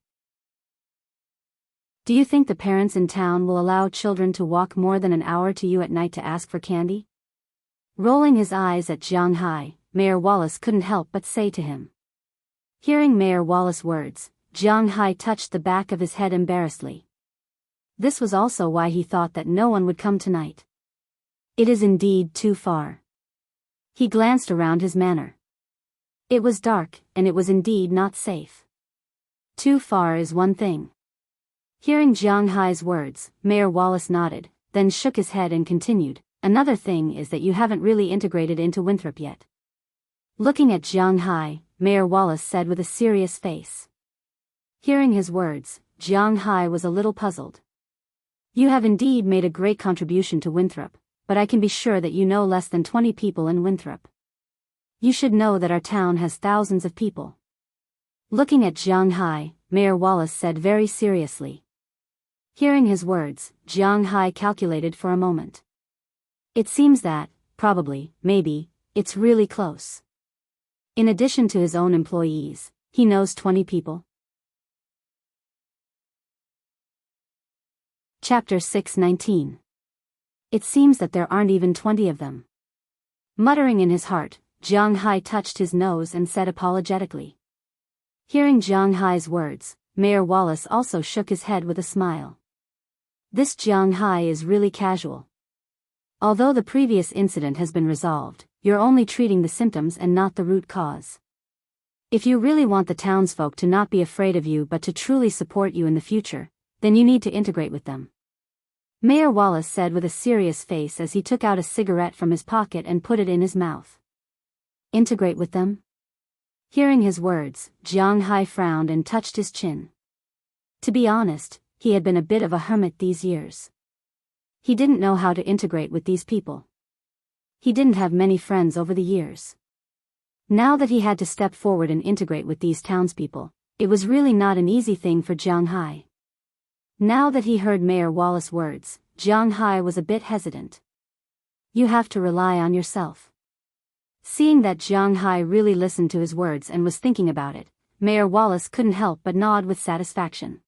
[SPEAKER 1] Do you think the parents in town will allow children to walk more than an hour to you at night to ask for candy? Rolling his eyes at Jiang Hai, Mayor Wallace couldn't help but say to him. Hearing Mayor Wallace's words, Jiang Hai touched the back of his head embarrassedly. This was also why he thought that no one would come tonight. It is indeed too far. He glanced around his manor. It was dark, and it was indeed not safe. Too far is one thing. Hearing Jiang Hai's words, Mayor Wallace nodded, then shook his head and continued, another thing is that you haven't really integrated into Winthrop yet. Looking at Jiang Hai, Mayor Wallace said with a serious face. Hearing his words, Jiang Hai was a little puzzled. You have indeed made a great contribution to Winthrop, but I can be sure that you know less than 20 people in Winthrop. You should know that our town has thousands of people. Looking at Jiang Hai, Mayor Wallace said very seriously. Hearing his words, Jiang Hai calculated for a moment. It seems that, probably, maybe, it's really close. In addition to his own employees, he knows 20 people. Chapter 619. It seems that there aren't even 20 of them. Muttering in his heart, Jiang Hai touched his nose and said apologetically. Hearing Jiang Hai's words, Mayor Wallace also shook his head with a smile. This Jiang Hai is really casual. Although the previous incident has been resolved, you're only treating the symptoms and not the root cause. If you really want the townsfolk to not be afraid of you but to truly support you in the future, then you need to integrate with them. Mayor Wallace said with a serious face as he took out a cigarette from his pocket and put it in his mouth. Integrate with them? Hearing his words, Jiang Hai frowned and touched his chin. To be honest, he had been a bit of a hermit these years. He didn't know how to integrate with these people. He didn't have many friends over the years. Now that he had to step forward and integrate with these townspeople, it was really not an easy thing for Jiang Hai. Now that he heard Mayor Wallace's words, Jiang Hai was a bit hesitant. You have to rely on yourself. Seeing that Jiang Hai really listened to his words and was thinking about it, Mayor Wallace couldn't help but nod with satisfaction.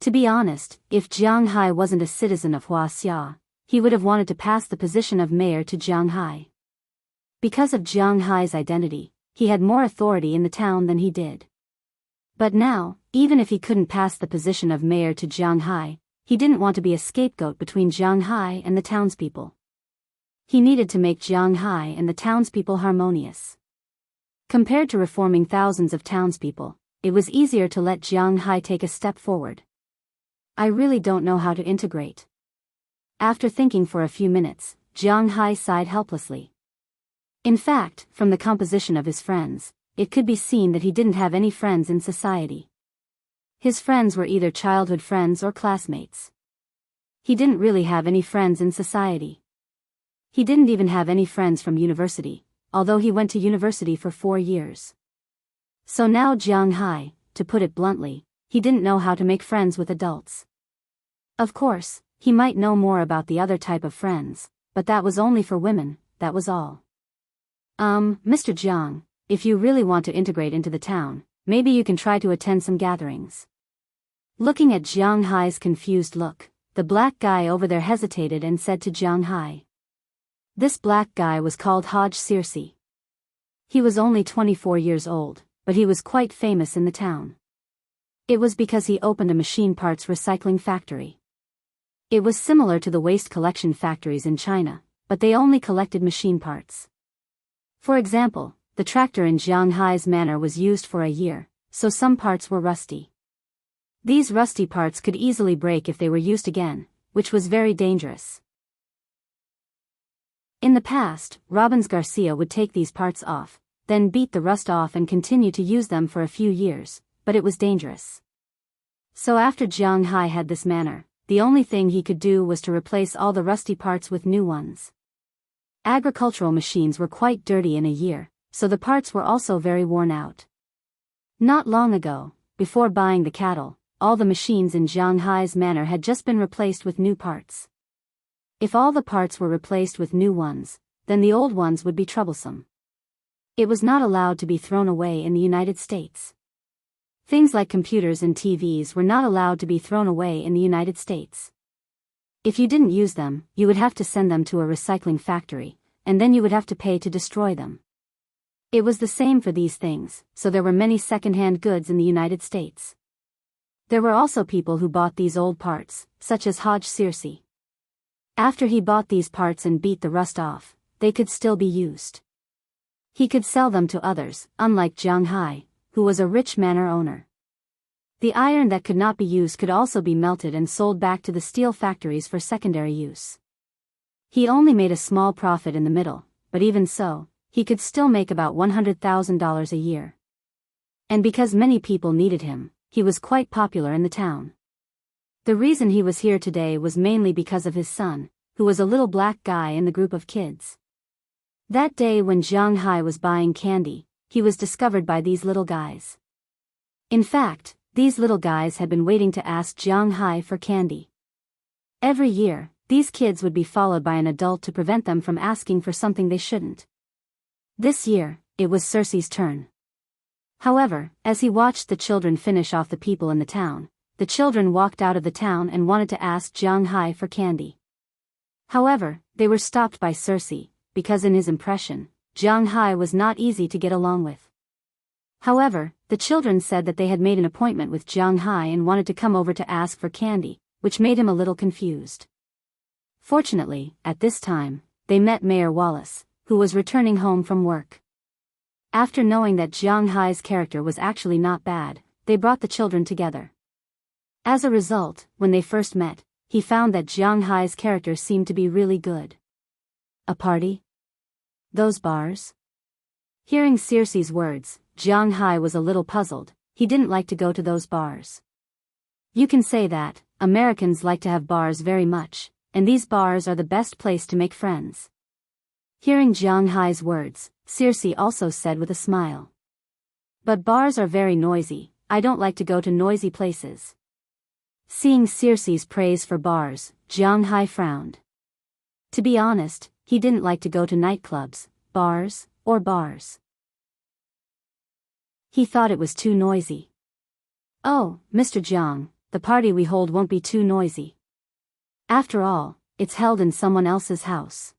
[SPEAKER 1] To be honest, if Jiang Hai wasn't a citizen of Wuxia, he would have wanted to pass the position of mayor to Jiang Hai. Because of Jiang Hai's identity, he had more authority in the town than he did. But now, even if he couldn't pass the position of mayor to Jiang Hai, he didn't want to be a scapegoat between Jiang Hai and the townspeople. He needed to make Jiang Hai and the townspeople harmonious. Compared to reforming thousands of townspeople, it was easier to let Jiang Hai take a step forward. I really don't know how to integrate. After thinking for a few minutes, Jiang Hai sighed helplessly. In fact, from the composition of his friends, it could be seen that he didn't have any friends in society. His friends were either childhood friends or classmates. He didn't really have any friends in society. He didn't even have any friends from university, although he went to university for 4 years. So now Jiang Hai, to put it bluntly, he didn't know how to make friends with adults. Of course, he might know more about the other type of friends, but that was only for women, that was all. Mr. Jiang, if you really want to integrate into the town, maybe you can try to attend some gatherings. Looking at Jiang Hai's confused look, the black guy over there hesitated and said to Jiang Hai. This black guy was called Haj Circe. He was only 24 years old, but he was quite famous in the town. It was because he opened a machine parts recycling factory. It was similar to the waste collection factories in China, but they only collected machine parts. For example, the tractor in Jiang Hai's manor was used for a year, so some parts were rusty. These rusty parts could easily break if they were used again, which was very dangerous. In the past, Robbins Garcia would take these parts off, then beat the rust off and continue to use them for a few years, but it was dangerous. So after Jiang Hai had this manor, the only thing he could do was to replace all the rusty parts with new ones. Agricultural machines were quite dirty in a year, so the parts were also very worn out. Not long ago, before buying the cattle, all the machines in Jiang Hai's manor had just been replaced with new parts. If all the parts were replaced with new ones, then the old ones would be troublesome. It was not allowed to be thrown away in the United States. Things like computers and TVs were not allowed to be thrown away in the United States. If you didn't use them, you would have to send them to a recycling factory, and then you would have to pay to destroy them. It was the same for these things, so there were many second-hand goods in the United States. There were also people who bought these old parts, such as Haj Circe. After he bought these parts and beat the rust off, they could still be used. He could sell them to others, unlike Jiang Hai, who was a rich manor owner. The iron that could not be used could also be melted and sold back to the steel factories for secondary use. He only made a small profit in the middle, but even so, he could still make about $100,000 a year. And because many people needed him, he was quite popular in the town. The reason he was here today was mainly because of his son, who was a little black guy in the group of kids. That day when Jiang Hai was buying candy, he was discovered by these little guys. In fact, these little guys had been waiting to ask Jiang Hai for candy. Every year, these kids would be followed by an adult to prevent them from asking for something they shouldn't. This year, it was Circe's turn. However, as he watched the children finish off the people in the town, the children walked out of the town and wanted to ask Jiang Hai for candy. However, they were stopped by Circe, because in his impression, Jiang Hai was not easy to get along with. However, the children said that they had made an appointment with Jiang Hai and wanted to come over to ask for candy, which made him a little confused. Fortunately, at this time, they met Mayor Wallace, who was returning home from work. After knowing that Jiang Hai's character was actually not bad, they brought the children together. As a result, when they first met, he found that Jiang Hai's character seemed to be really good. A party? Those bars? Hearing Circe's words, Jiang Hai was a little puzzled. He didn't like to go to those bars. You can say that, Americans like to have bars very much, and these bars are the best place to make friends. Hearing Jiang Hai's words, Circe also said with a smile. But bars are very noisy, I don't like to go to noisy places. Seeing Circe's praise for bars, Jiang Hai frowned. To be honest, he didn't like to go to nightclubs, bars, or bars. He thought it was too noisy. Oh, Mr. Jiang, the party we hold won't be too noisy. After all, it's held in someone else's house.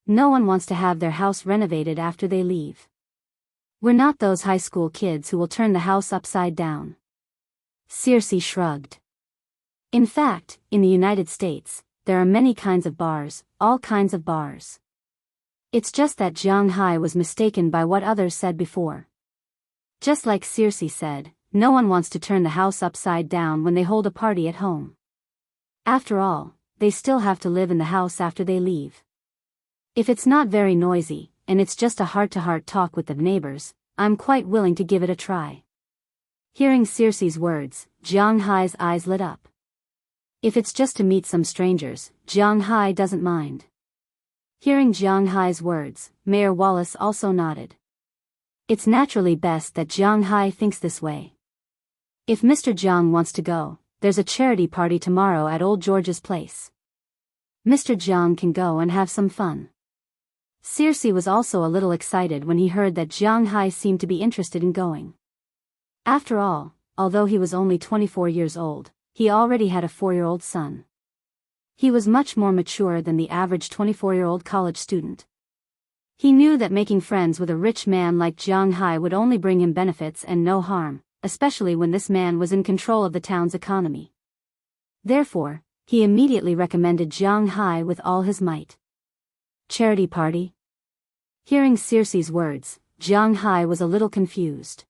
[SPEAKER 1] No one wants to have their house renovated after they leave. We're not those high school kids who will turn the house upside down. Circe shrugged. In fact, in the United States, there are many kinds of bars, all kinds of bars. It's just that Jiang Hai was mistaken by what others said before. Just like Circe said, no one wants to turn the house upside down when they hold a party at home. After all, they still have to live in the house after they leave. If it's not very noisy, and it's just a heart-to-heart talk with the neighbors, I'm quite willing to give it a try. Hearing Circe's words, Jiang Hai's eyes lit up. If it's just to meet some strangers, Jiang Hai doesn't mind. Hearing Jiang Hai's words, Mayor Wallace also nodded. It's naturally best that Jiang Hai thinks this way. If Mr. Jiang wants to go, there's a charity party tomorrow at Old George's place. Mr. Jiang can go and have some fun. Circe was also a little excited when he heard that Jiang Hai seemed to be interested in going. After all, although he was only 24 years old, he already had a 4-year-old son. He was much more mature than the average 24-year-old college student. He knew that making friends with a rich man like Jiang Hai would only bring him benefits and no harm, especially when this man was in control of the town's economy. Therefore, he immediately recommended Jiang Hai with all his might. Charity party? Hearing Circe's words, Jiang Hai was a little confused.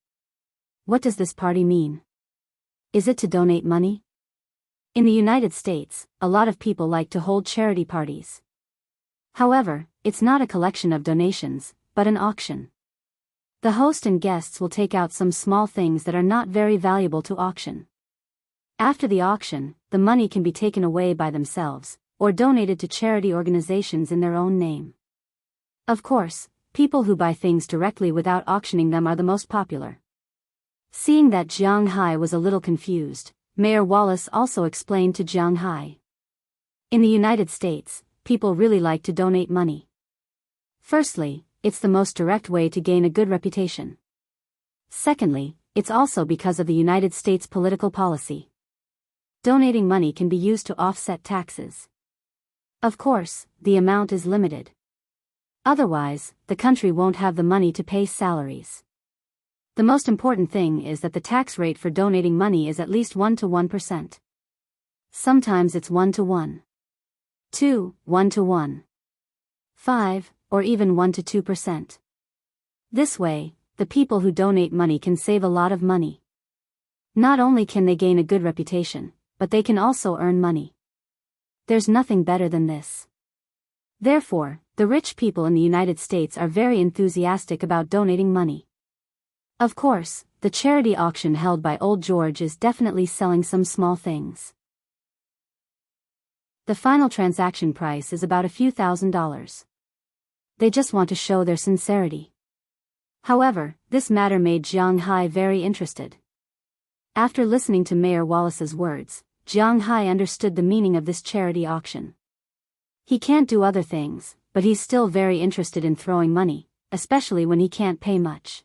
[SPEAKER 1] What does this party mean? Is it to donate money? In the United States, a lot of people like to hold charity parties. However, it's not a collection of donations, but an auction. The host and guests will take out some small things that are not very valuable to auction. After the auction, the money can be taken away by themselves, or donated to charity organizations in their own name. Of course, people who buy things directly without auctioning them are the most popular. Seeing that Jiang Hai was a little confused, Mayor Wallace also explained to Jiang Hai. In the United States, people really like to donate money. Firstly, it's the most direct way to gain a good reputation. Secondly, it's also because of the United States political policy. Donating money can be used to offset taxes. Of course, the amount is limited. Otherwise, the country won't have the money to pay salaries. The most important thing is that the tax rate for donating money is at least 1 to 1%. Sometimes it's 1 to 1. 2, 1 to 1. 5, or even 1 to 2%. This way, the people who donate money can save a lot of money. Not only can they gain a good reputation, but they can also earn money. There's nothing better than this. Therefore, the rich people in the United States are very enthusiastic about donating money. Of course, the charity auction held by Old George is definitely selling some small things. The final transaction price is about a few $1,000s. They just want to show their sincerity. However, this matter made Jiang Hai very interested. After listening to Mayor Wallace's words, Jiang Hai understood the meaning of this charity auction. He can't do other things, but he's still very interested in throwing money, especially when he can't pay much.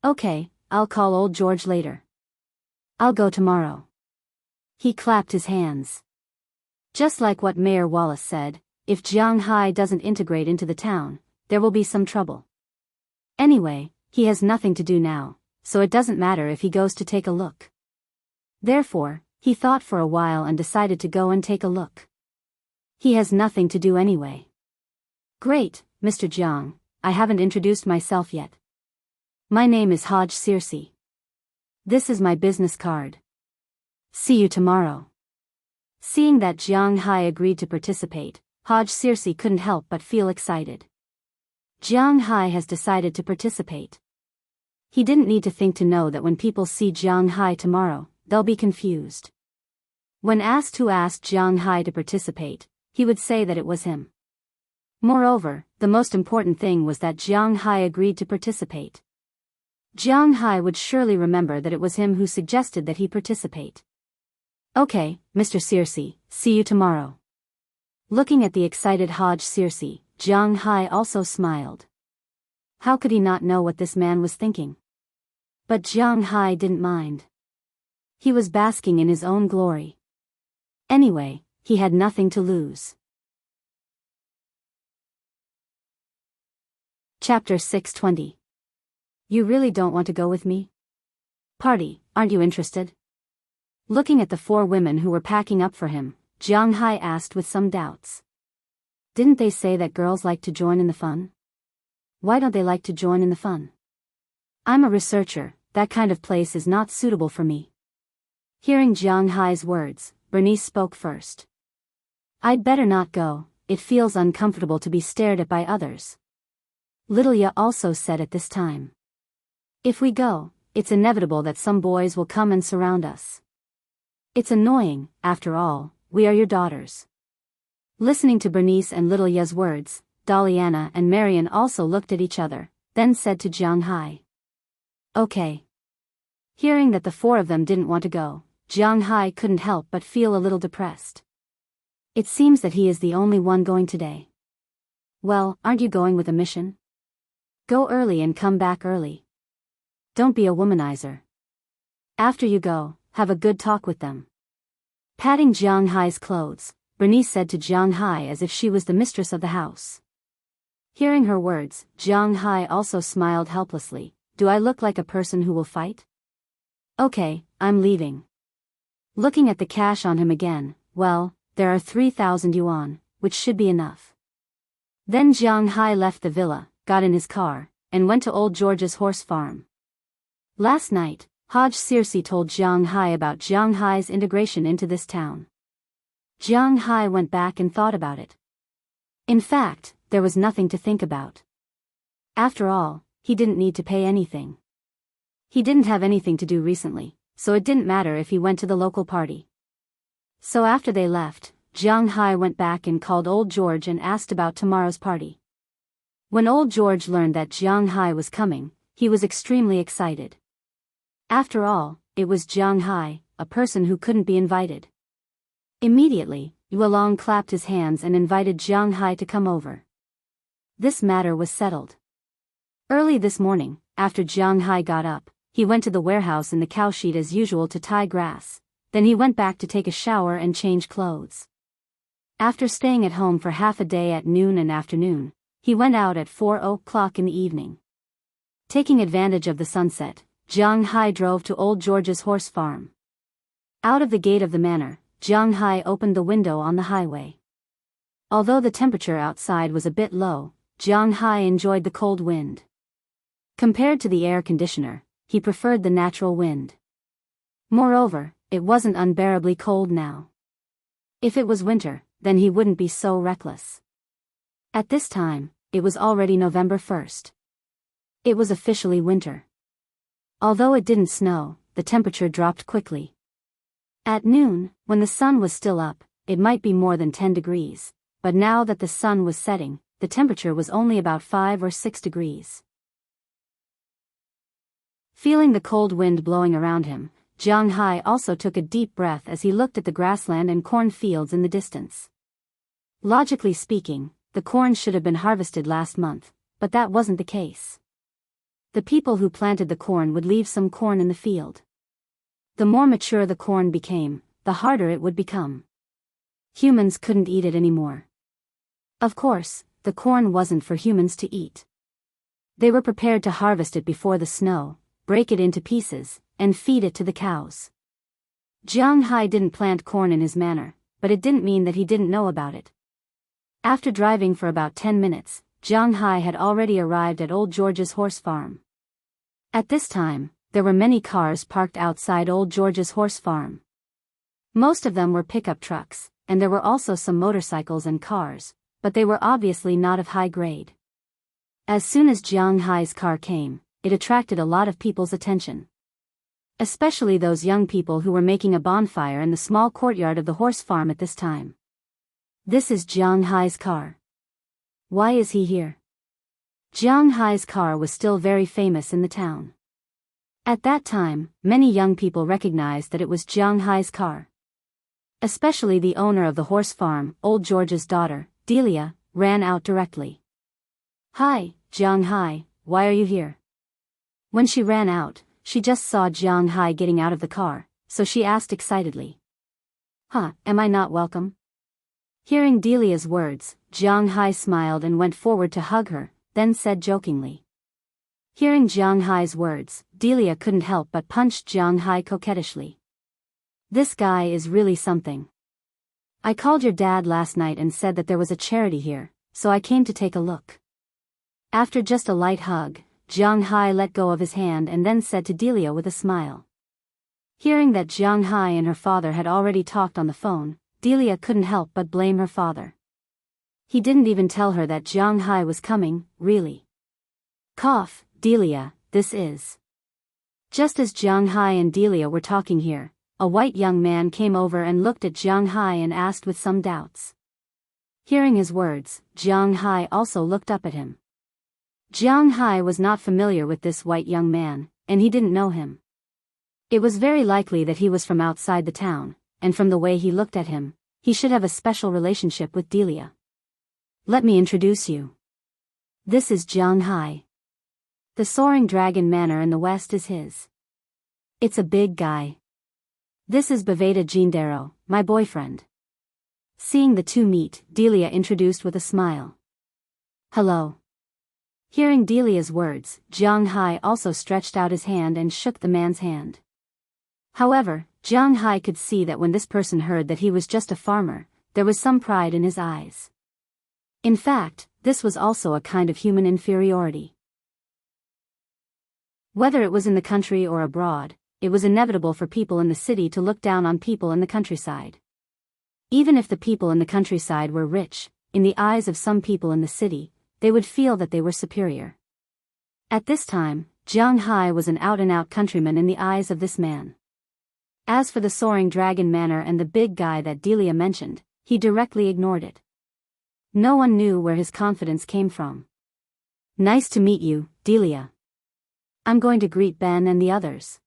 [SPEAKER 1] Okay, I'll call Old George later. I'll go tomorrow. He clapped his hands. Just like what Mayor Wallace said, if Jiang Hai doesn't integrate into the town, there will be some trouble. Anyway, he has nothing to do now, so it doesn't matter if he goes to take a look. Therefore, he thought for a while and decided to go and take a look. He has nothing to do anyway. Great, Mr. Jiang, I haven't introduced myself yet. My name is Hodge Circe. This is my business card. See you tomorrow. Seeing that Jiang Hai agreed to participate, Hodge Circe couldn't help but feel excited. Jiang Hai has decided to participate. He didn't need to think to know that when people see Jiang Hai tomorrow, they'll be confused. When asked who asked Jiang Hai to participate, he would say that it was him. Moreover, the most important thing was that Jiang Hai agreed to participate. Jiang Hai would surely remember that it was him who suggested that he participate. Okay, Mr. Circe, see you tomorrow. Looking at the excited Hodge Circe, Jiang Hai also smiled. How could he not know what this man was thinking? But Jiang Hai didn't mind. He was basking in his own glory. Anyway, he had nothing to lose. Chapter 620. You really don't want to go with me? Party, aren't you interested? Looking at the 4 women who were packing up for him, Jiang Hai asked with some doubts. Didn't they say that girls like to join in the fun? Why don't they like to join in the fun? I'm a researcher, that kind of place is not suitable for me. Hearing Jiang Hai's words, Bernice spoke first. I'd better not go, it feels uncomfortable to be stared at by others. Little Ya also said at this time. If we go, it's inevitable that some boys will come and surround us. It's annoying, after all, we are your daughters. Listening to Bernice and Little Ya's words, Daliana and Marian also looked at each other, then said to Jiang Hai. Okay. Hearing that the 4 of them didn't want to go, Jiang Hai couldn't help but feel a little depressed. It seems that he is the only one going today. Well, aren't you going with a mission? Go early and come back early. Don't be a womanizer. After you go, have a good talk with them. Patting Jiang Hai's clothes, Bernice said to Jiang Hai as if she was the mistress of the house. Hearing her words, Jiang Hai also smiled helplessly. Do I look like a person who will fight? Okay, I'm leaving. Looking at the cash on him again, well, there are 3,000 yuan, which should be enough. Then Jiang Hai left the villa, got in his car, and went to old George's horse farm. Last night, Hodge Circe told Jiang Hai about Jiang Hai's integration into this town. Jiang Hai went back and thought about it. In fact, there was nothing to think about. After all, he didn't need to pay anything. He didn't have anything to do recently, so it didn't matter if he went to the local party. So after they left, Jiang Hai went back and called old George and asked about tomorrow's party. When old George learned that Jiang Hai was coming, he was extremely excited. After all, it was Jiang Hai, a person who couldn't be invited. Immediately, Yuelong clapped his hands and invited Jiang Hai to come over. This matter was settled. Early this morning, after Jiang Hai got up, he went to the warehouse in the cowshed as usual to tie grass, then he went back to take a shower and change clothes. After staying at home for half a day at noon and afternoon, he went out at 4:00 in the evening. Taking advantage of the sunset, Jiang Hai drove to old George's horse farm. Out of the gate of the manor, Jiang Hai opened the window on the highway. Although the temperature outside was a bit low, Jiang Hai enjoyed the cold wind. Compared to the air conditioner, he preferred the natural wind. Moreover, it wasn't unbearably cold now. If it was winter, then he wouldn't be so reckless. At this time, it was already November 1st. It was officially winter. Although it didn't snow, the temperature dropped quickly. At noon, when the sun was still up, it might be more than 10 degrees, but now that the sun was setting, the temperature was only about 5 or 6 degrees. Feeling the cold wind blowing around him, Jiang Hai also took a deep breath as he looked at the grassland and corn fields in the distance. Logically speaking, the corn should have been harvested last month, but that wasn't the case. The people who planted the corn would leave some corn in the field. The more mature the corn became, the harder it would become. Humans couldn't eat it anymore. Of course, the corn wasn't for humans to eat. They were prepared to harvest it before the snow, break it into pieces, and feed it to the cows. Jiang Hai didn't plant corn in his manor, but it didn't mean that he didn't know about it. After driving for about 10 minutes, Jiang Hai had already arrived at Old George's horse farm. At this time, there were many cars parked outside Old George's horse farm. Most of them were pickup trucks, and there were also some motorcycles and cars, but they were obviously not of high grade. As soon as Jiang Hai's car came, it attracted a lot of people's attention. Especially those young people who were making a bonfire in the small courtyard of the horse farm at this time. This is Jiang Hai's car. Why is he here? Jiang Hai's car was still very famous in the town. At that time, many young people recognized that it was Jiang Hai's car. Especially the owner of the horse farm, Old George's daughter, Delia, ran out directly. "Hi, Jiang Hai, why are you here?" When she ran out, she just saw Jiang Hai getting out of the car, so she asked excitedly. Am I not welcome?" Hearing Delia's words, Jiang Hai smiled and went forward to hug her, then said jokingly. Hearing Jiang Hai's words, Delia couldn't help but punch Jiang Hai coquettishly. "This guy is really something. I called your dad last night and said that there was a charity here, so I came to take a look." After just a light hug, Jiang Hai let go of his hand and then said to Delia with a smile. Hearing that Jiang Hai and her father had already talked on the phone, Delia couldn't help but blame her father. He didn't even tell her that Jiang Hai was coming, really. Cough, Delia, this is. Just as Jiang Hai and Delia were talking here, a white young man came over and looked at Jiang Hai and asked with some doubts. Hearing his words, Jiang Hai also looked up at him. Jiang Hai was not familiar with this white young man, and he didn't know him. It was very likely that he was from outside the town, and from the way he looked at him, he should have a special relationship with Delia. "Let me introduce you. This is Jiang Hai. The Soaring Dragon Manor in the west is his. It's a big guy. This is Baveda Jindaro, my boyfriend." Seeing the two meet, Delia introduced with a smile. "Hello." Hearing Delia's words, Jiang Hai also stretched out his hand and shook the man's hand. However, Jiang Hai could see that when this person heard that he was just a farmer, there was some pride in his eyes. In fact, this was also a kind of human inferiority. Whether it was in the country or abroad, it was inevitable for people in the city to look down on people in the countryside. Even if the people in the countryside were rich, in the eyes of some people in the city, they would feel that they were superior. At this time, Jiang Hai was an out-and-out countryman in the eyes of this man. As for the Soaring Dragon Manor and the big guy that Delia mentioned, he directly ignored it. No one knew where his confidence came from. "Nice to meet you, Delia. I'm going to greet Ben and the others."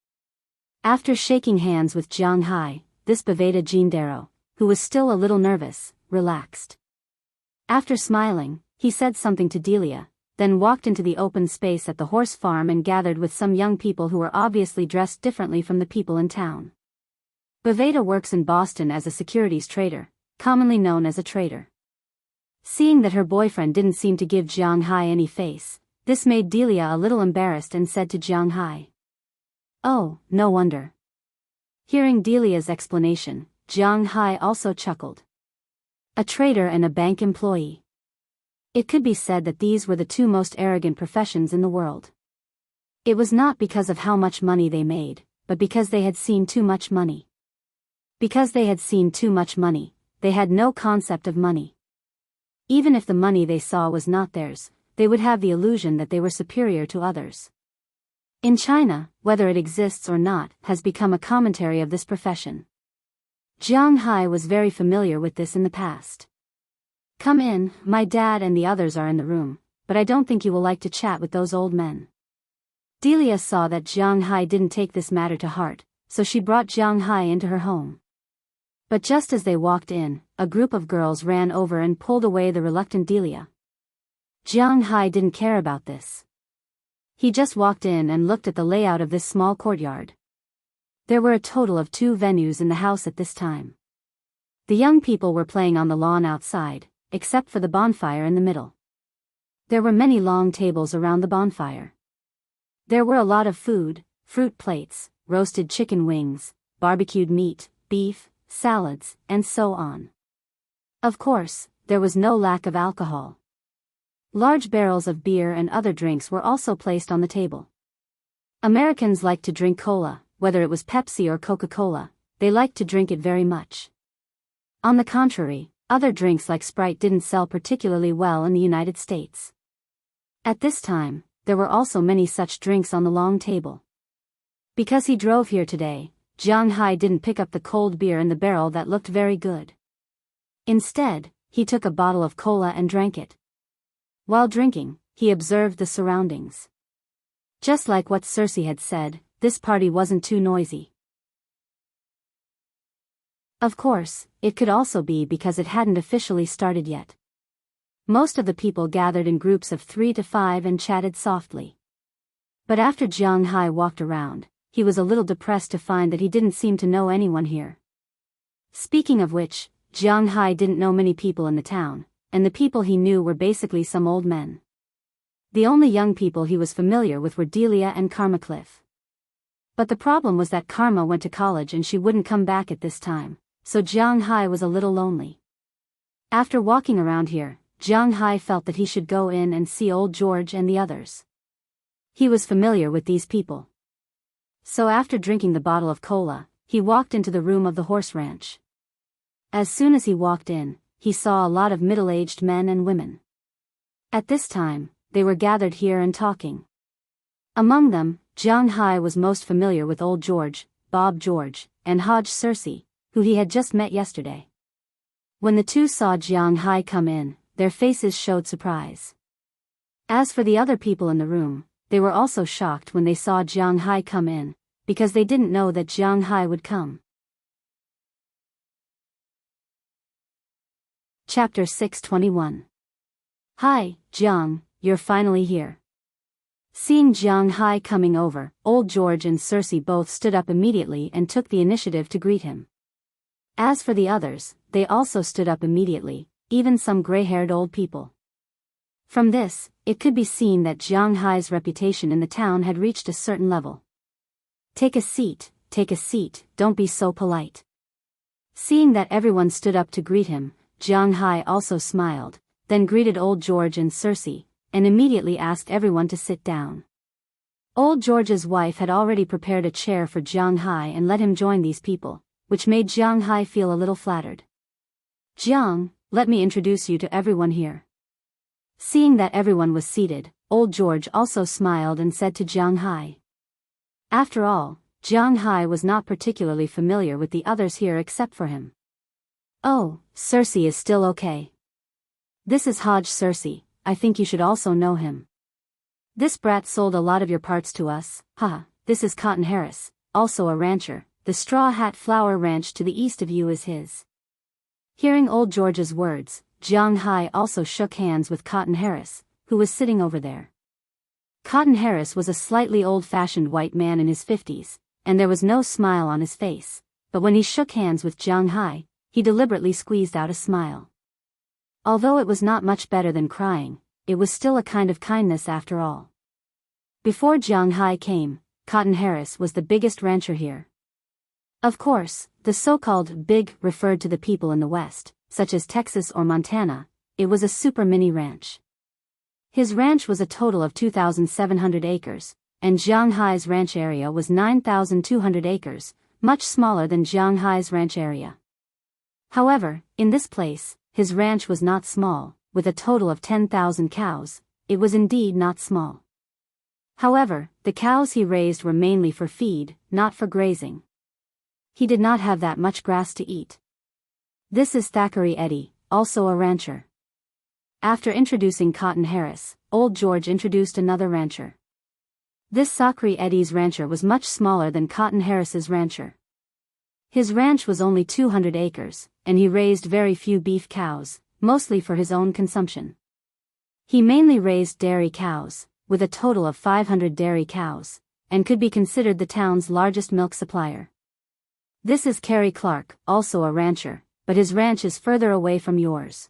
[SPEAKER 1] After shaking hands with Jiang Hai, this Baveda Jindaro, who was still a little nervous, relaxed. After smiling, he said something to Delia, then walked into the open space at the horse farm and gathered with some young people who were obviously dressed differently from the people in town. Baveda works in Boston as a securities trader, commonly known as a trader. Seeing that her boyfriend didn't seem to give Jiang Hai any face, this made Delia a little embarrassed and said to Jiang Hai, "Oh, no wonder." Hearing Delia's explanation, Jiang Hai also chuckled. A trader and a bank employee. It could be said that these were the two most arrogant professions in the world. It was not because of how much money they made, but because they had seen too much money. Because they had seen too much money, they had no concept of money. Even if the money they saw was not theirs, they would have the illusion that they were superior to others. In China, whether it exists or not, has become a commentary of this profession. Jiang Hai was very familiar with this in the past. "Come in, my dad and the others are in the room, but I don't think you will like to chat with those old men." Delia saw that Jiang Hai didn't take this matter to heart, so she brought Jiang Hai into her home. But just as they walked in, a group of girls ran over and pulled away the reluctant Delia. Jiang Hai didn't care about this. He just walked in and looked at the layout of this small courtyard. There were a total of 2 venues in the house at this time. The young people were playing on the lawn outside, except for the bonfire in the middle. There were many long tables around the bonfire. There were a lot of food, fruit plates, roasted chicken wings, barbecued meat, beef, salads, and so on. Of course, there was no lack of alcohol. Large barrels of beer and other drinks were also placed on the table. Americans liked to drink cola, whether it was Pepsi or Coca-Cola, they liked to drink it very much. On the contrary, other drinks like Sprite didn't sell particularly well in the United States. At this time, there were also many such drinks on the long table. Because he drove here today, Jiang Hai didn't pick up the cold beer in the barrel that looked very good. Instead, he took a bottle of cola and drank it. While drinking, he observed the surroundings. Just like what Cersei had said, this party wasn't too noisy. Of course, it could also be because it hadn't officially started yet. Most of the people gathered in groups of 3 to 5 and chatted softly. But after Jiang Hai walked around, he was a little depressed to find that he didn't seem to know anyone here. Speaking of which, Jiang Hai didn't know many people in the town, and the people he knew were basically some old men. The only young people he was familiar with were Delia and Karma Cliff. But the problem was that Karma went to college and she wouldn't come back at this time, so Jiang Hai was a little lonely. After walking around here, Jiang Hai felt that he should go in and see old George and the others. He was familiar with these people. So after drinking the bottle of cola, he walked into the room of the horse ranch. As soon as he walked in, he saw a lot of middle-aged men and women. At this time, they were gathered here and talking. Among them, Jiang Hai was most familiar with old George, Bob George, and Hodge Cersei, who he had just met yesterday. When the two saw Jiang Hai come in, their faces showed surprise. As for the other people in the room, they were also shocked when they saw Jiang Hai come in, because they didn't know that Jiang Hai would come. Chapter 621. Hi, Jiang, you're finally here. Seeing Jiang Hai coming over, old George and Cersei both stood up immediately and took the initiative to greet him. As for the others, they also stood up immediately, even some gray-haired old people. From this, it could be seen that Jiang Hai's reputation in the town had reached a certain level. Take a seat, don't be so polite. Seeing that everyone stood up to greet him, Jiang Hai also smiled, then greeted old George and Cersei, and immediately asked everyone to sit down. Old George's wife had already prepared a chair for Jiang Hai and let him join these people, which made Jiang Hai feel a little flattered. Jiang, let me introduce you to everyone here. Seeing that everyone was seated, old George also smiled and said to Jiang Hai. After all, Jiang Hai was not particularly familiar with the others here except for him. Oh, Cersei is still okay. This is Hodge Cersei, I think you should also know him. This brat sold a lot of your parts to us, haha. This is Cotton Harris, also a rancher, the Straw Hat Flower Ranch to the east of you is his. Hearing old George's words, Jiang Hai also shook hands with Cotton Harris, who was sitting over there. Cotton Harris was a slightly old-fashioned white man in his 50s, and there was no smile on his face, but when he shook hands with Jiang Hai, he deliberately squeezed out a smile. Although it was not much better than crying, it was still a kind of kindness after all. Before Jiang Hai came, Cotton Harris was the biggest rancher here. Of course, the so-called big referred to the people in the West, such as Texas or Montana. It was a super mini ranch. His ranch was a total of 2,700 acres, and Jiang Hai's ranch area was 9,200 acres, much smaller than Jiang Hai's ranch area. However, in this place, his ranch was not small, with a total of 10,000 cows. It was indeed not small. However, the cows he raised were mainly for feed, not for grazing. He did not have that much grass to eat. This is Thackeray Eddy, also a rancher. After introducing Cotton Harris, old George introduced another rancher. This Thackeray Eddy's rancher was much smaller than Cotton Harris's rancher. His ranch was only 200 acres, and he raised very few beef cows, mostly for his own consumption. He mainly raised dairy cows, with a total of 500 dairy cows, and could be considered the town's largest milk supplier. This is Kerry Clark, also a rancher, but his ranch is further away from yours.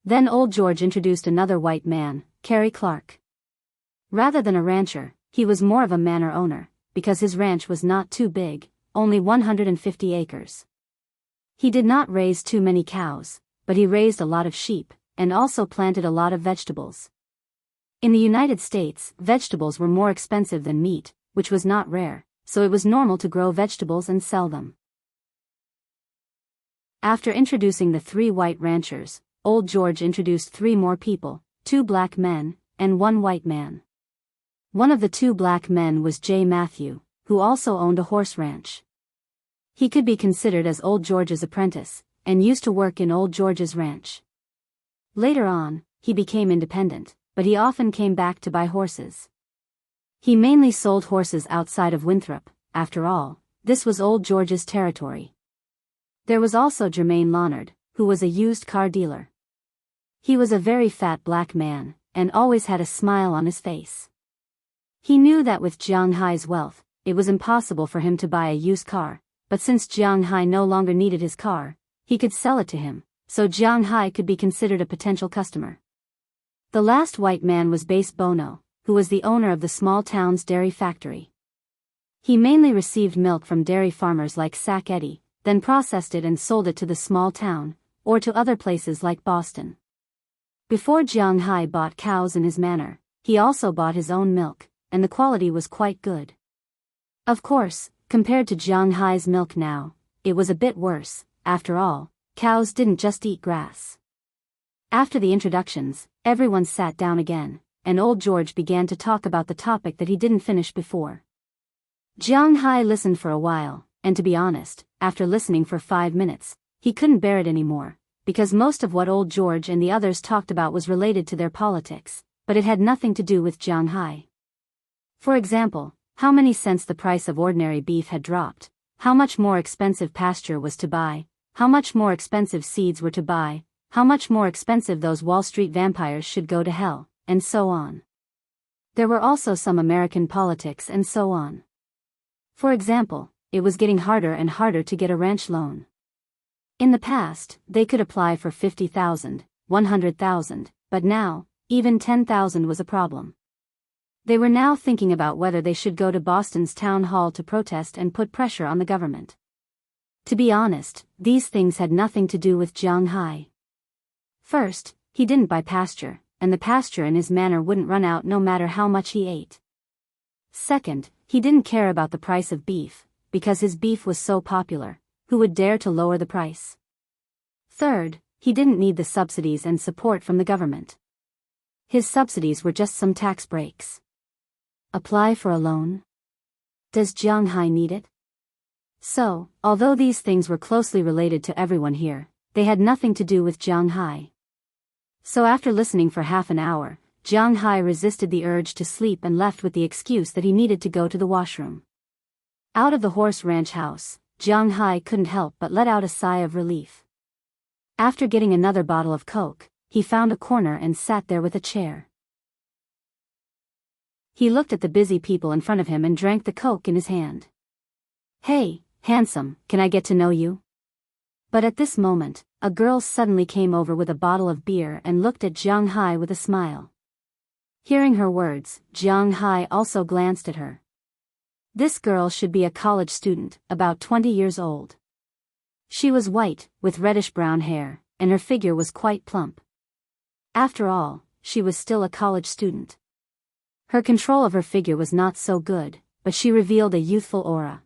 [SPEAKER 1] Then old George introduced another white man, Kerry Clark. Rather than a rancher, he was more of a manor owner, because his ranch was not too big, only 150 acres. He did not raise too many cows, but he raised a lot of sheep, and also planted a lot of vegetables. In the United States, vegetables were more expensive than meat, which was not rare, so it was normal to grow vegetables and sell them. After introducing the 3 white ranchers, Old George introduced 3 more people, 2 black men, and 1 white man. One of the 2 black men was J. Matthew, who also owned a horse ranch. He could be considered as Old George's apprentice, and used to work in Old George's ranch. Later on, he became independent, but he often came back to buy horses. He mainly sold horses outside of Winthrop. After all, this was Old George's territory. There was also Jermaine Lohnard, who was a used car dealer. He was a very fat black man, and always had a smile on his face. He knew that with Jiang Hai's wealth, it was impossible for him to buy a used car, but since Jiang Hai no longer needed his car, he could sell it to him, so Jiang Hai could be considered a potential customer. The last white man was Base Bono, who was the owner of the small town's dairy factory. He mainly received milk from dairy farmers like Sac Eddy, then processed it and sold it to the small town, or to other places like Boston. Before Jiang Hai bought cows in his manor, he also bought his own milk, and the quality was quite good. Of course, compared to Jiang Hai's milk now, it was a bit worse. After all, cows didn't just eat grass. After the introductions, everyone sat down again, and Old George began to talk about the topic that he didn't finish before. Jiang Hai listened for a while, and to be honest, after listening for 5 minutes, he couldn't bear it anymore, because most of what Old George and the others talked about was related to their politics, but it had nothing to do with Jiang Hai. For example, how many cents the price of ordinary beef had dropped, how much more expensive pasture was to buy, how much more expensive seeds were to buy, how much more expensive those Wall Street vampires should go to hell, and so on. There were also some American politics and so on. For example, it was getting harder and harder to get a ranch loan. In the past, they could apply for $50,000, $100,000, but now, even $10,000 was a problem. They were now thinking about whether they should go to Boston's town hall to protest and put pressure on the government. To be honest, these things had nothing to do with Jiang Hai. First, he didn't buy pasture, and the pasture in his manor wouldn't run out no matter how much he ate. Second, he didn't care about the price of beef, because his beef was so popular, who would dare to lower the price? Third, he didn't need the subsidies and support from the government. His subsidies were just some tax breaks. Apply for a loan? Does Jiang Hai need it? So, although these things were closely related to everyone here, they had nothing to do with Jiang Hai. So after listening for half an hour, Jiang Hai resisted the urge to sleep and left with the excuse that he needed to go to the washroom. Out of the horse ranch house, Jiang Hai couldn't help but let out a sigh of relief. After getting another bottle of Coke, he found a corner and sat there with a chair. He looked at the busy people in front of him and drank the Coke in his hand. "Hey, handsome, can I get to know you?" But at this moment, a girl suddenly came over with a bottle of beer and looked at Jiang Hai with a smile. Hearing her words, Jiang Hai also glanced at her. This girl should be a college student, about 20 years old. She was white, with reddish-brown hair, and her figure was quite plump. After all, she was still a college student. Her control of her figure was not so good, but she revealed a youthful aura.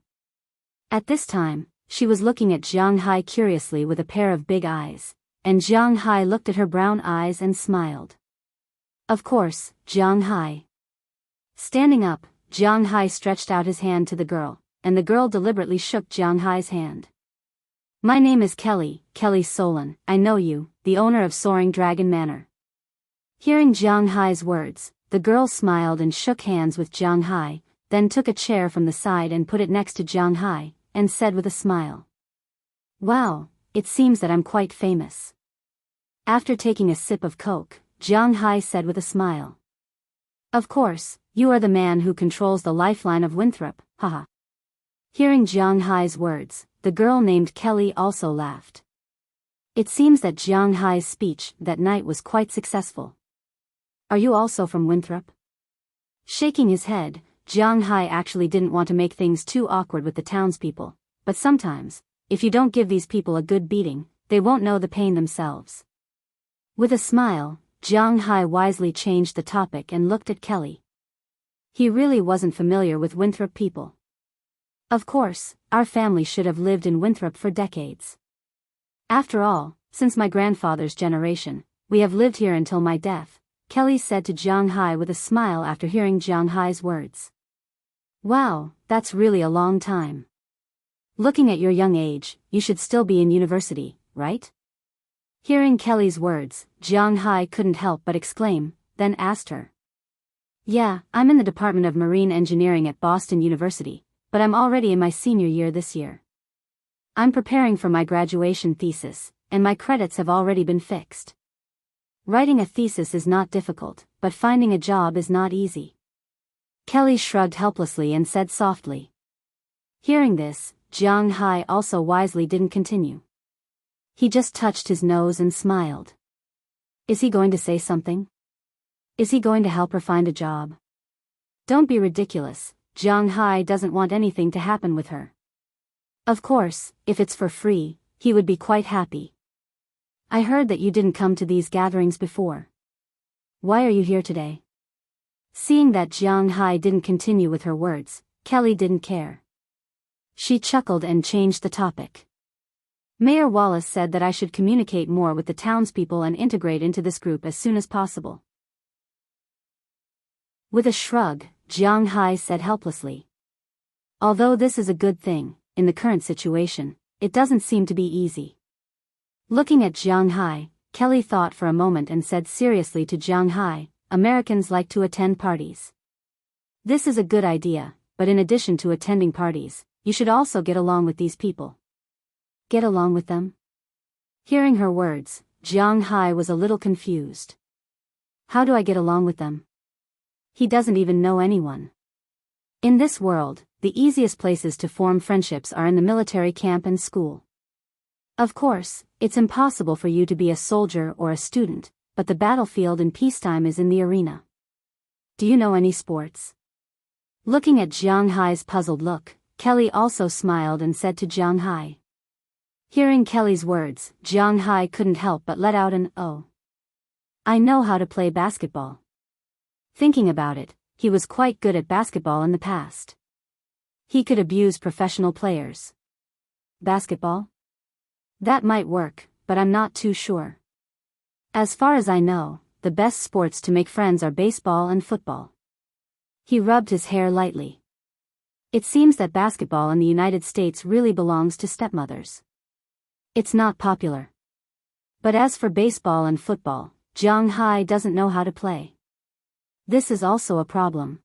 [SPEAKER 1] At this time, she was looking at Jiang Hai curiously with a pair of big eyes, and Jiang Hai looked at her brown eyes and smiled. Of course, Jiang Hai. Standing up, Jiang Hai stretched out his hand to the girl, and the girl deliberately shook Jiang Hai's hand. "My name is Kelly, Kelly Solon, I know you, the owner of Soaring Dragon Manor." Hearing Jiang Hai's words, the girl smiled and shook hands with Jiang Hai, then took a chair from the side and put it next to Jiang Hai, and said with a smile, "Wow, it seems that I'm quite famous." After taking a sip of Coke, Jiang Hai said with a smile, "Of course, you are the man who controls the lifeline of Winthrop, haha." Hearing Jiang Hai's words, the girl named Kelly also laughed. It seems that Jiang Hai's speech that night was quite successful. "Are you also from Winthrop?" Shaking his head, Jiang Hai actually didn't want to make things too awkward with the townspeople, but sometimes, if you don't give these people a good beating, they won't know the pain themselves. With a smile, Jiang Hai wisely changed the topic and looked at Kelly. He really wasn't familiar with Winthrop people. Of course, our family should have lived in Winthrop for decades. After all, since my grandfather's generation, we have lived here until my death, Kelly said to Jiang Hai with a smile after hearing Jiang Hai's words. Wow, that's really a long time. Looking at your young age, you should still be in university, right? Hearing Kelly's words, Jiang Hai couldn't help but exclaim, then asked her. Yeah, I'm in the Department of Marine Engineering at Boston University, but I'm already in my senior year this year. I'm preparing for my graduation thesis, and my credits have already been fixed. Writing a thesis is not difficult, but finding a job is not easy. Kelly shrugged helplessly and said softly. Hearing this, Jiang Hai also wisely didn't continue. He just touched his nose and smiled. Is he going to say something? Is he going to help her find a job? Don't be ridiculous, Jiang Hai doesn't want anything to happen with her. Of course, if it's for free, he would be quite happy. I heard that you didn't come to these gatherings before. Why are you here today? Seeing that Jiang Hai didn't continue with her words, Kelly didn't care. She chuckled and changed the topic. Mayor Wallace said that I should communicate more with the townspeople and integrate into this group as soon as possible. With a shrug, Jiang Hai said helplessly. Although this is a good thing, in the current situation, it doesn't seem to be easy. Looking at Jiang Hai, Kelly thought for a moment and said seriously to Jiang Hai, Americans like to attend parties. This is a good idea, but in addition to attending parties, you should also get along with these people. Get along with them? Hearing her words, Jiang Hai was a little confused. How do I get along with them? He doesn't even know anyone. In this world, the easiest places to form friendships are in the military camp and school. Of course, it's impossible for you to be a soldier or a student, but the battlefield in peacetime is in the arena. Do you know any sports? Looking at Jiang Hai's puzzled look, Kelly also smiled and said to Jiang Hai. Hearing Kelly's words, Jiang Hai couldn't help but let out an "oh." I know how to play basketball. Thinking about it, he was quite good at basketball in the past. He could abuse professional players. Basketball? That might work, but I'm not too sure. As far as I know, the best sports to make friends are baseball and football. He rubbed his hair lightly. It seems that basketball in the United States really belongs to stepmothers. It's not popular. But as for baseball and football, Jiang Hai doesn't know how to play. This is also a problem.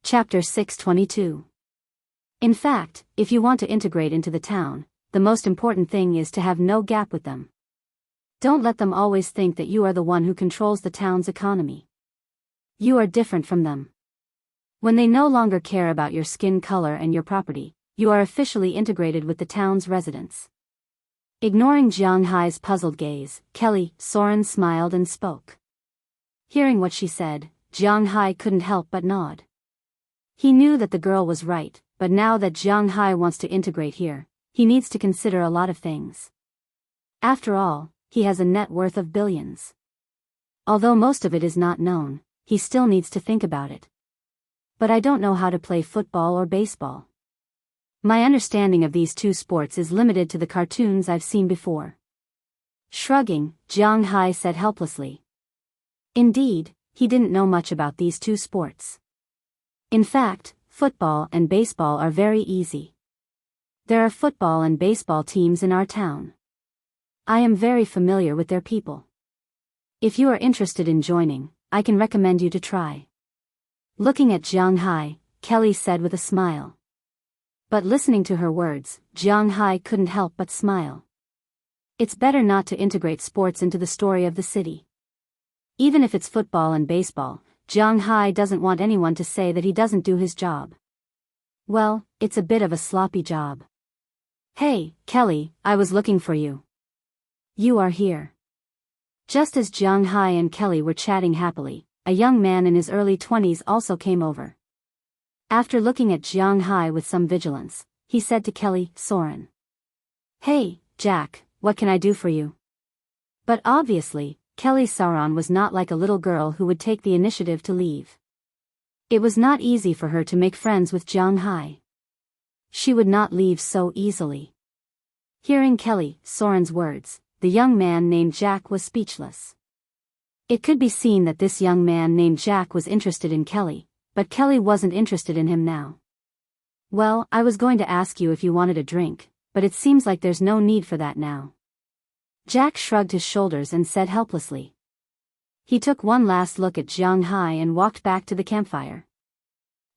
[SPEAKER 1] Chapter 622. In fact, if you want to integrate into the town, the most important thing is to have no gap with them. Don't let them always think that you are the one who controls the town's economy. You are different from them. When they no longer care about your skin color and your property, you are officially integrated with the town's residents. Ignoring Jiang Hai's puzzled gaze, Kelly, Soren smiled and spoke. Hearing what she said, Jiang Hai couldn't help but nod. He knew that the girl was right, but now that Jiang Hai wants to integrate here, he needs to consider a lot of things. After all, he has a net worth of billions. Although most of it is not known, he still needs to think about it. But I don't know how to play football or baseball. My understanding of these two sports is limited to the cartoons I've seen before. Shrugging, Jiang Hai said helplessly. Indeed, he didn't know much about these two sports. In fact, football and baseball are very easy. There are football and baseball teams in our town. I am very familiar with their people. If you are interested in joining, I can recommend you to try. Looking at Jiang Hai, Kelly said with a smile. But listening to her words, Jiang Hai couldn't help but smile. It's better not to integrate sports into the story of the city. Even if it's football and baseball, Jiang Hai doesn't want anyone to say that he doesn't do his job. Well, it's a bit of a sloppy job. Hey, Kelly, I was looking for you. You are here. Just as Jiang Hai and Kelly were chatting happily, a young man in his early 20s also came over. After looking at Jiang Hai with some vigilance, he said to Kelly, Soren. Hey, Jack, what can I do for you? But obviously, Kelly Sauron was not like a little girl who would take the initiative to leave. It was not easy for her to make friends with Jiang Hai. She would not leave so easily. Hearing Kelly Sauron's words, the young man named Jack was speechless. It could be seen that this young man named Jack was interested in Kelly, but Kelly wasn't interested in him now. Well, I was going to ask you if you wanted a drink, but it seems like there's no need for that now. Jack shrugged his shoulders and said helplessly. He took one last look at Jiang Hai and walked back to the campfire.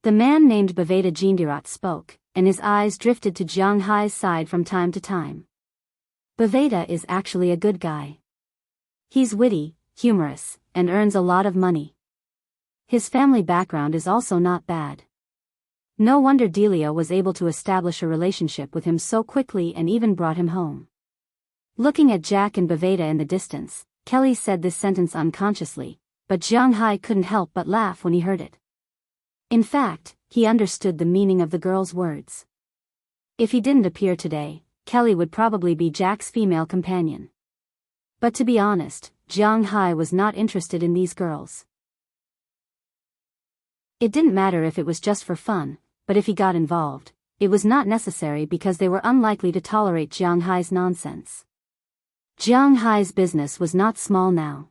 [SPEAKER 1] The man named Baveda Jindirat spoke, and his eyes drifted to Jiang Hai's side from time to time. Baveda is actually a good guy. He's witty, humorous, and earns a lot of money. His family background is also not bad. No wonder Delia was able to establish a relationship with him so quickly and even brought him home. Looking at Jack and Baveda in the distance, Kelly said this sentence unconsciously, but Jiang Hai couldn't help but laugh when he heard it. In fact, he understood the meaning of the girl's words. If he didn't appear today, Kelly would probably be Jack's female companion. But to be honest, Jiang Hai was not interested in these girls. It didn't matter if it was just for fun, but if he got involved, it was not necessary because they were unlikely to tolerate Jiang Hai's nonsense. Jiang Hai's business was not small now.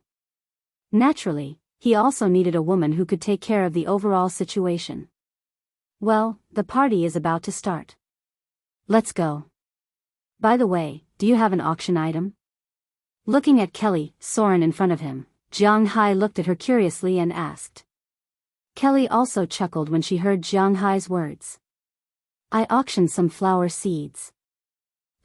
[SPEAKER 1] Naturally, he also needed a woman who could take care of the overall situation. Well, the party is about to start. Let's go. By the way, do you have an auction item? Looking at Kelly Sauron in front of him, Jiang Hai looked at her curiously and asked. Kelly also chuckled when she heard Jiang Hai's words. I auctioned some flower seeds.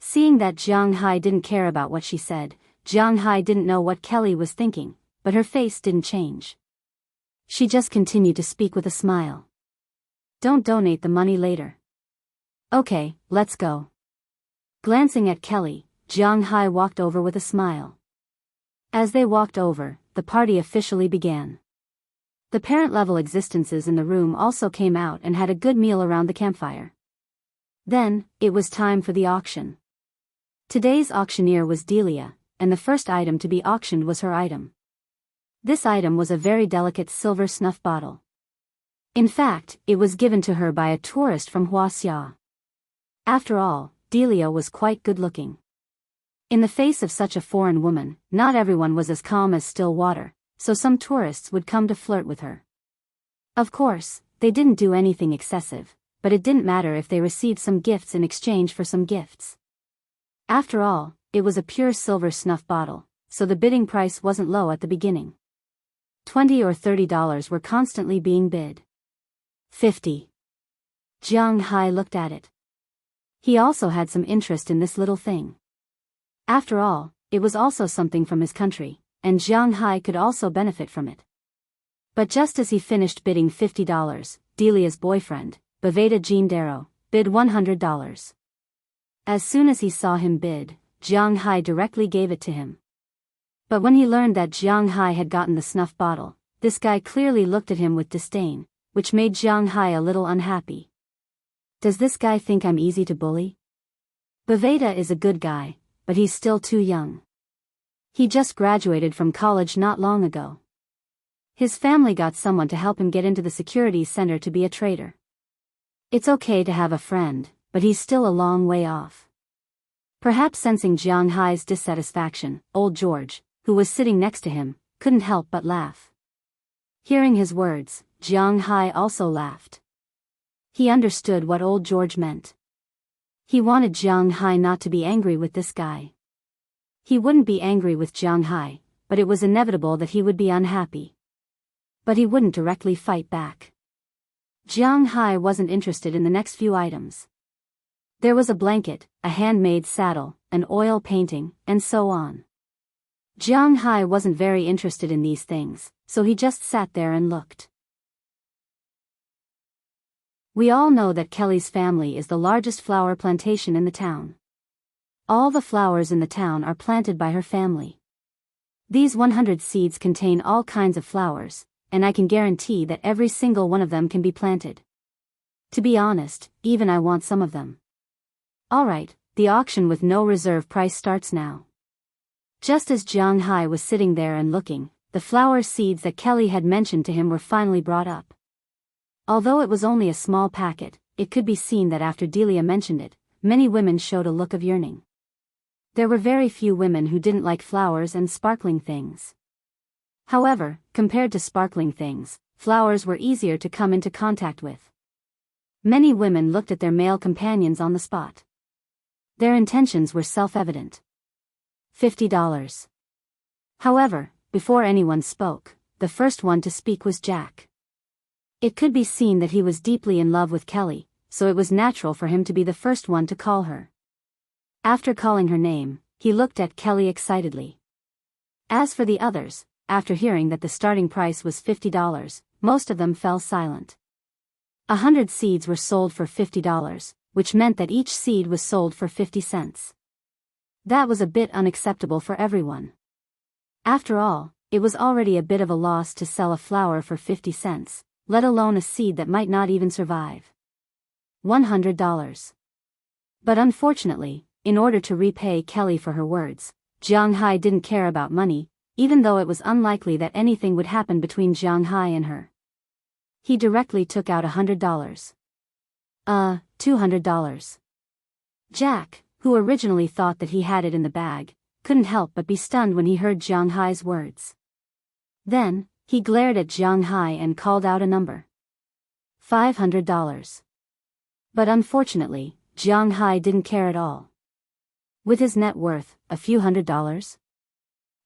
[SPEAKER 1] Seeing that Jiang Hai didn't care about what she said, Jiang Hai didn't know what Kelly was thinking, but her face didn't change. She just continued to speak with a smile. Don't donate the money later. Okay, let's go. Glancing at Kelly, Jiang Hai walked over with a smile. As they walked over, the party officially began. The parent-level existences in the room also came out and had a good meal around the campfire. Then, it was time for the auction. Today's auctioneer was Delia, and the first item to be auctioned was her item. This item was a very delicate silver snuff bottle. In fact, it was given to her by a tourist from Wuxia. After all, Delia was quite good-looking. In the face of such a foreign woman, not everyone was as calm as still water, so some tourists would come to flirt with her. Of course, they didn't do anything excessive, but it didn't matter if they received some gifts in exchange for some gifts. After all, it was a pure silver snuff bottle, so the bidding price wasn't low at the beginning. $20 or $30 were constantly being bid. 50. Jiang Hai looked at it. He also had some interest in this little thing. After all, it was also something from his country, and Jiang Hai could also benefit from it. But just as he finished bidding $50, Delia's boyfriend, Baveda Jindaro, bid $100. As soon as he saw him bid, Jiang Hai directly gave it to him. But when he learned that Jiang Hai had gotten the snuff bottle, this guy clearly looked at him with disdain, which made Jiang Hai a little unhappy. Does this guy think I'm easy to bully? Baveda is a good guy, but he's still too young. He just graduated from college not long ago. His family got someone to help him get into the securities center to be a trader. It's okay to have a friend, but he's still a long way off. Perhaps sensing Jiang Hai's dissatisfaction, old George, who was sitting next to him, couldn't help but laugh. Hearing his words, Jiang Hai also laughed. He understood what old George meant. He wanted Jiang Hai not to be angry with this guy. He wouldn't be angry with Jiang Hai, but it was inevitable that he would be unhappy. But he wouldn't directly fight back. Jiang Hai wasn't interested in the next few items. There was a blanket, a handmade saddle, an oil painting, and so on. Jiang Hai wasn't very interested in these things, so he just sat there and looked. We all know that Kelly's family is the largest flower plantation in the town. All the flowers in the town are planted by her family. These 100 seeds contain all kinds of flowers, and I can guarantee that every single one of them can be planted. To be honest, even I want some of them. Alright, the auction with no reserve price starts now. Just as Jiang Hai was sitting there and looking, the flower seeds that Kelly had mentioned to him were finally brought up. Although it was only a small packet, it could be seen that after Delia mentioned it, many women showed a look of yearning. There were very few women who didn't like flowers and sparkling things. However, compared to sparkling things, flowers were easier to come into contact with. Many women looked at their male companions on the spot. Their intentions were self-evident. $50. However, before anyone spoke, the first one to speak was Jack. It could be seen that he was deeply in love with Kelly, so it was natural for him to be the first one to call her. After calling her name, he looked at Kelly excitedly. As for the others, after hearing that the starting price was $50, most of them fell silent. 100 seeds were sold for $50, which meant that each seed was sold for 50 cents. That was a bit unacceptable for everyone. After all, it was already a bit of a loss to sell a flower for 50 cents, let alone a seed that might not even survive. $100. But unfortunately, in order to repay Kelly for her words, Jiang Hai didn't care about money, even though it was unlikely that anything would happen between Jiang Hai and her. He directly took out $100. $200. Jack, who originally thought that he had it in the bag, couldn't help but be stunned when he heard Jiang Hai's words. Then, he glared at Jiang Hai and called out a number. $500. But unfortunately, Jiang Hai didn't care at all. With his net worth, a few $100?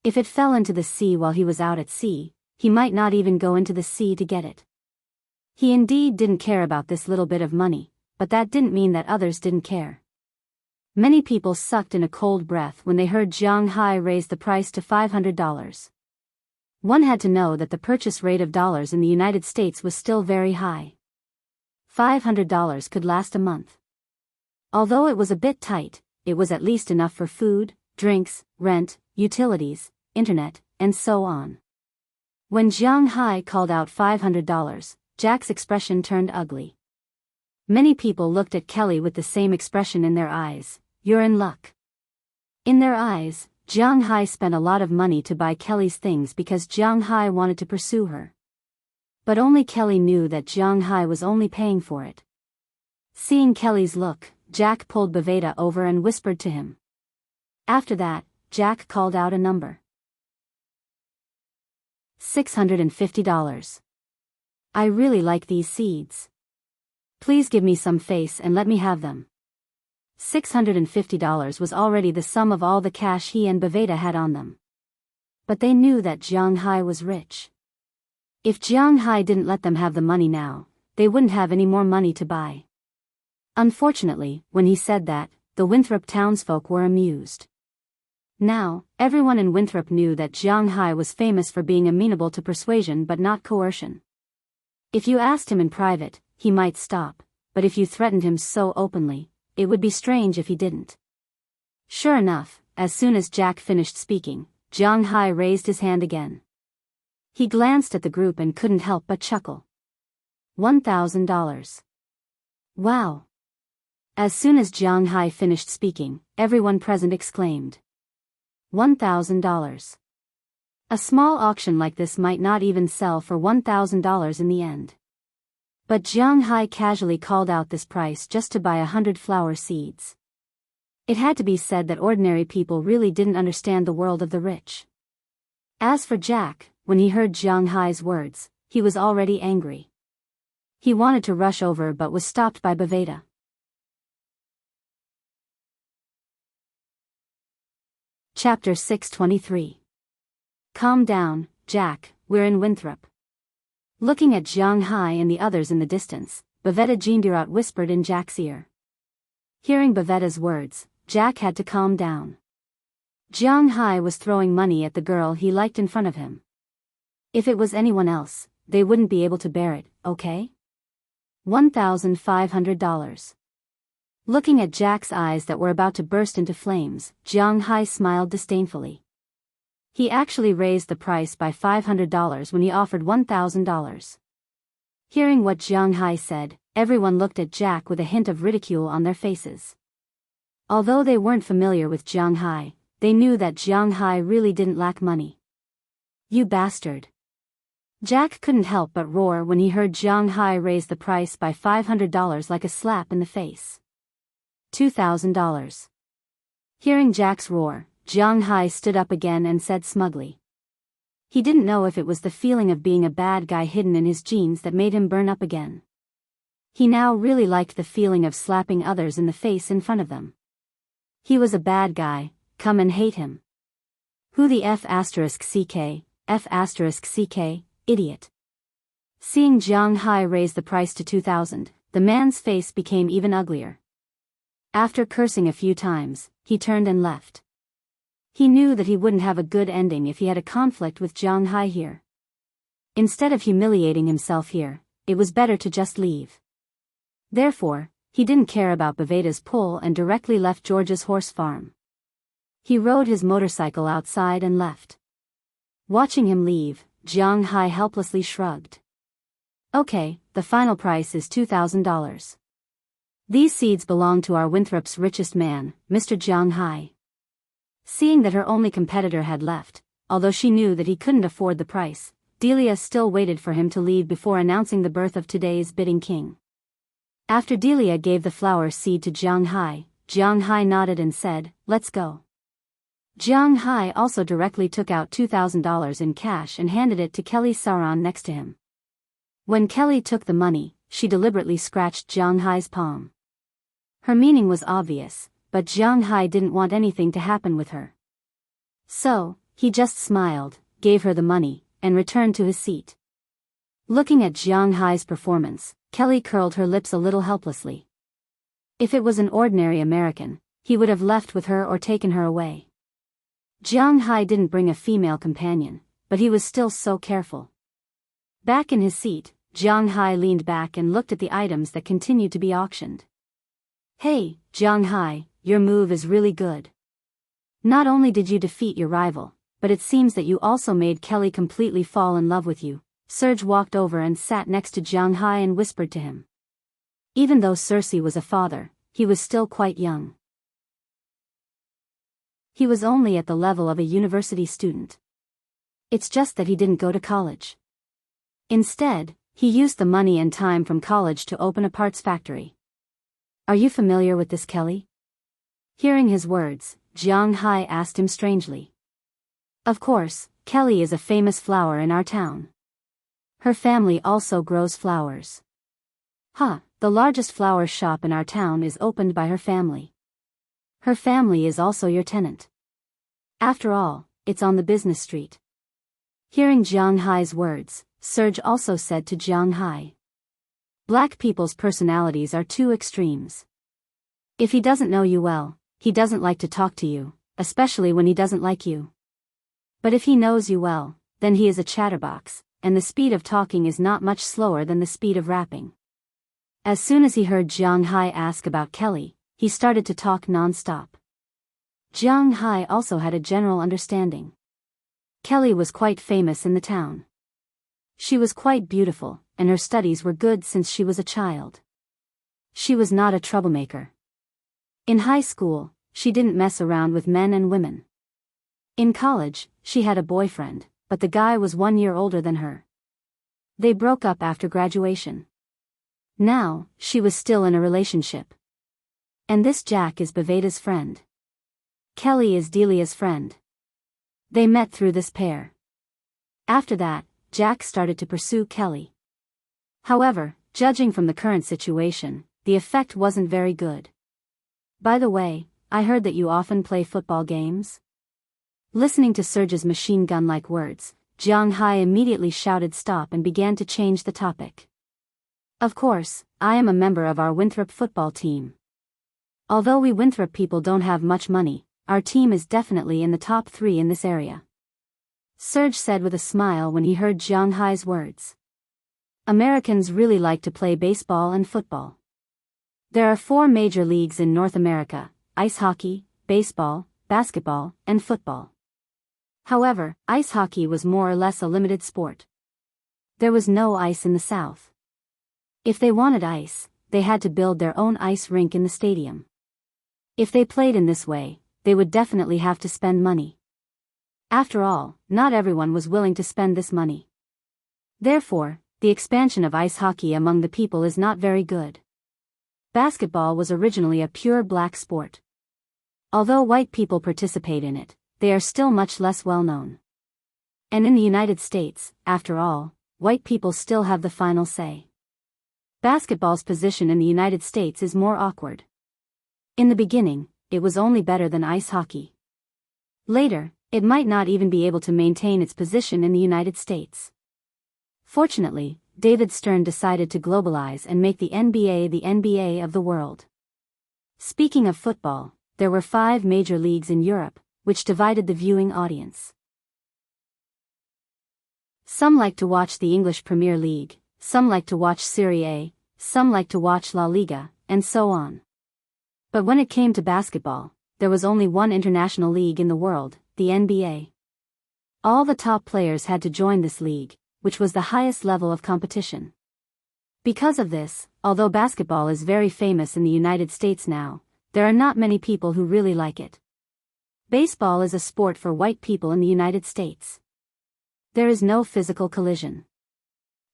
[SPEAKER 1] If it fell into the sea while he was out at sea, he might not even go into the sea to get it. He indeed didn't care about this little bit of money, but that didn't mean that others didn't care. Many people sucked in a cold breath when they heard Jiang Hai raise the price to $500. One had to know that the purchase rate of dollars in the United States was still very high. $500 could last a month. Although it was a bit tight, it was at least enough for food, drinks, rent, utilities, internet, and so on. When Jiang Hai called out $500, Jack's expression turned ugly. Many people looked at Kelly with the same expression in their eyes. You're in luck. In their eyes, Jiang Hai spent a lot of money to buy Kelly's things because Jiang Hai wanted to pursue her. But only Kelly knew that Jiang Hai was only paying for it. Seeing Kelly's look, Jack pulled Baveda over and whispered to him. After that, Jack called out a number. $650. I really like these seeds. Please give me some face and let me have them. $650 was already the sum of all the cash he and Baveda had on them. But they knew that Jiang Hai was rich. If Jiang Hai didn't let them have the money now, they wouldn't have any more money to buy. Unfortunately, when he said that, the Winthrop townsfolk were amused. Now, everyone in Winthrop knew that Jiang Hai was famous for being amenable to persuasion but not coercion. If you asked him in private, he might stop, but if you threatened him so openly, it would be strange if he didn't. Sure enough, as soon as Jack finished speaking, Jiang Hai raised his hand again. He glanced at the group and couldn't help but chuckle. $1,000. Wow! As soon as Jiang Hai finished speaking, everyone present exclaimed. $1,000. A small auction like this might not even sell for $1,000 in the end. But Jiang Hai casually called out this price just to buy 100 flower seeds. It had to be said that ordinary people really didn't understand the world of the rich. As for Jack, when he heard Jiang Hai's words, he was already angry. He wanted to rush over but was stopped by Baveda. Chapter 623. Calm down, Jack, we're in Winthrop. Looking at Jiang Hai and the others in the distance, Baveda Jindirat whispered in Jack's ear. Hearing Baveda's words, Jack had to calm down. Jiang Hai was throwing money at the girl he liked in front of him. If it was anyone else, they wouldn't be able to bear it, okay? $1,500. Looking at Jack's eyes that were about to burst into flames, Jiang Hai smiled disdainfully. He actually raised the price by $500 when he offered $1,000. Hearing what Jiang Hai said, everyone looked at Jack with a hint of ridicule on their faces. Although they weren't familiar with Jiang Hai, they knew that Jiang Hai really didn't lack money. "You bastard." Jack couldn't help but roar when he heard Jiang Hai raise the price by $500 like a slap in the face. $2,000. Hearing Jack's roar, Jiang Hai stood up again and said smugly. He didn't know if it was the feeling of being a bad guy hidden in his genes that made him burn up again. He now really liked the feeling of slapping others in the face in front of them. He was a bad guy, come and hate him. Who the F***CK, idiot. Seeing Jiang Hai raise the price to 2,000, the man's face became even uglier. After cursing a few times, he turned and left. He knew that he wouldn't have a good ending if he had a conflict with Jiang Hai here. Instead of humiliating himself here, it was better to just leave. Therefore, he didn't care about Baveta's pull and directly left George's horse farm. He rode his motorcycle outside and left. Watching him leave, Jiang Hai helplessly shrugged. Okay, the final price is $2,000. These seeds belong to our Winthrop's richest man, Mr. Jiang Hai. Seeing that her only competitor had left, although she knew that he couldn't afford the price, Delia still waited for him to leave before announcing the birth of today's bidding king. After Delia gave the flower seed to Jiang Hai nodded and said, "Let's go." Jiang Hai also directly took out $2,000 in cash and handed it to Kelly Saran next to him. When Kelly took the money, she deliberately scratched Jiang Hai's palm. Her meaning was obvious, but Jiang Hai didn't want anything to happen with her. So, he just smiled, gave her the money, and returned to his seat. Looking at Jiang Hai's performance, Kelly curled her lips a little helplessly. If it was an ordinary American, he would have left with her or taken her away. Jiang Hai didn't bring a female companion, but he was still so careful. Back in his seat, Jiang Hai leaned back and looked at the items that continued to be auctioned. Hey, Jiang Hai, your move is really good. Not only did you defeat your rival, but it seems that you also made Kelly completely fall in love with you. Serge walked over and sat next to Jiang Hai and whispered to him. Even though Cersei was a father, he was still quite young. He was only at the level of a university student. It's just that he didn't go to college. Instead, he used the money and time from college to open a parts factory. Are you familiar with this Kelly? Hearing his words, Jiang Hai asked him strangely. Of course, Kelly is a famous flower in our town. Her family also grows flowers. The largest flower shop in our town is opened by her family. Her family is also your tenant. After all, it's on the business street. Hearing Jiang Hai's words, Serge also said to Jiang Hai. Black people's personalities are two extremes. If he doesn't know you well, he doesn't like to talk to you, especially when he doesn't like you. But if he knows you well, then he is a chatterbox, and the speed of talking is not much slower than the speed of rapping. As soon as he heard Jiang Hai ask about Kelly, he started to talk non-stop. Jiang Hai also had a general understanding. Kelly was quite famous in the town. She was quite beautiful, and her studies were good since she was a child. She was not a troublemaker. In high school, she didn't mess around with men and women. In college, she had a boyfriend, but the guy was 1 year older than her. They broke up after graduation. Now, she was still in a relationship. And this Jack is Baveta's friend. Kelly is Delia's friend. They met through this pair. After that, Jack started to pursue Kelly. However, judging from the current situation, the effect wasn't very good. By the way, I heard that you often play football games? Listening to Serge's machine gun-like words, Jiang Hai immediately shouted stop and began to change the topic. Of course, I am a member of our Winthrop football team. Although we Winthrop people don't have much money, our team is definitely in the top 3 in this area. Serge said with a smile when he heard Jiang Hai's words. Americans really like to play baseball and football. There are 4 major leagues in North America: ice hockey, baseball, basketball, and football. However, ice hockey was more or less a limited sport. There was no ice in the South. If they wanted ice, they had to build their own ice rink in the stadium. If they played in this way, they would definitely have to spend money. After all, not everyone was willing to spend this money. Therefore, the expansion of ice hockey among the people is not very good. Basketball was originally a pure black sport. Although white people participate in it, they are still much less well known. And in the United States, after all, white people still have the final say. Basketball's position in the United States is more awkward. In the beginning, it was only better than ice hockey. Later, it might not even be able to maintain its position in the United States. Fortunately, David Stern decided to globalize and make the NBA of the world. Speaking of football, there were 5 major leagues in Europe, which divided the viewing audience. Some like to watch the English Premier League, some like to watch Serie A, some like to watch La Liga, and so on. But when it came to basketball, there was only one international league in the world, the NBA. All the top players had to join this league, which was the highest level of competition. Because of this, although basketball is very famous in the United States now, there are not many people who really like it. Baseball is a sport for white people in the United States. There is no physical collision.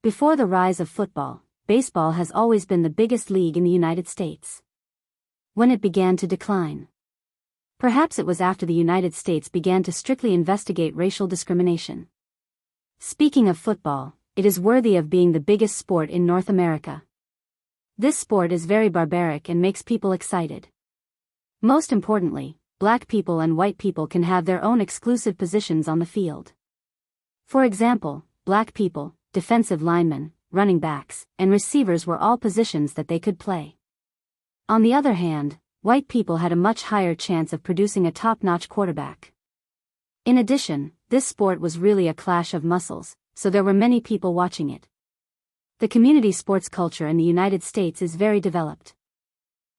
[SPEAKER 1] Before the rise of football, baseball has always been the biggest league in the United States. When it began to decline. Perhaps it was after the United States began to strictly investigate racial discrimination. Speaking of football, it is worthy of being the biggest sport in North America. This sport is very barbaric and makes people excited. Most importantly, black people and white people can have their own exclusive positions on the field. For example, black people, defensive linemen, running backs, and receivers were all positions that they could play. On the other hand, white people had a much higher chance of producing a top-notch quarterback. In addition, this sport was really a clash of muscles, so there were many people watching it. The community sports culture in the United States is very developed.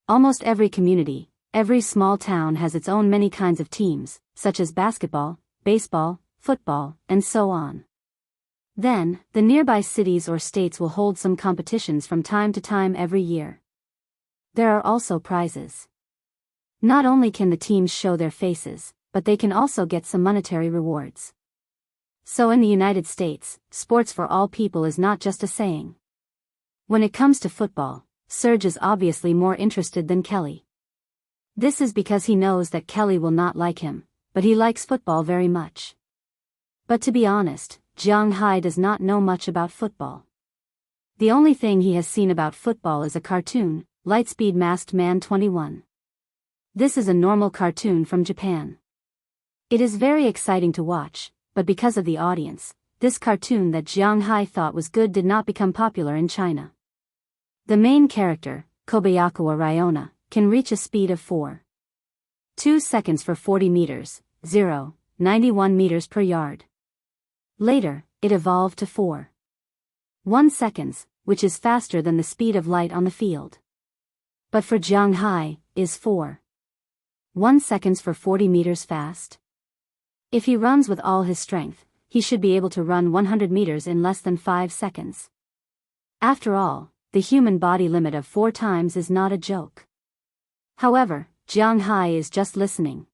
[SPEAKER 1] Almost every community, every small town has its own many kinds of teams, such as basketball, baseball, football, and so on. Then, the nearby cities or states will hold some competitions from time to time every year. There are also prizes. Not only can the teams show their faces, but they can also get some monetary rewards. So in the United States, sports for all people is not just a saying. When it comes to football, Serge is obviously more interested than Kelly. This is because he knows that Kelly will not like him, but he likes football very much. But to be honest, Jiang Hai does not know much about football. The only thing he has seen about football is a cartoon, Lightspeed Masked Man 21. This is a normal cartoon from Japan. It is very exciting to watch, but because of the audience, this cartoon that Jiang Hai thought was good did not become popular in China. The main character, Kobayakawa Ryona, can reach a speed of 4.2 seconds for 40 meters, 0.91 meters per yard. Later, it evolved to 4.1 seconds, which is faster than the speed of light on the field. But for Jiang Hai, is 4.1 seconds for 40 meters fast? If he runs with all his strength, he should be able to run 100 meters in less than 5 seconds. After all, the human body limit of 4 times is not a joke. However, Jiang Hai is just listening.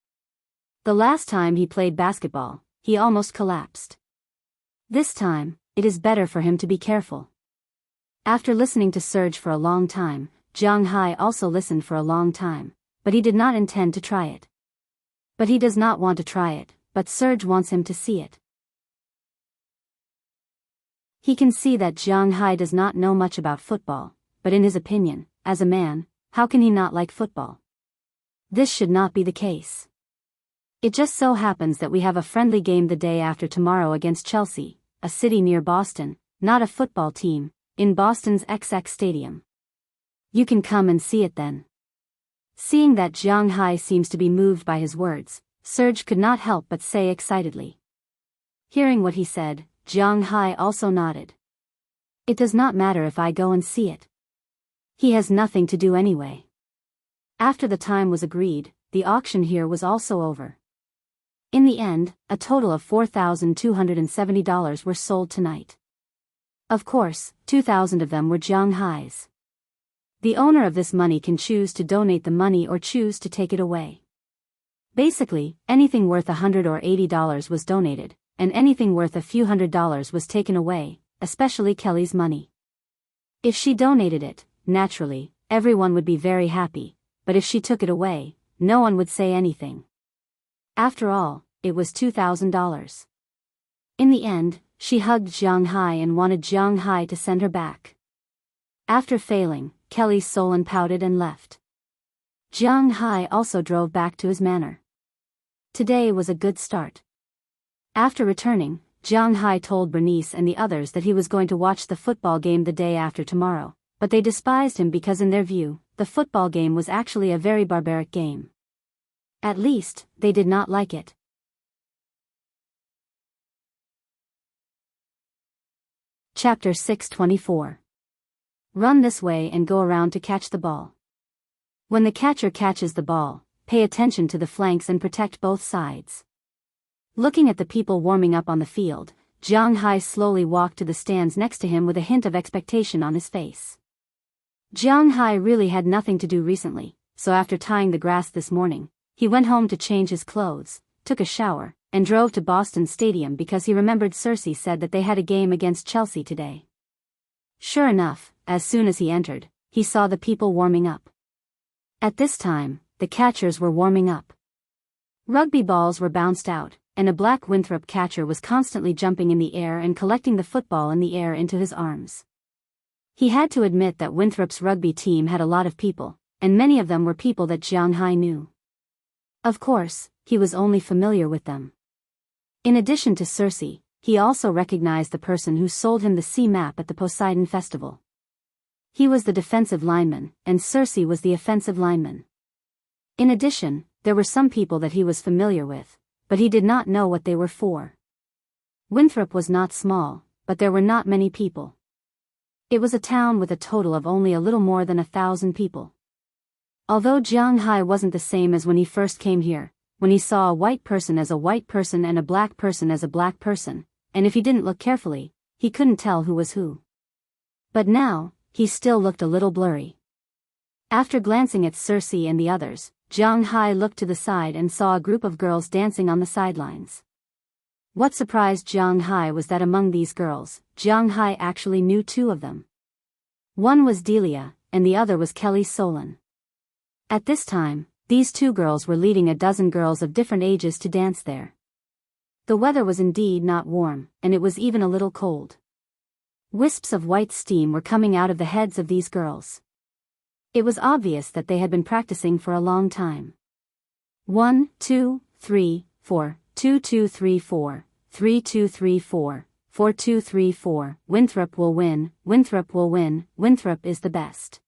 [SPEAKER 1] The last time he played basketball, he almost collapsed. This time, it is better for him to be careful. After listening to Serge for a long time, Jiang Hai also listened for a long time, but he did not intend to try it. But he does not want to try it, but Serge wants him to see it. He can see that Jiang Hai does not know much about football, but in his opinion, as a man, how can he not like football? This should not be the case. It just so happens that we have a friendly game the day after tomorrow against Chelsea, a city near Boston, not a football team, in Boston's XX Stadium. You can come and see it then. Seeing that Jiang Hai seems to be moved by his words, Serge could not help but say excitedly. Hearing what he said, Jiang Hai also nodded. It does not matter if I go and see it. He has nothing to do anyway. After the time was agreed, the auction here was also over. In the end, a total of $4,270 were sold tonight. Of course, 2,000 of them were Jiang Hai's. The owner of this money can choose to donate the money or choose to take it away. Basically, anything worth $100 or $80 was donated, and anything worth a few $100s was taken away, especially Kelly's money. If she donated it, naturally, everyone would be very happy, but if she took it away, no one would say anything. After all, it was $2,000. In the end, she hugged Jiang Hai and wanted Jiang Hai to send her back. After failing, Kelly Solon pouted and left. Jiang Hai also drove back to his manor. Today was a good start. After returning, Jiang Hai told Bernice and the others that he was going to watch the football game the day after tomorrow, but they despised him because in their view, the football game was actually a very barbaric game. At least, they did not like it. Chapter 624. Run this way and go around to catch the ball. When the catcher catches the ball, pay attention to the flanks and protect both sides. Looking at the people warming up on the field, Jiang Hai slowly walked to the stands next to him with a hint of expectation on his face. Jiang Hai really had nothing to do recently, so after tying the grass this morning, he went home to change his clothes, took a shower, and drove to Boston Stadium because he remembered Cersei said that they had a game against Chelsea today. Sure enough, as soon as he entered, he saw the people warming up. At this time, the catchers were warming up. Rugby balls were bounced out, and a black Winthrop catcher was constantly jumping in the air and collecting the football in the air into his arms. He had to admit that Winthrop's rugby team had a lot of people, and many of them were people that Jiang Hai knew. Of course, he was only familiar with them. In addition to Cersei, he also recognized the person who sold him the sea map at the Poseidon Festival. He was the defensive lineman, and Cersei was the offensive lineman. In addition, there were some people that he was familiar with, but he did not know what they were for. Winthrop was not small, but there were not many people. It was a town with a total of only a little more than 1,000 people. Although Jiang Hai wasn't the same as when he first came here, when he saw a white person as a white person and a black person as a black person, and if he didn't look carefully, he couldn't tell who was who. But now, he still looked a little blurry. After glancing at Cersei and the others, Jiang Hai looked to the side and saw a group of girls dancing on the sidelines. What surprised Jiang Hai was that among these girls, Jiang Hai actually knew two of them. One was Delia, and the other was Kelly Solon. At this time, these two girls were leading a dozen girls of different ages to dance there. The weather was indeed not warm, and it was even a little cold. Wisps of white steam were coming out of the heads of these girls. It was obvious that they had been practicing for a long time. 1, 2, 3, 4, 2, 2, 3, 4, 3, 2, 3, 4, 4, 2, 3, 4, Winthrop will win, Winthrop will win, Winthrop is the best.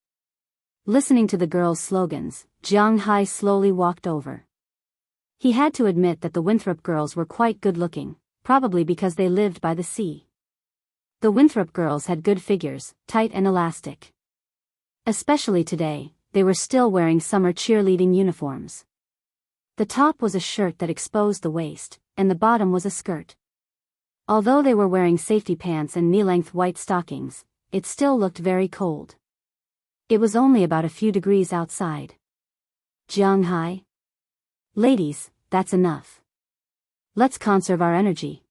[SPEAKER 1] Listening to the girls' slogans, Jiang Hai slowly walked over. He had to admit that the Winthrop girls were quite good-looking, probably because they lived by the sea. The Winthrop girls had good figures, tight and elastic. Especially today, they were still wearing summer cheerleading uniforms. The top was a shirt that exposed the waist, and the bottom was a skirt. Although they were wearing safety pants and knee-length white stockings, it still looked very cold. It was only about a few degrees outside. Jiang Hai? Ladies, that's enough. Let's conserve our energy.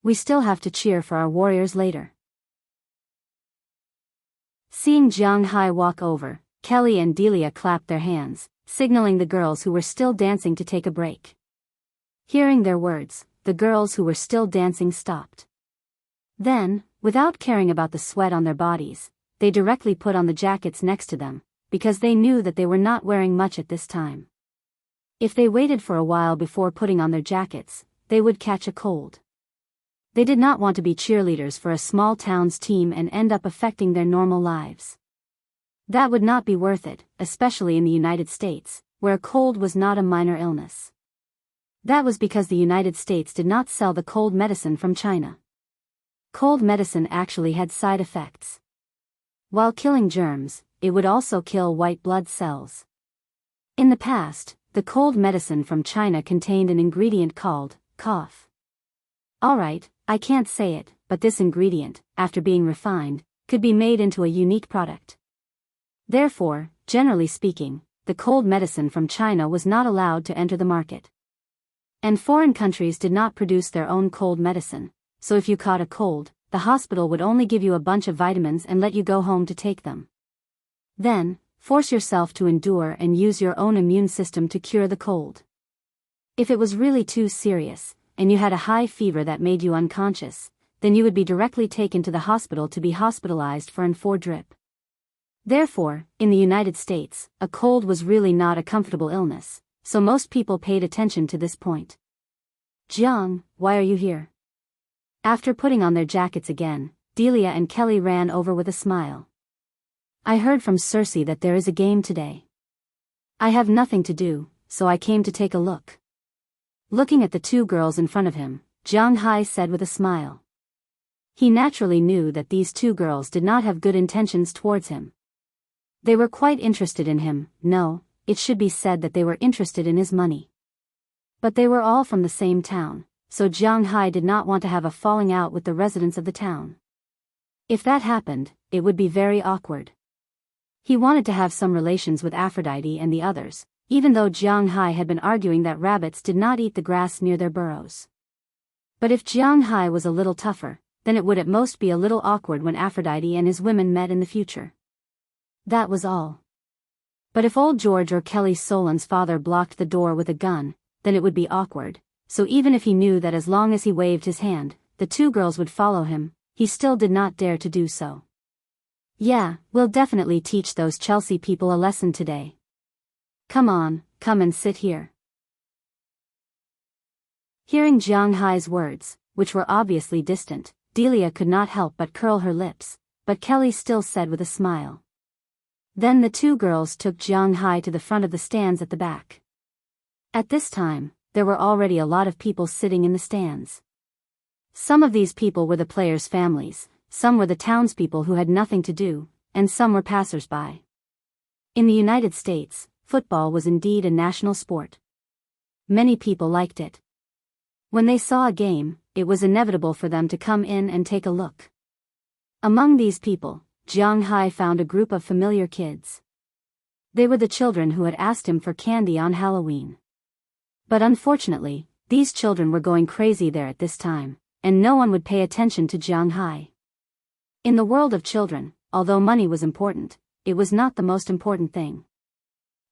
[SPEAKER 1] We still have to cheer for our warriors later. Seeing Jiang Hai walk over, Kelly and Delia clapped their hands, signaling the girls who were still dancing to take a break. Hearing their words, the girls who were still dancing stopped. Then, without caring about the sweat on their bodies, they directly put on the jackets next to them, because they knew that they were not wearing much at this time. If they waited for a while before putting on their jackets, they would catch a cold. They did not want to be cheerleaders for a small town's team and end up affecting their normal lives. That would not be worth it, especially in the United States, where a cold was not a minor illness. That was because the United States did not sell the cold medicine from China. Cold medicine actually had side effects. While killing germs, it would also kill white blood cells. In the past, the cold medicine from China contained an ingredient called cough. Alright, I can't say it, but this ingredient, after being refined, could be made into a unique product. Therefore, generally speaking, the cold medicine from China was not allowed to enter the market. And foreign countries did not produce their own cold medicine, so if you caught a cold, the hospital would only give you a bunch of vitamins and let you go home to take them. Then, force yourself to endure and use your own immune system to cure the cold. If it was really too serious, and you had a high fever that made you unconscious, then you would be directly taken to the hospital to be hospitalized for an 4-drip. Therefore, in the United States, a cold was really not a comfortable illness, so most people paid attention to this point. Jiang, why are you here? After putting on their jackets again, Delia and Kelly ran over with a smile. I heard from Cersei that there is a game today. I have nothing to do, so I came to take a look. Looking at the two girls in front of him, Jiang Hai said with a smile. He naturally knew that these two girls did not have good intentions towards him. They were quite interested in him, no, it should be said that they were interested in his money. But they were all from the same town, so Jiang Hai did not want to have a falling out with the residents of the town. If that happened, it would be very awkward. He wanted to have some relations with Aphrodite and the others, even though Jiang Hai had been arguing that rabbits did not eat the grass near their burrows. But if Jiang Hai was a little tougher, then it would at most be a little awkward when Aphrodite and his women met in the future. That was all. But if old George or Kelly Solon's father blocked the door with a gun, then it would be awkward, so even if he knew that as long as he waved his hand, the two girls would follow him, he still did not dare to do so. Yeah, we'll definitely teach those Chelsea people a lesson today. Come on, come and sit here. Hearing Jiang Hai's words, which were obviously distant, Delia could not help but curl her lips, but Kelly still said with a smile. Then the two girls took Jiang Hai to the front of the stands at the back. At this time, there were already a lot of people sitting in the stands. Some of these people were the players' families, some were the townspeople who had nothing to do, and some were passers-by. In the United States, football was indeed a national sport. Many people liked it. When they saw a game, it was inevitable for them to come in and take a look. Among these people, Jiang Hai found a group of familiar kids. They were the children who had asked him for candy on Halloween. But unfortunately, these children were going crazy there at this time, and no one would pay attention to Jiang Hai. In the world of children, although money was important, it was not the most important thing.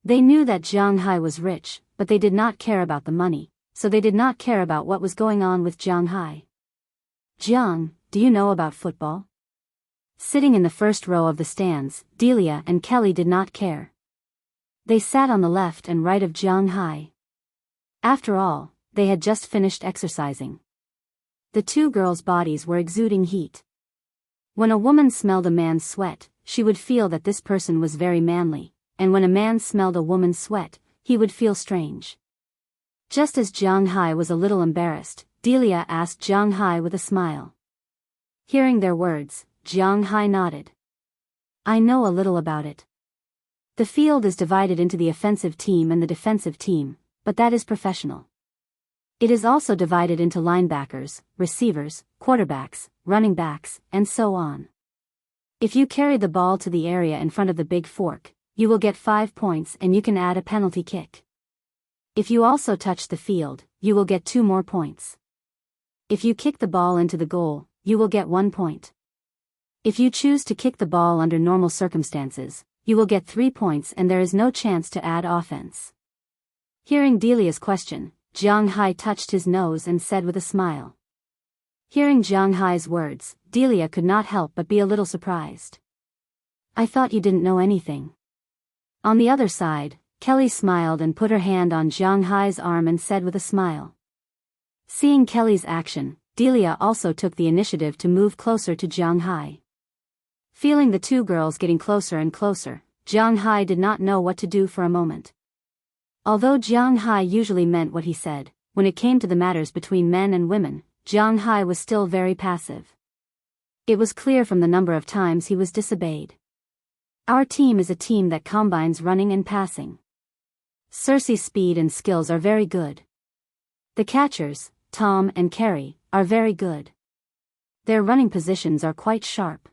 [SPEAKER 1] They knew that Jiang Hai was rich, but they did not care about the money, so they did not care about what was going on with Jiang Hai. Jiang, do you know about football? Sitting in the first row of the stands, Delia and Kelly did not care. They sat on the left and right of Jiang Hai. After all, they had just finished exercising. The two girls' bodies were exuding heat. When a woman smelled a man's sweat, she would feel that this person was very manly, and when a man smelled a woman's sweat, he would feel strange. Just as Jiang Hai was a little embarrassed, Delia asked Jiang Hai with a smile. Hearing their words, Jiang Hai nodded. I know a little about it. The field is divided into the offensive team and the defensive team, but that is professional. It is also divided into linebackers, receivers, quarterbacks, running backs, and so on. If you carry the ball to the area in front of the big fork, you will get 5 points and you can add a penalty kick. If you also touch the field, you will get 2 more points. If you kick the ball into the goal, you will get 1 point. If you choose to kick the ball under normal circumstances, you will get 3 points and there is no chance to add offense. Hearing Delia's question, Jiang Hai touched his nose and said with a smile. Hearing Jiang Hai's words, Delia could not help but be a little surprised. I thought you didn't know anything. On the other side, Kelly smiled and put her hand on Jiang Hai's arm and said with a smile. Seeing Kelly's action, Delia also took the initiative to move closer to Jiang Hai. Feeling the two girls getting closer and closer, Jiang Hai did not know what to do for a moment. Although Jiang Hai usually meant what he said, when it came to the matters between men and women, Jiang Hai was still very passive. It was clear from the number of times he was disobeyed. Our team is a team that combines running and passing. Cersei's speed and skills are very good. The catchers, Tom and Carrie, are very good. Their running positions are quite sharp.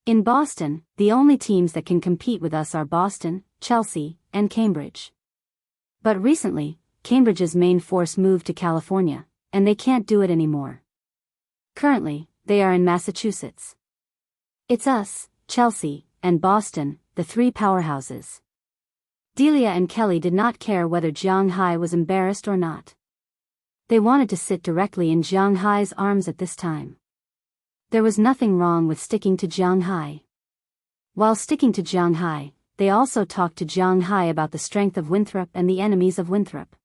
[SPEAKER 1] In Boston, the only teams that can compete with us are Boston, Chelsea, and Cambridge. But recently, Cambridge's main force moved to California, and they can't do it anymore. Currently, they are in Massachusetts. It's us, Chelsea, and Boston, the three powerhouses. Delia and Kelly did not care whether Jiang Hai was embarrassed or not. They wanted to sit directly in Jiang Hai's arms at this time. There was nothing wrong with sticking to Jiang Hai. While sticking to Jiang Hai, they also talked to Jiang Hai about the strength of Winthrop and the enemies of Winthrop.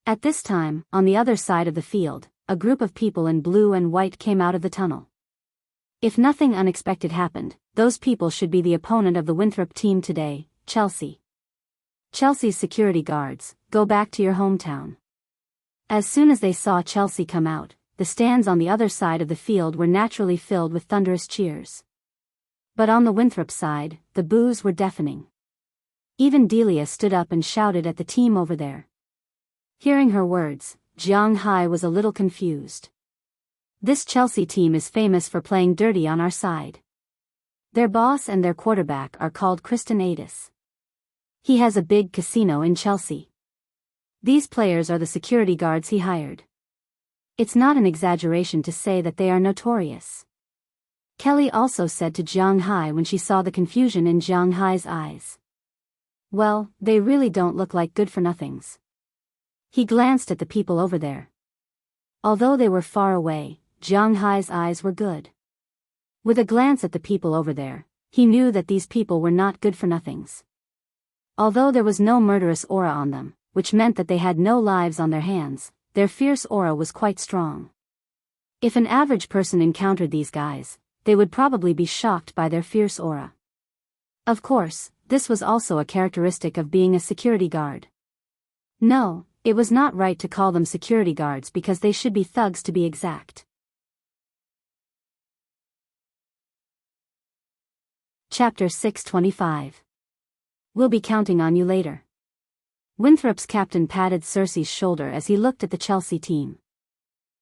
[SPEAKER 1] At this time, on the other side of the field, a group of people in blue and white came out of the tunnel. If nothing unexpected happened, those people should be the opponent of the Winthrop team today, Chelsea. Chelsea's security guards, go back to your hometown. As soon as they saw Chelsea come out, the stands on the other side of the field were naturally filled with thunderous cheers. But on the Winthrop side, the boos were deafening. Even Delia stood up and shouted at the team over there. Hearing her words, Jiang Hai was a little confused. This Chelsea team is famous for playing dirty on our side. Their boss and their quarterback are called Kristen Adis. He has a big casino in Chelsea. These players are the security guards he hired. It's not an exaggeration to say that they are notorious. Kelly also said to Jiang Hai when she saw the confusion in Jiang Hai's eyes. Well, they really don't look like good-for-nothings. He glanced at the people over there. Although they were far away, Jiang Hai's eyes were good. With a glance at the people over there, he knew that these people were not good-for-nothings. Although there was no murderous aura on them, which meant that they had no lives on their hands, their fierce aura was quite strong. If an average person encountered these guys, they would probably be shocked by their fierce aura. Of course, this was also a characteristic of being a security guard. No, it was not right to call them security guards because they should be thugs to be exact. Chapter 625. We'll be counting on you later. Winthrop's captain patted Cersei's shoulder as he looked at the Chelsea team.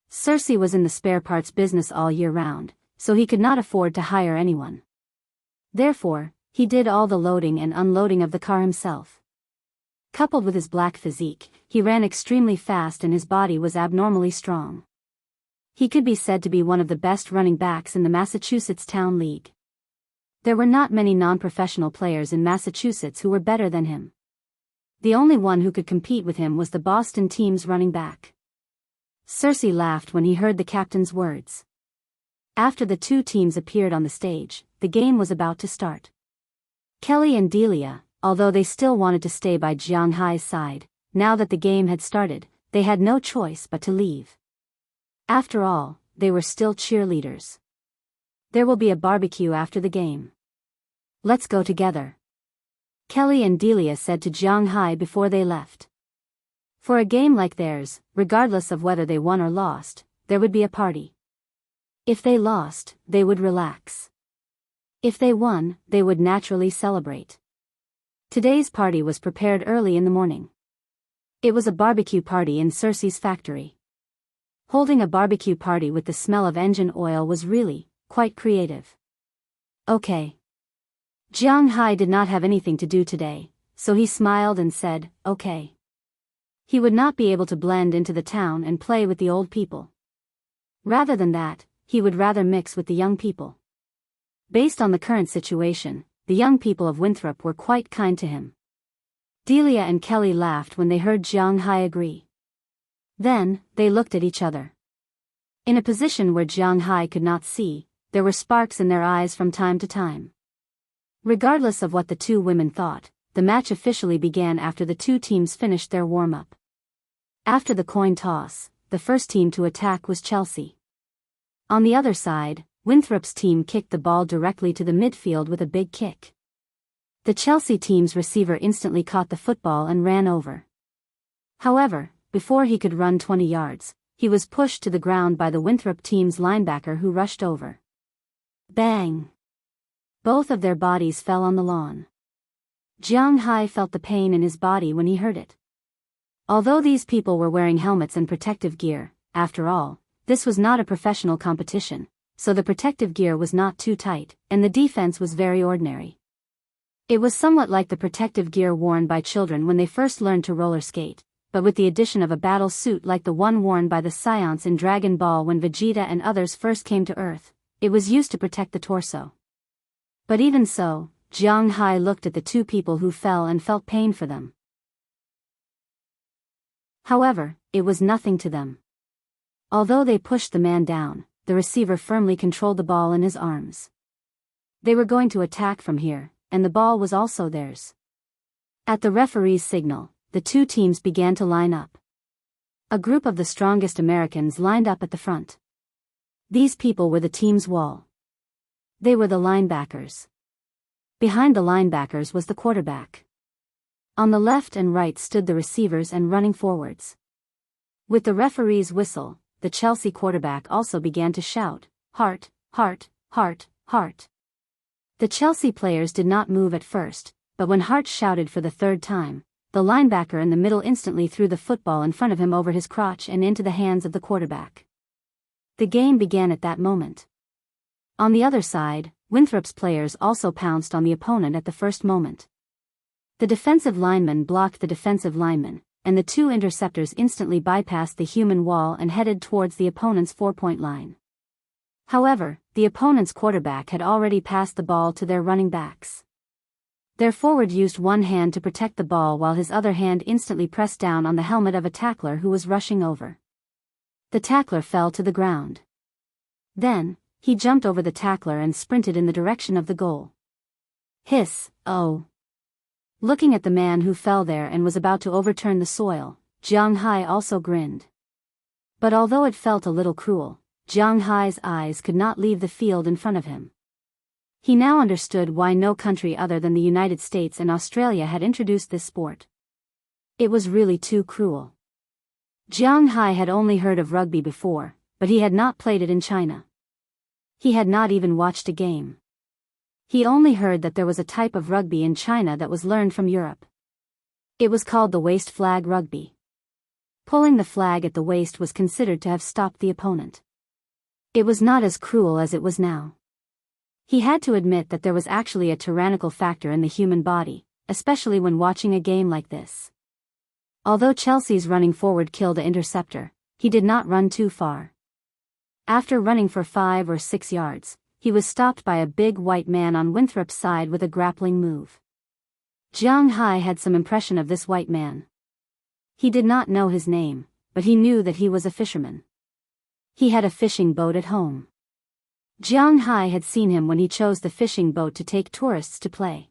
[SPEAKER 1] Cersei was in the spare parts business all year round, so he could not afford to hire anyone. Therefore, he did all the loading and unloading of the car himself. Coupled with his black physique, he ran extremely fast and his body was abnormally strong. He could be said to be one of the best running backs in the Massachusetts Town League. There were not many non-professional players in Massachusetts who were better than him. The only one who could compete with him was the Boston team's running back. Cersei laughed when he heard the captain's words. After the two teams appeared on the stage, the game was about to start. Kelly and Delia, although they still wanted to stay by Jiang Hai's side, now that the game had started, they had no choice but to leave. After all, they were still cheerleaders. There will be a barbecue after the game. Let's go together. Kelly and Delia said to Jiang Hai before they left. For a game like theirs, regardless of whether they won or lost, there would be a party. If they lost, they would relax. If they won, they would naturally celebrate. Today's party was prepared early in the morning. It was a barbecue party in Cersei's factory. Holding a barbecue party with the smell of engine oil was really quite creative. Okay. Jiang Hai did not have anything to do today, so he smiled and said, okay. He would not be able to blend into the town and play with the old people. Rather than that, he would rather mix with the young people. Based on the current situation, the young people of Winthrop were quite kind to him. Delia and Kelly laughed when they heard Jiang Hai agree. Then, they looked at each other. In a position where Jiang Hai could not see, there were sparks in their eyes from time to time. Regardless of what the two women thought, the match officially began after the two teams finished their warm-up. After the coin toss, the first team to attack was Chelsea. On the other side, Winthrop's team kicked the ball directly to the midfield with a big kick. The Chelsea team's receiver instantly caught the football and ran over. However, before he could run 20 yards, he was pushed to the ground by the Winthrop team's linebacker who rushed over. Bang! Both of their bodies fell on the lawn. Jiang Hai felt the pain in his body when he heard it. Although these people were wearing helmets and protective gear, after all, this was not a professional competition, so the protective gear was not too tight, and the defense was very ordinary. It was somewhat like the protective gear worn by children when they first learned to roller skate, but with the addition of a battle suit like the one worn by the Scions in Dragon Ball when Vegeta and others first came to Earth. It was used to protect the torso. But even so, Jiang Hai looked at the two people who fell and felt pain for them. However, it was nothing to them. Although they pushed the man down, the receiver firmly controlled the ball in his arms. They were going to attack from here, and the ball was also theirs. At the referee's signal, the two teams began to line up. A group of the strongest Americans lined up at the front. These people were the team's wall. They were the linebackers. Behind the linebackers was the quarterback. On the left and right stood the receivers and running forwards. With the referee's whistle, the Chelsea quarterback also began to shout, "Heart, heart, heart, heart." The Chelsea players did not move at first, but when Hart shouted for the third time, the linebacker in the middle instantly threw the football in front of him over his crotch and into the hands of the quarterback. The game began at that moment. On the other side, Winthrop's players also pounced on the opponent at the first moment. The defensive lineman blocked the defensive lineman, and the two interceptors instantly bypassed the human wall and headed towards the opponent's 4-point line. However, the opponent's quarterback had already passed the ball to their running backs. Their forward used one hand to protect the ball while his other hand instantly pressed down on the helmet of a tackler who was rushing over. The tackler fell to the ground. Then, he jumped over the tackler and sprinted in the direction of the goal. Hiss, oh! Looking at the man who fell there and was about to overturn the soil, Jiang Hai also grinned. But although it felt a little cruel, Jiang Hai's eyes could not leave the field in front of him. He now understood why no country other than the United States and Australia had introduced this sport. It was really too cruel. Jiang Hai had only heard of rugby before, but he had not played it in China. He had not even watched a game. He only heard that there was a type of rugby in China that was learned from Europe. It was called the waist flag rugby. Pulling the flag at the waist was considered to have stopped the opponent. It was not as cruel as it was now. He had to admit that there was actually a tyrannical factor in the human body, especially when watching a game like this. Although Chelsea's running forward killed the interceptor, he did not run too far. After running for 5 or 6 yards, he was stopped by a big white man on Winthrop's side with a grappling move. Jiang Hai had some impression of this white man. He did not know his name, but he knew that he was a fisherman. He had a fishing boat at home. Jiang Hai had seen him when he chose the fishing boat to take tourists to play.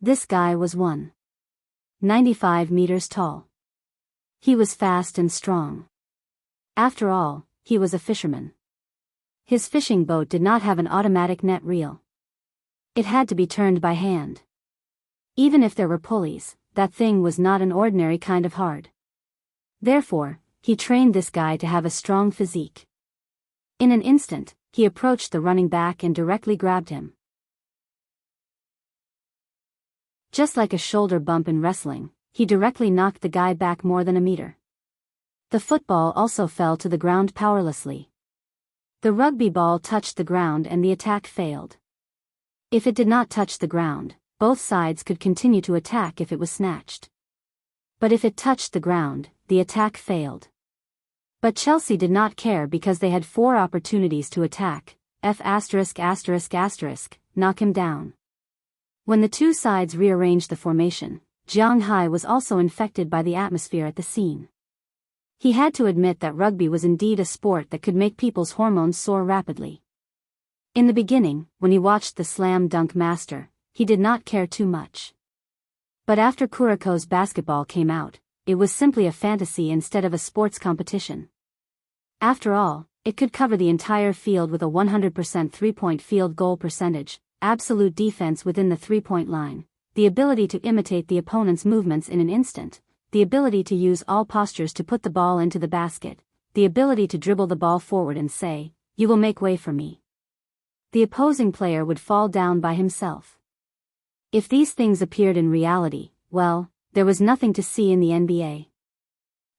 [SPEAKER 1] This guy was 1.95 meters tall. He was fast and strong. After all, he was a fisherman. His fishing boat did not have an automatic net reel. It had to be turned by hand. Even if there were pulleys, that thing was not an ordinary kind of hard. Therefore, he trained this guy to have a strong physique. In an instant, he approached the running back and directly grabbed him. Just like a shoulder bump in wrestling, he directly knocked the guy back more than a meter. The football also fell to the ground powerlessly. The rugby ball touched the ground and the attack failed. If it did not touch the ground, both sides could continue to attack if it was snatched. But if it touched the ground, the attack failed. But Chelsea did not care because they had 4 opportunities to attack, knock him down. When the two sides rearranged the formation, Jiang Hai was also infected by the atmosphere at the scene. He had to admit that rugby was indeed a sport that could make people's hormones soar rapidly. In the beginning, when he watched the slam dunk master, he did not care too much. But after Kuriko's basketball came out, it was simply a fantasy instead of a sports competition. After all, it could cover the entire field with a 100% three-point field goal percentage, absolute defense within the three-point line, the ability to imitate the opponent's movements in an instant, the ability to use all postures to put the ball into the basket, the ability to dribble the ball forward and say, "You will make way for me." The opposing player would fall down by himself. If these things appeared in reality, well, there was nothing to see in the NBA.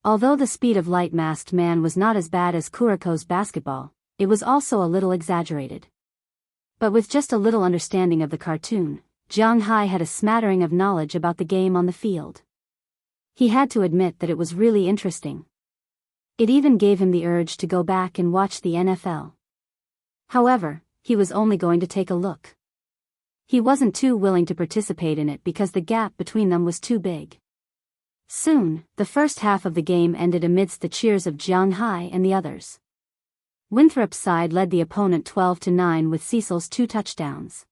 [SPEAKER 1] Although the speed of light masked man was not as bad as Kuriko's basketball, it was also a little exaggerated. But with just a little understanding of the cartoon, Jiang Hai had a smattering of knowledge about the game on the field. He had to admit that it was really interesting. It even gave him the urge to go back and watch the NFL. However, he was only going to take a look. He wasn't too willing to participate in it because the gap between them was too big. Soon, the first half of the game ended amidst the cheers of Jiang Hai and the others. Winthrop's side led the opponent 12-9 with Cecil's 2 touchdowns.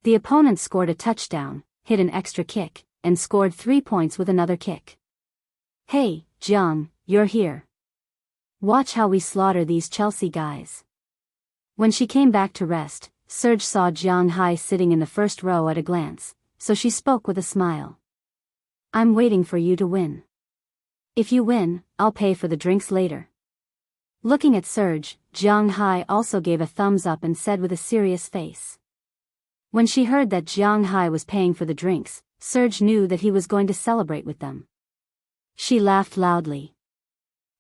[SPEAKER 1] The opponent scored a touchdown, hit an extra kick, and scored 3 points with another kick. "Hey, Jiang, you're here. Watch how we slaughter these Chelsea guys." When she came back to rest, Serge saw Jiang Hai sitting in the first row at a glance, so she spoke with a smile. "I'm waiting for you to win. If you win, I'll pay for the drinks later." Looking at Serge, Jiang Hai also gave a thumbs up and said with a serious face. When she heard that Jiang Hai was paying for the drinks, Serge knew that he was going to celebrate with them. She laughed loudly.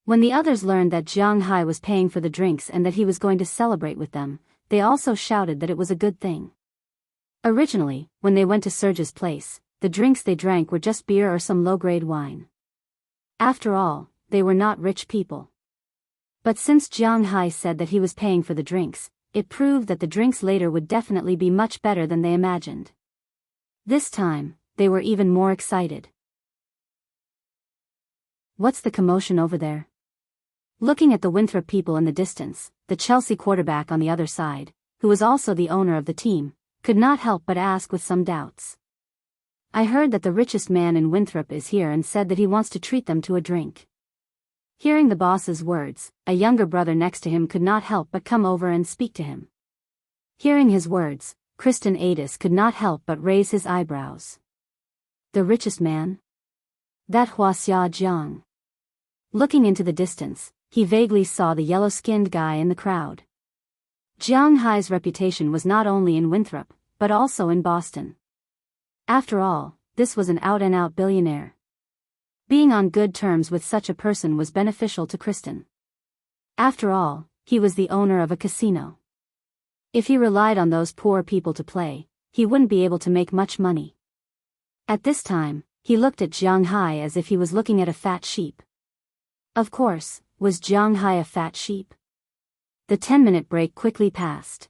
[SPEAKER 1] When the others learned that Jiang Hai was paying for the drinks and that he was going to celebrate with them, they also shouted that it was a good thing. Originally, when they went to Serge's place, the drinks they drank were just beer or some low-grade wine. After all, they were not rich people. But since Jiang Hai said that he was paying for the drinks, it proved that the drinks later would definitely be much better than they imagined. This time, they were even more excited. "What's the commotion over there?" Looking at the Winthrop people in the distance, the Chelsea quarterback on the other side, who was also the owner of the team, could not help but ask with some doubts. "I heard that the richest man in Winthrop is here and said that he wants to treat them to a drink." Hearing the boss's words, a younger brother next to him could not help but come over and speak to him. Hearing his words, Kristen Adis could not help but raise his eyebrows. The richest man? That Wuxia Jiang. Looking into the distance, he vaguely saw the yellow-skinned guy in the crowd. Jiang Hai's reputation was not only in Winthrop, but also in Boston. After all, this was an out-and-out billionaire. Being on good terms with such a person was beneficial to Kristen. After all, he was the owner of a casino. If he relied on those poor people to play, he wouldn't be able to make much money. At this time, he looked at Jiang Hai as if he was looking at a fat sheep. Of course, was Jiang Hai a fat sheep? The 10-minute break quickly passed.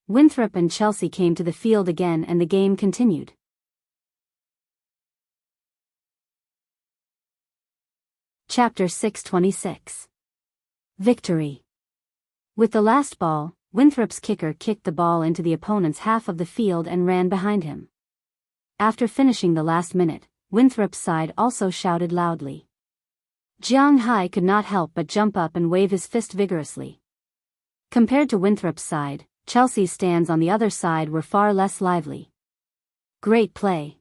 [SPEAKER 1] Winthrop and Chelsea came to the field again and the game continued. Chapter 626. Victory. With the last ball, Winthrop's kicker kicked the ball into the opponent's half of the field and ran behind him. After finishing the last minute, Winthrop's side also shouted loudly. Jiang Hai could not help but jump up and wave his fist vigorously. Compared to Winthrop's side, Chelsea's stands on the other side were far less lively. "Great play!"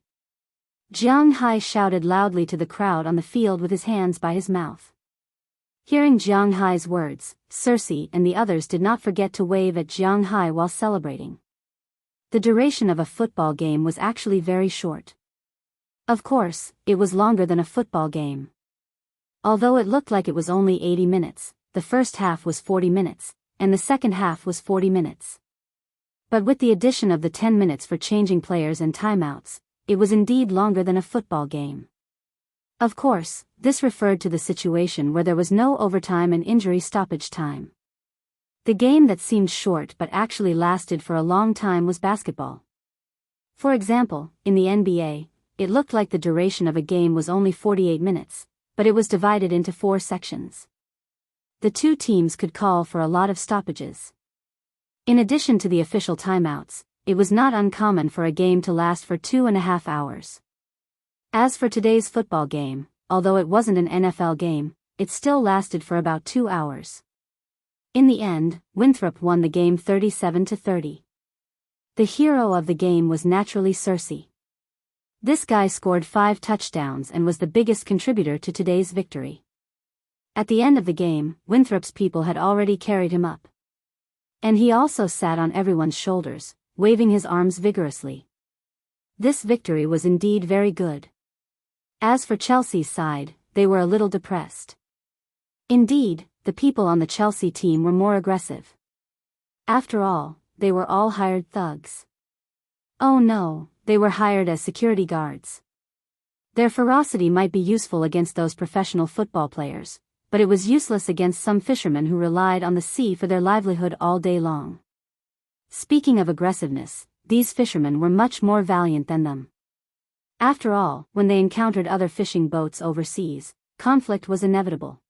[SPEAKER 1] Jiang Hai shouted loudly to the crowd on the field with his hands by his mouth. Hearing Jiang Hai's words, Cersei and the others did not forget to wave at Jiang Hai while celebrating. The duration of a football game was actually very short. Of course, it was longer than a football game. Although it looked like it was only 80 minutes, the first half was 40 minutes, and the second half was 40 minutes. But with the addition of the 10 minutes for changing players and timeouts, it was indeed longer than a football game. Of course, this referred to the situation where there was no overtime and injury stoppage time. The game that seemed short but actually lasted for a long time was basketball. For example, in the NBA, it looked like the duration of a game was only 48 minutes, but it was divided into 4 sections. The two teams could call for a lot of stoppages. In addition to the official timeouts, it was not uncommon for a game to last for 2.5 hours. As for today's football game, although it wasn't an NFL game, it still lasted for about 2 hours. In the end, Winthrop won the game 37-30. The hero of the game was naturally Cersei. This guy scored 5 touchdowns and was the biggest contributor to today's victory. At the end of the game, Winthrop's people had already carried him up. And he also sat on everyone's shoulders, waving his arms vigorously. This victory was indeed very good. As for Chelsea's side, they were a little depressed. Indeed, the people on the Chelsea team were more aggressive. After all, they were all hired thugs. Oh no, they were hired as security guards. Their ferocity might be useful against those professional football players, but it was useless against some fishermen who relied on the sea for their livelihood all day long. Speaking of aggressiveness, these fishermen were much more valiant than them. After all, when they encountered other fishing boats overseas, conflict was inevitable.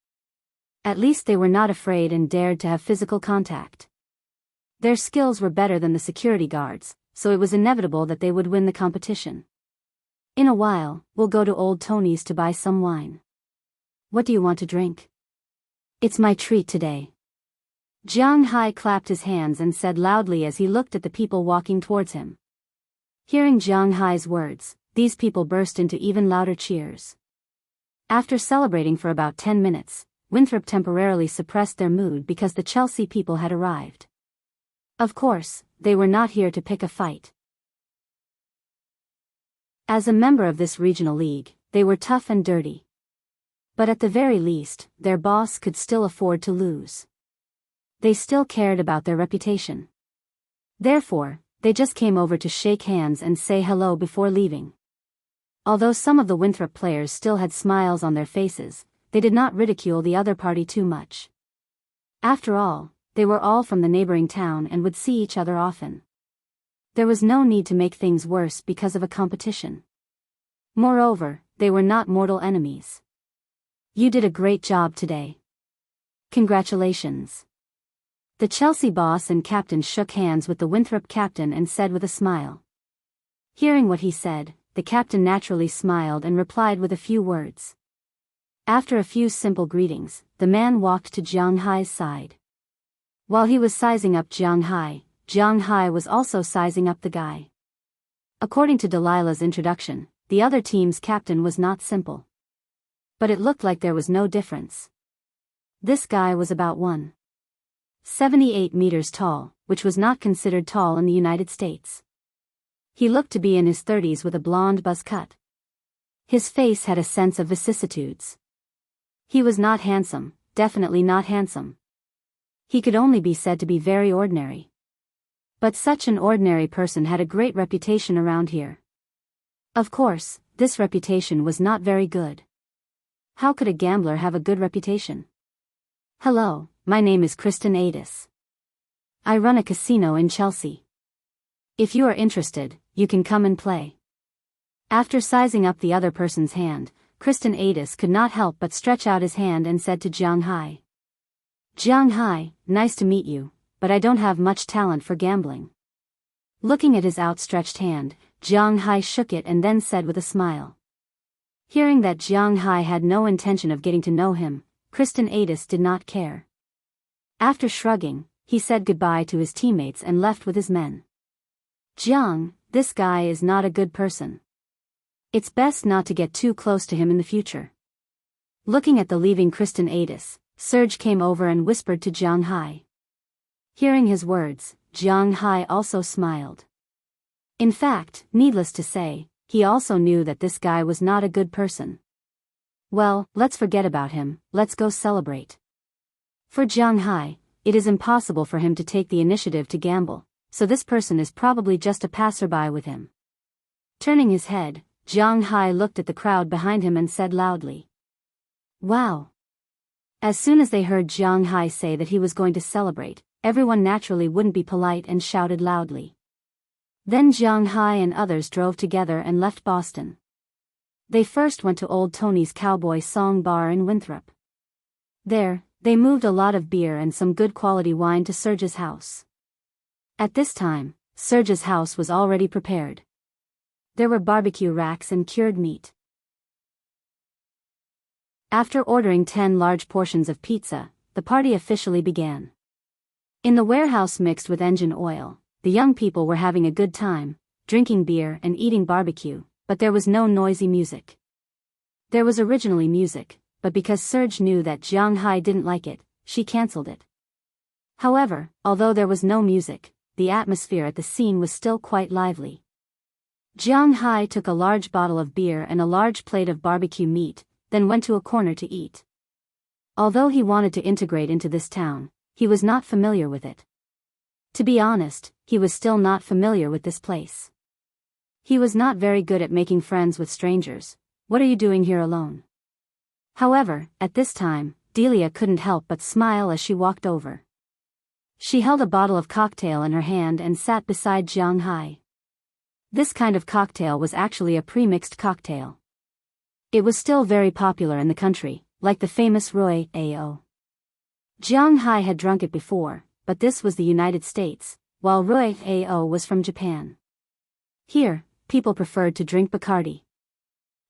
[SPEAKER 1] At least they were not afraid and dared to have physical contact. Their skills were better than the security guards, so it was inevitable that they would win the competition. In a while, we'll go to Old Tony's to buy some wine. What do you want to drink? It's my treat today. Jiang Hai clapped his hands and said loudly as he looked at the people walking towards him. Hearing Jiang Hai's words, these people burst into even louder cheers. After celebrating for about 10 minutes, Winthrop temporarily suppressed their mood because the Chelsea people had arrived. Of course, they were not here to pick a fight. As a member of this regional league, they were tough and dirty. But at the very least, their boss could still afford to lose. They still cared about their reputation. Therefore, they just came over to shake hands and say hello before leaving. Although some of the Winthrop players still had smiles on their faces, they did not ridicule the other party too much. After all, they were all from the neighboring town and would see each other often. There was no need to make things worse because of a competition. Moreover, they were not mortal enemies. You did a great job today. Congratulations. The Chelsea boss and captain shook hands with the Winthrop captain and said with a smile. Hearing what he said, the captain naturally smiled and replied with a few words. After a few simple greetings, the man walked to Jiang Hai's side. While he was sizing up Jiang Hai was also sizing up the guy. According to Delilah's introduction, the other team's captain was not simple. But it looked like there was no difference. This guy was about 1.78 meters tall, which was not considered tall in the United States. He looked to be in his 30s with a blonde buzz cut. His face had a sense of vicissitudes. He was not handsome, definitely not handsome. He could only be said to be very ordinary. But such an ordinary person had a great reputation around here. Of course, this reputation was not very good. How could a gambler have a good reputation? Hello, my name is Kristen Adis. I run a casino in Chelsea. If you are interested, you can come and play. After sizing up the other person's hand, Kristen Adis could not help but stretch out his hand and said to Jiang Hai. Jiang Hai, nice to meet you, but I don't have much talent for gambling. Looking at his outstretched hand, Jiang Hai shook it and then said with a smile. Hearing that Jiang Hai had no intention of getting to know him, Kristen Adis did not care. After shrugging, he said goodbye to his teammates and left with his men. Jiang, this guy is not a good person. It's best not to get too close to him in the future. Looking at the leaving Kristen Adis, Serge came over and whispered to Jiang Hai. Hearing his words, Jiang Hai also smiled. In fact, needless to say, he also knew that this guy was not a good person. Well, let's forget about him, let's go celebrate. For Jiang Hai, it is impossible for him to take the initiative to gamble, so this person is probably just a passerby with him. Turning his head, Jiang Hai looked at the crowd behind him and said loudly. Wow! As soon as they heard Jiang Hai say that he was going to celebrate, everyone naturally wouldn't be polite and shouted loudly. Then Jiang Hai and others drove together and left Boston. They first went to Old Tony's Cowboy Song Bar in Winthrop. There, they moved a lot of beer and some good quality wine to Serge's house. At this time, Serge's house was already prepared. There were barbecue racks and cured meat. After ordering 10 large portions of pizza, the party officially began. In the warehouse mixed with engine oil, the young people were having a good time, drinking beer and eating barbecue, but there was no noisy music. There was originally music, but because Serge knew that Jiang Hai didn't like it, she cancelled it. However, although there was no music, the atmosphere at the scene was still quite lively. Jiang Hai took a large bottle of beer and a large plate of barbecue meat, then went to a corner to eat. Although he wanted to integrate into this town, he was not familiar with it. To be honest, he was still not familiar with this place. He was not very good at making friends with strangers. What are you doing here alone? However, at this time, Delia couldn't help but smile as she walked over. She held a bottle of cocktail in her hand and sat beside Jiang Hai. This kind of cocktail was actually a pre-mixed cocktail. It was still very popular in the country, like the famous Wuxia. Jiang Hai had drunk it before, but this was the United States, while Wuxia was from Japan. Here, people preferred to drink Bacardi.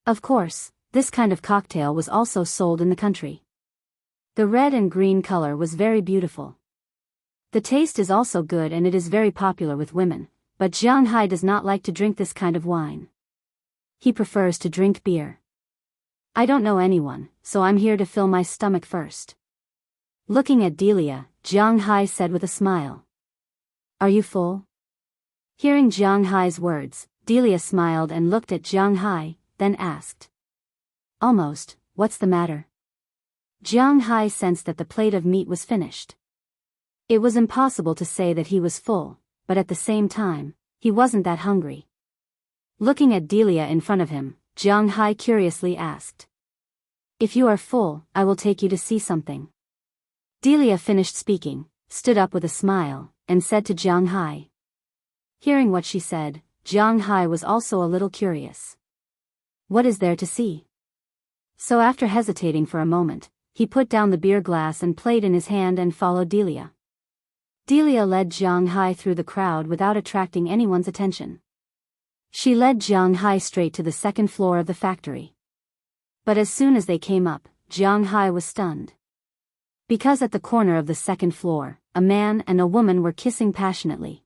[SPEAKER 1] Of course, this kind of cocktail was also sold in the country. The red and green color was very beautiful. The taste is also good and it is very popular with women, but Jiang Hai does not like to drink this kind of wine. He prefers to drink beer. I don't know anyone, so I'm here to fill my stomach first. Looking at Delia, Jiang Hai said with a smile. Are you full? Hearing Jiang Hai's words, Delia smiled and looked at Jiang Hai, then asked. Almost, what's the matter? Jiang Hai sensed that the plate of meat was finished. It was impossible to say that he was full, but at the same time, he wasn't that hungry. Looking at Delia in front of him, Jiang Hai curiously asked. If you are full, I will take you to see something. Delia finished speaking, stood up with a smile, and said to Jiang Hai. Hearing what she said, Jiang Hai was also a little curious. What is there to see? So after hesitating for a moment, he put down the beer glass and plate in his hand and followed Delia. Delia led Jiang Hai through the crowd without attracting anyone's attention. She led Jiang Hai straight to the second floor of the factory. But as soon as they came up, Jiang Hai was stunned. Because at the corner of the second floor, a man and a woman were kissing passionately.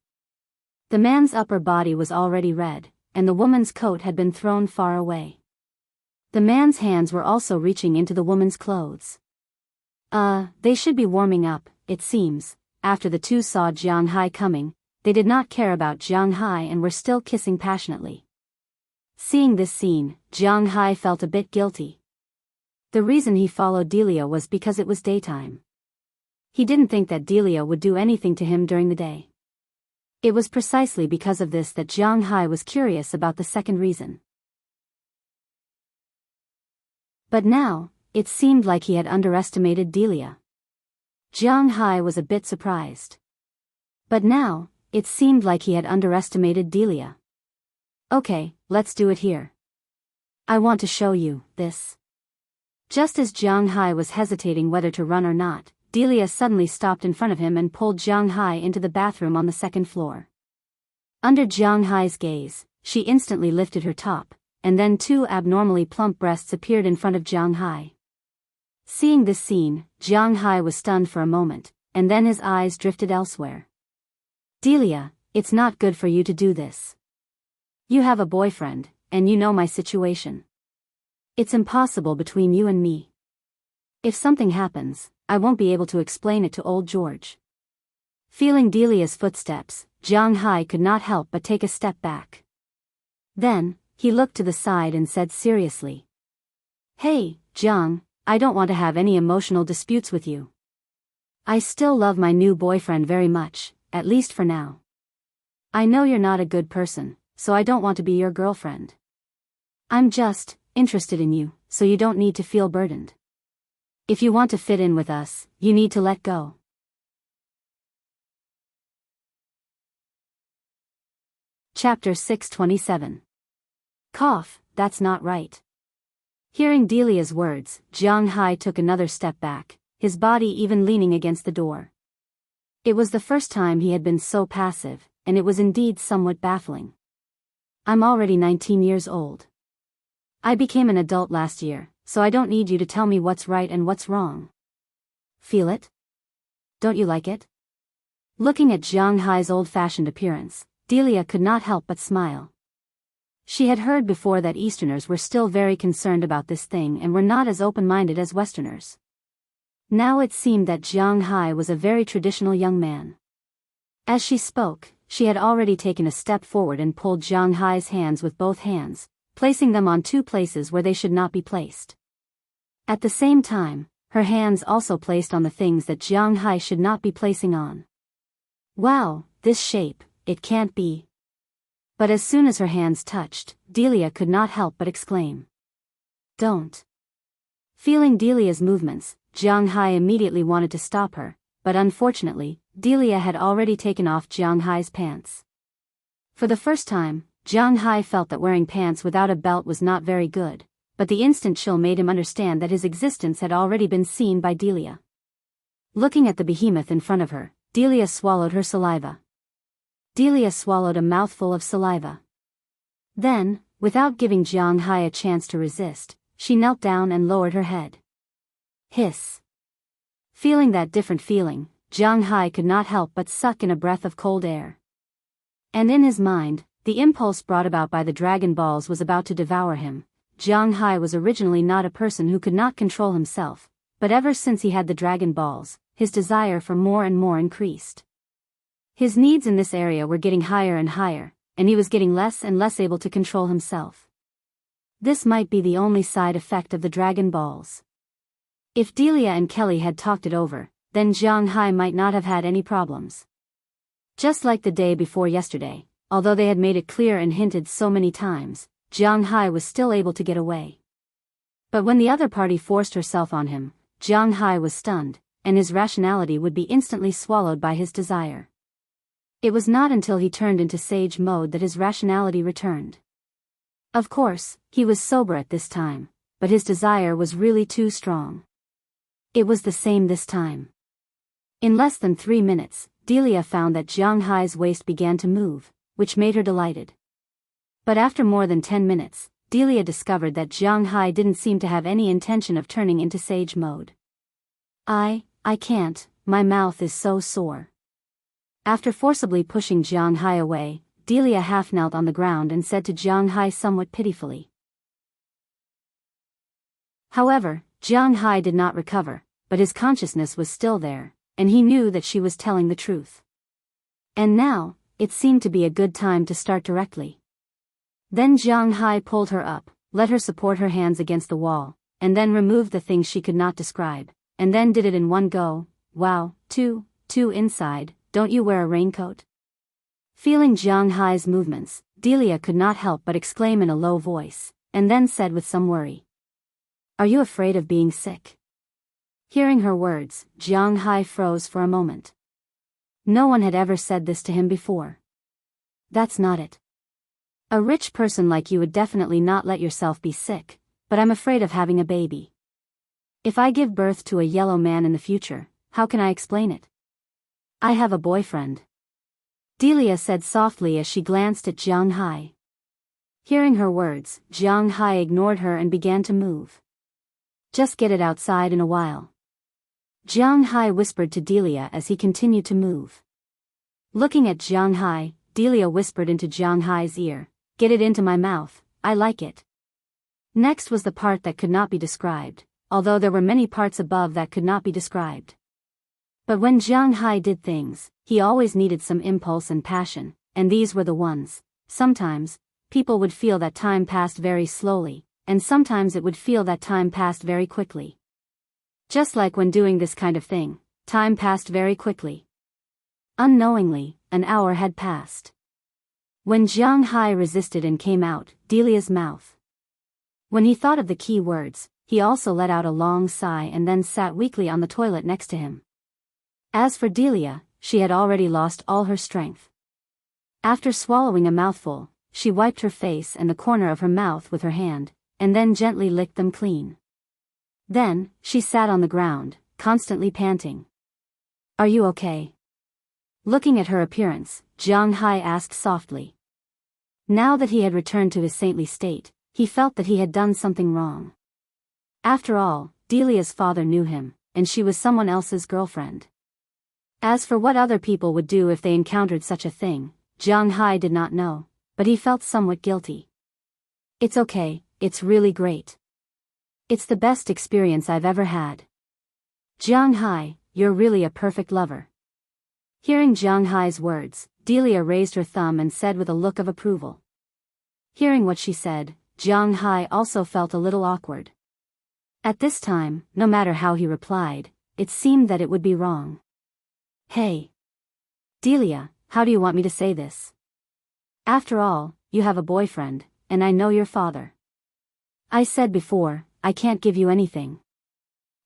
[SPEAKER 1] The man's upper body was already red, and the woman's coat had been thrown far away. The man's hands were also reaching into the woman's clothes. They should be warming up, it seems. After the two saw Jiang Hai coming, they did not care about Jiang Hai and were still kissing passionately. Seeing this scene, Jiang Hai felt a bit guilty. The reason he followed Delia was because it was daytime. He didn't think that Delia would do anything to him during the day. It was precisely because of this that Jiang Hai was curious about the second reason. But now, it seemed like he had underestimated Delia. Jiang Hai was a bit surprised. But now, it seemed like he had underestimated Delia. Okay, let's do it here. I want to show you this. Just as Jiang Hai was hesitating whether to run or not, Delia suddenly stopped in front of him and pulled Jiang Hai into the bathroom on the second floor. Under Jiang Hai's gaze, she instantly lifted her top, and then two abnormally plump breasts appeared in front of Jiang Hai. Seeing this scene, Jiang Hai was stunned for a moment, and then his eyes drifted elsewhere. Delia, it's not good for you to do this. You have a boyfriend, and you know my situation. It's impossible between you and me. If something happens, I won't be able to explain it to old George. Feeling Delia's footsteps, Jiang Hai could not help but take a step back. Then, he looked to the side and said seriously. Hey, Jiang, I don't want to have any emotional disputes with you. I still love my new boyfriend very much, at least for now. I know you're not a good person, so I don't want to be your girlfriend. I'm just interested in you, so you don't need to feel burdened. If you want to fit in with us, you need to let go. Chapter 627. Cough, that's not right. Hearing Delia's words, Jiang Hai took another step back, his body even leaning against the door. It was the first time he had been so passive, and it was indeed somewhat baffling. I'm already 19 years old. I became an adult last year, so I don't need you to tell me what's right and what's wrong. Feel it? Don't you like it? Looking at Jiang Hai's old-fashioned appearance, Delia could not help but smile. She had heard before that Easterners were still very concerned about this thing and were not as open-minded as Westerners. Now it seemed that Jiang Hai was a very traditional young man. As she spoke, she had already taken a step forward and pulled Jiang Hai's hands with both hands, placing them on two places where they should not be placed. At the same time, her hands also placed on the things that Jiang Hai should not be placing on. Wow, this shape, it can't be. But as soon as her hands touched, Delia could not help but exclaim. Don't. Feeling Delia's movements, Jiang Hai immediately wanted to stop her, but unfortunately, Delia had already taken off Jiang Hai's pants. For the first time, Jiang Hai felt that wearing pants without a belt was not very good, but the instant chill made him understand that his existence had already been seen by Delia. Looking at the behemoth in front of her, Delia swallowed her saliva. Delia swallowed a mouthful of saliva. Then, without giving Jiang Hai a chance to resist, she knelt down and lowered her head. Hiss. Feeling that different feeling, Jiang Hai could not help but suck in a breath of cold air. And in his mind, the impulse brought about by the Dragon Balls was about to devour him. Jiang Hai was originally not a person who could not control himself, but ever since he had the Dragon Balls, his desire for more and more increased. His needs in this area were getting higher and higher, and he was getting less and less able to control himself. This might be the only side effect of the Dragon Balls. If Delia and Kelly had talked it over, then Jiang Hai might not have had any problems. Just like the day before yesterday, although they had made it clear and hinted so many times, Jiang Hai was still able to get away. But when the other party forced herself on him, Jiang Hai was stunned, and his rationality would be instantly swallowed by his desire. It was not until he turned into sage mode that his rationality returned. Of course, he was sober at this time, but his desire was really too strong. It was the same this time. In less than 3 minutes, Delia found that Jiang Hai's waist began to move, which made her delighted. But after more than 10 minutes, Delia discovered that Jiang Hai didn't seem to have any intention of turning into sage mode. I can't, my mouth is so sore. After forcibly pushing Jiang Hai away, Delia half knelt on the ground and said to Jiang Hai somewhat pitifully. However, Jiang Hai did not recover, but his consciousness was still there, and he knew that she was telling the truth. And now, it seemed to be a good time to start directly. Then Jiang Hai pulled her up, let her support her hands against the wall, and then removed the things she could not describe, and then did it in one go. Wow, two inside, don't you wear a raincoat? Feeling Jiang Hai's movements, Delia could not help but exclaim in a low voice, and then said with some worry. Are you afraid of being sick? Hearing her words, Jiang Hai froze for a moment. No one had ever said this to him before. That's not it. A rich person like you would definitely not let yourself be sick, but I'm afraid of having a baby. If I give birth to a yellow man in the future, how can I explain it? I have a boyfriend. Delia said softly as she glanced at Jiang Hai. Hearing her words, Jiang Hai ignored her and began to move. Just get it outside in a while. Jiang Hai whispered to Delia as he continued to move. Looking at Jiang Hai, Delia whispered into Jiang Hai's ear, get it into my mouth, I like it. Next was the part that could not be described, although there were many parts above that could not be described. But when Jiang Hai did things, he always needed some impulse and passion, and these were the ones. Sometimes, people would feel that time passed very slowly, and sometimes it would feel that time passed very quickly. Just like when doing this kind of thing, time passed very quickly. Unknowingly, an hour had passed. When Jiang Hai resisted and came out, Delia's mouth. When he thought of the key words, he also let out a long sigh and then sat weakly on the toilet next to him. As for Delia, she had already lost all her strength. After swallowing a mouthful, she wiped her face and the corner of her mouth with her hand, and then gently licked them clean. Then, she sat on the ground, constantly panting. Are you okay? Looking at her appearance, Jiang Hai asked softly. Now that he had returned to his saintly state, he felt that he had done something wrong. After all, Delia's father knew him, and she was someone else's girlfriend. As for what other people would do if they encountered such a thing, Jiang Hai did not know, but he felt somewhat guilty. It's okay, it's really great. It's the best experience I've ever had. Jiang Hai, you're really a perfect lover. Hearing Jiang Hai's words, Delia raised her thumb and said with a look of approval. Hearing what she said, Jiang Hai also felt a little awkward. At this time, no matter how he replied, it seemed that it would be wrong. Hey. Delia, how do you want me to say this? After all, you have a boyfriend, and I know your father. I said before, I can't give you anything.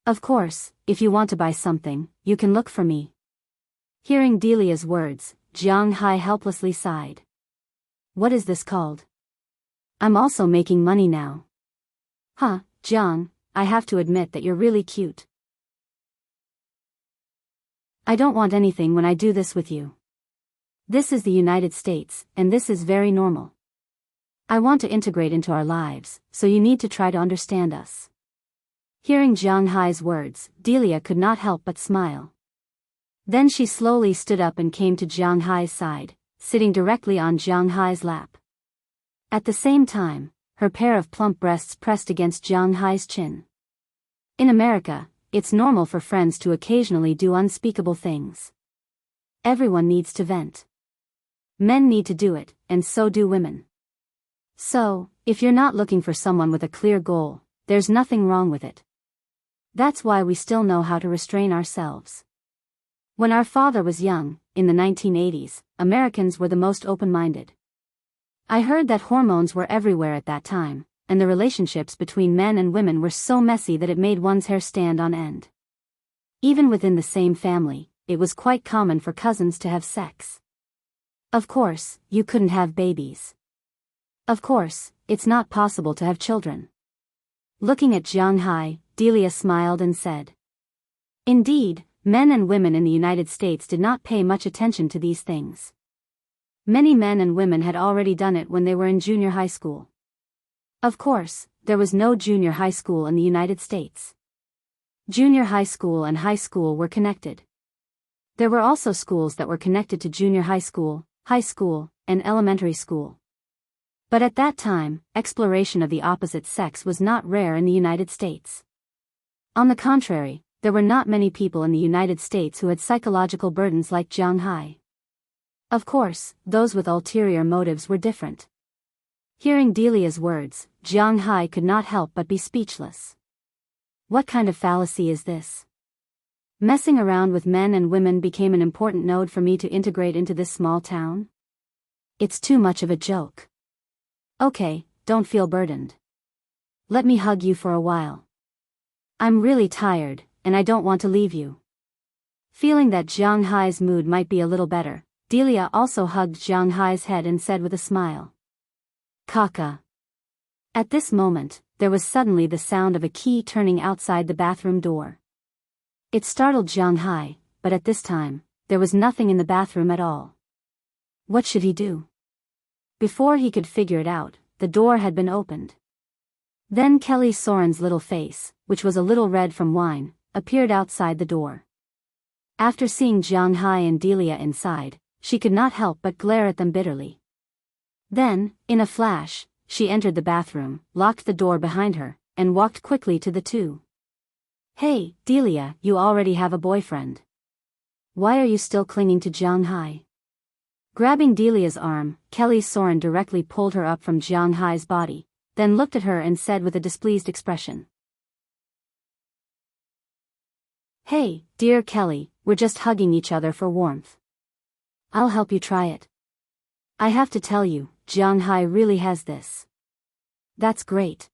[SPEAKER 1] Of course, if you want to buy something, you can look for me. Hearing Delia's words, Jiang Hai helplessly sighed. What is this called? I'm also making money now. Huh, Jiang, I have to admit that you're really cute. I don't want anything when I do this with you. This is the United States, and this is very normal. I want to integrate into our lives, so you need to try to understand us. Hearing Jiang Hai's words, Delia could not help but smile. Then she slowly stood up and came to Jiang Hai's side, sitting directly on Jiang Hai's lap. At the same time, her pair of plump breasts pressed against Jiang Hai's chin. In America, it's normal for friends to occasionally do unspeakable things. Everyone needs to vent. Men need to do it, and so do women. So, if you're not looking for someone with a clear goal, there's nothing wrong with it. That's why we still know how to restrain ourselves. When our father was young, in the 1980s, Americans were the most open-minded. I heard that hormones were everywhere at that time, and the relationships between men and women were so messy that it made one's hair stand on end. Even within the same family, it was quite common for cousins to have sex. Of course, you couldn't have babies. Of course, it's not possible to have children. Looking at Jiang Hai, Delia smiled and said. Indeed, men and women in the United States did not pay much attention to these things. Many men and women had already done it when they were in junior high school. Of course, there was no junior high school in the United States. Junior high school and high school were connected. There were also schools that were connected to junior high school, and elementary school. But at that time, exploration of the opposite sex was not rare in the United States. On the contrary, there were not many people in the United States who had psychological burdens like Jiang Hai. Of course, those with ulterior motives were different. Hearing Delia's words, Jiang Hai could not help but be speechless. What kind of fallacy is this? Messing around with men and women became an important node for me to integrate into this small town? It's too much of a joke. Okay, don't feel burdened. Let me hug you for a while. I'm really tired, and I don't want to leave you. Feeling that Jiang Hai's mood might be a little better, Delia also hugged Jiang Hai's head and said with a smile. Kaka. At this moment, there was suddenly the sound of a key turning outside the bathroom door. It startled Jiang Hai, but at this time, there was nothing in the bathroom at all. What should he do? Before he could figure it out, the door had been opened. Then Kelly Soren's little face, which was a little red from wine, appeared outside the door. After seeing Jiang Hai and Delia inside, she could not help but glare at them bitterly. Then, in a flash, she entered the bathroom, locked the door behind her, and walked quickly to the two. Hey, Delia, you already have a boyfriend. Why are you still clinging to Jiang Hai? Grabbing Delia's arm, Kelly Soren directly pulled her up from Jiang Hai's body, then looked at her and said with a displeased expression. Hey, dear Kelly, we're just hugging each other for warmth. I'll help you try it. I have to tell you, Jiang Hai really has this. That's great.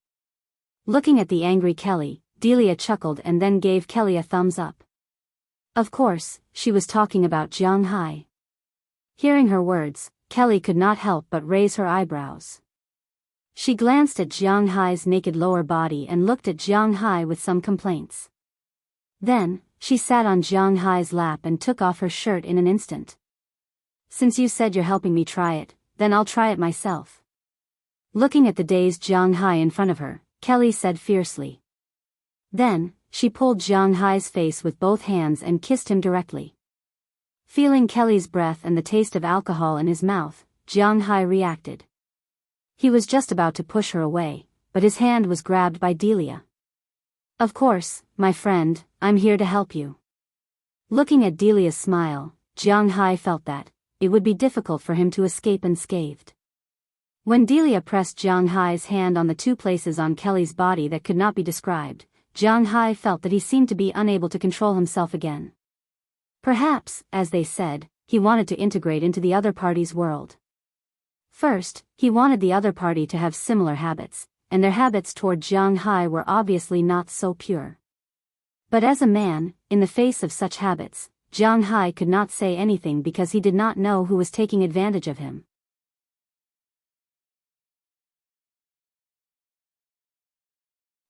[SPEAKER 1] Looking at the angry Kelly, Delia chuckled and then gave Kelly a thumbs up. Of course, she was talking about Jiang Hai. Hearing her words, Kelly could not help but raise her eyebrows. She glanced at Jiang Hai's naked lower body and looked at Jiang Hai with some complaints. Then, she sat on Jiang Hai's lap and took off her shirt in an instant. Since you said you're helping me try it, then I'll try it myself. Looking at the dazed Jiang Hai in front of her, Kelly said fiercely. Then, she pulled Jiang Hai's face with both hands and kissed him directly. Feeling Kelly's breath and the taste of alcohol in his mouth, Jiang Hai reacted. He was just about to push her away, but his hand was grabbed by Delia. Of course, my friend, I'm here to help you. Looking at Delia's smile, Jiang Hai felt that it would be difficult for him to escape unscathed. When Delia pressed Jiang Hai's hand on the two places on Kelly's body that could not be described, Jiang Hai felt that he seemed to be unable to control himself again. Perhaps, as they said, he wanted to integrate into the other party's world. First, he wanted the other party to have similar habits, and their habits toward Jiang Hai were obviously not so pure. But as a man, in the face of such habits, Jiang Hai could not say anything because he did not know who was taking advantage of him.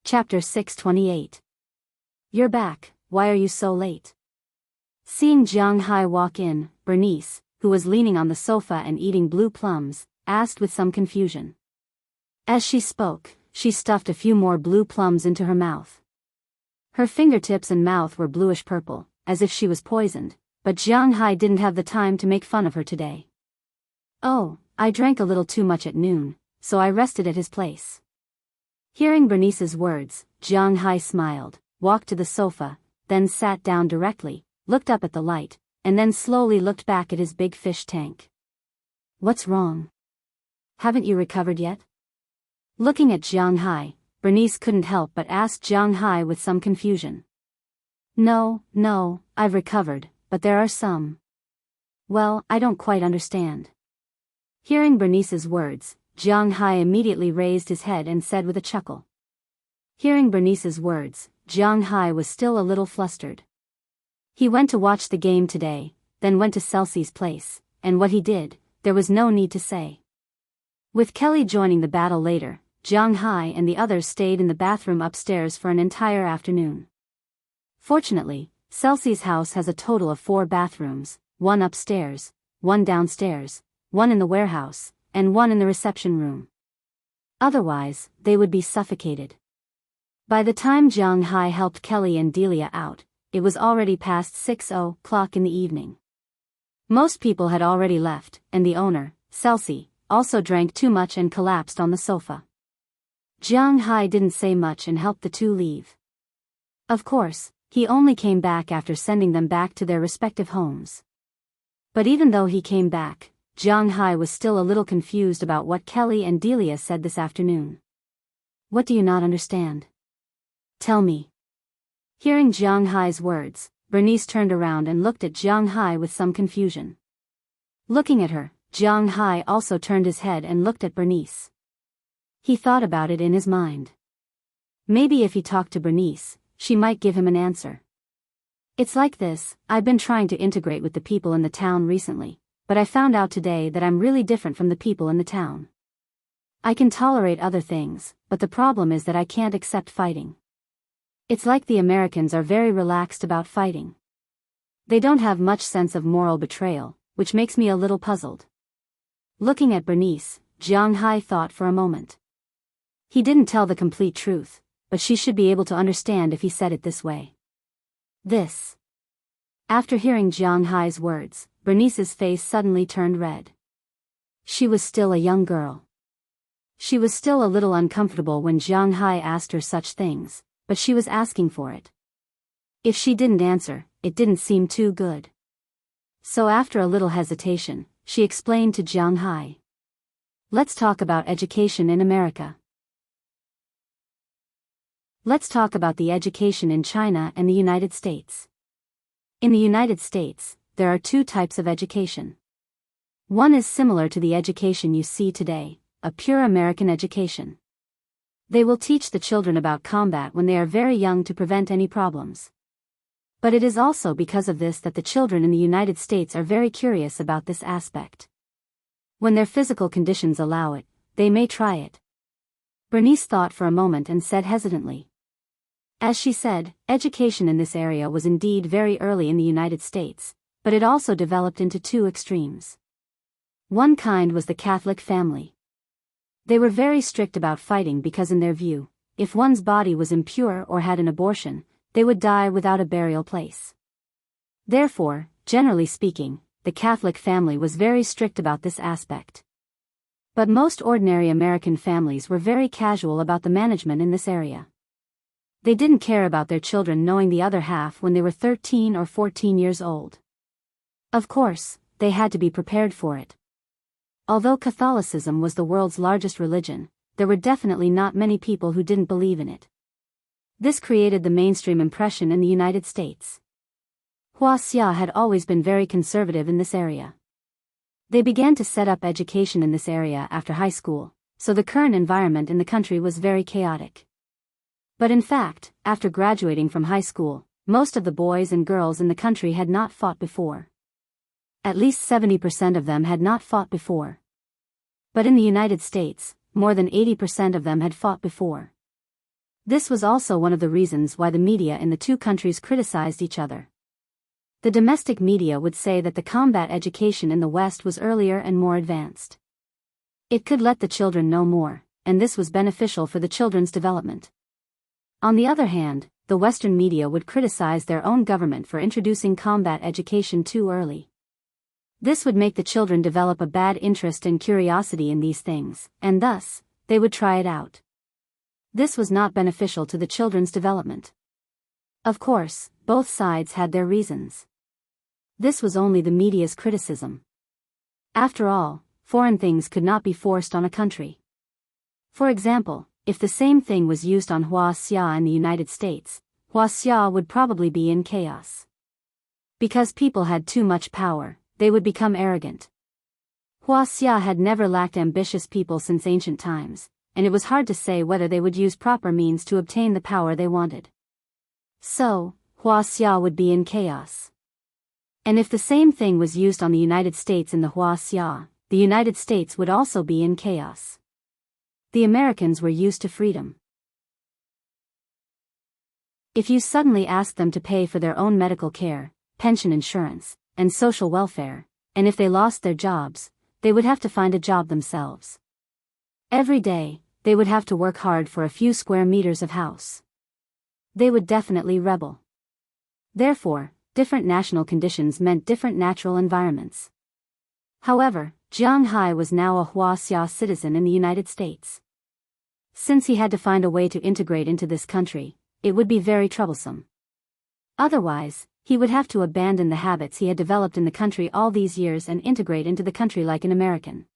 [SPEAKER 1] Chapter 628. You're back, why are you so late? Seeing Jiang Hai walk in, Bernice, who was leaning on the sofa and eating blue plums, asked with some confusion. As she spoke, she stuffed a few more blue plums into her mouth. Her fingertips and mouth were bluish purple, as if she was poisoned, but Jiang Hai didn't have the time to make fun of her today. Oh, I drank a little too much at noon, so I rested at his place. Hearing Bernice's words, Jiang Hai smiled, walked to the sofa, then sat down directly, looked up at the light, and then slowly looked back at his big fish tank. What's wrong? Haven't you recovered yet? Looking at Jiang Hai, Bernice couldn't help but ask Jiang Hai with some confusion. No, I've recovered, but there are some. Well, I don't quite understand. Hearing Bernice's words, Jiang Hai immediately raised his head and said with a chuckle. Hearing Bernice's words, Jiang Hai was still a little flustered. He went to watch the game today, then went to Celsie's place, and what he did, there was no need to say. With Kelly joining the battle later, Jiang Hai and the others stayed in the bathroom upstairs for an entire afternoon. Fortunately, Celsie's house has a total of 4 bathrooms, 1 upstairs, 1 downstairs, 1 in the warehouse, and 1 in the reception room. Otherwise, they would be suffocated. By the time Jiang Hai helped Kelly and Delia out, it was already past 6:00 in the evening. Most people had already left, and the owner, Celsie, also drank too much and collapsed on the sofa. Jiang Hai didn't say much and helped the two leave. Of course, he only came back after sending them back to their respective homes. But even though he came back, Jiang Hai was still a little confused about what Kelly and Delia said this afternoon. What do you not understand? Tell me. Hearing Jiang Hai's words, Bernice turned around and looked at Jiang Hai with some confusion. Looking at her, Jiang Hai also turned his head and looked at Bernice. He thought about it in his mind. Maybe if he talked to Bernice, she might give him an answer. It's like this, I've been trying to integrate with the people in the town recently, but I found out today that I'm really different from the people in the town. I can tolerate other things, but the problem is that I can't accept fighting. It's like the Americans are very relaxed about fighting. They don't have much sense of moral betrayal, which makes me a little puzzled. Looking at Bernice, Jiang Hai thought for a moment. He didn't tell the complete truth, but she should be able to understand if he said it this way. This. After hearing Jiang Hai's words, Bernice's face suddenly turned red. She was still a young girl. She was still a little uncomfortable when Jiang Hai asked her such things, but she was asking for it. If she didn't answer, it didn't seem too good. So after a little hesitation, she explained to Jiang Hai. Let's talk about education in America. Let's talk about the education in China and the United States. In the United States, there are 2 types of education. One is similar to the education you see today, a pure American education. They will teach the children about combat when they are very young to prevent any problems. But it is also because of this that the children in the United States are very curious about this aspect. When their physical conditions allow it, they may try it. Bernice thought for a moment and said hesitantly. As she said, education in this area was indeed very early in the United States, but it also developed into 2 extremes. One kind was the Catholic family. They were very strict about fighting because in their view, if one's body was impure or had an abortion, they would die without a burial place. Therefore, generally speaking, the Catholic family was very strict about this aspect. But most ordinary American families were very casual about the management in this area. They didn't care about their children knowing the other half when they were 13 or 14 years old. Of course, they had to be prepared for it. Although Catholicism was the world's largest religion, there were definitely not many people who didn't believe in it. This created the mainstream impression in the United States. Wuxia had always been very conservative in this area. They began to set up education in this area after high school, so the current environment in the country was very chaotic. But in fact, after graduating from high school, most of the boys and girls in the country had not fought before. At least 70% of them had not fought before. But in the United States, more than 80% of them had fought before. This was also one of the reasons why the media in the two countries criticized each other. The domestic media would say that the combat education in the West was earlier and more advanced. It could let the children know more, and this was beneficial for the children's development. On the other hand, the Western media would criticize their own government for introducing combat education too early. This would make the children develop a bad interest and curiosity in these things, and thus, they would try it out. This was not beneficial to the children's development. Of course, both sides had their reasons. This was only the media's criticism. After all, foreign things could not be forced on a country. For example, if the same thing was used on Wuxia in the United States, Wuxia would probably be in chaos. Because people had too much power, they would become arrogant. Wuxia had never lacked ambitious people since ancient times, and it was hard to say whether they would use proper means to obtain the power they wanted. So, Wuxia would be in chaos. And if the same thing was used on the United States in the Wuxia, the United States would also be in chaos. The Americans were used to freedom. If you suddenly asked them to pay for their own medical care, pension insurance, and social welfare, and if they lost their jobs, they would have to find a job themselves. Every day, they would have to work hard for a few square meters of house. They would definitely rebel. Therefore, different national conditions meant different natural environments. However, Jiang Hai was now a Wuxia citizen in the United States. Since he had to find a way to integrate into this country, it would be very troublesome. Otherwise, he would have to abandon the habits he had developed in the country all these years and integrate into the country like an American.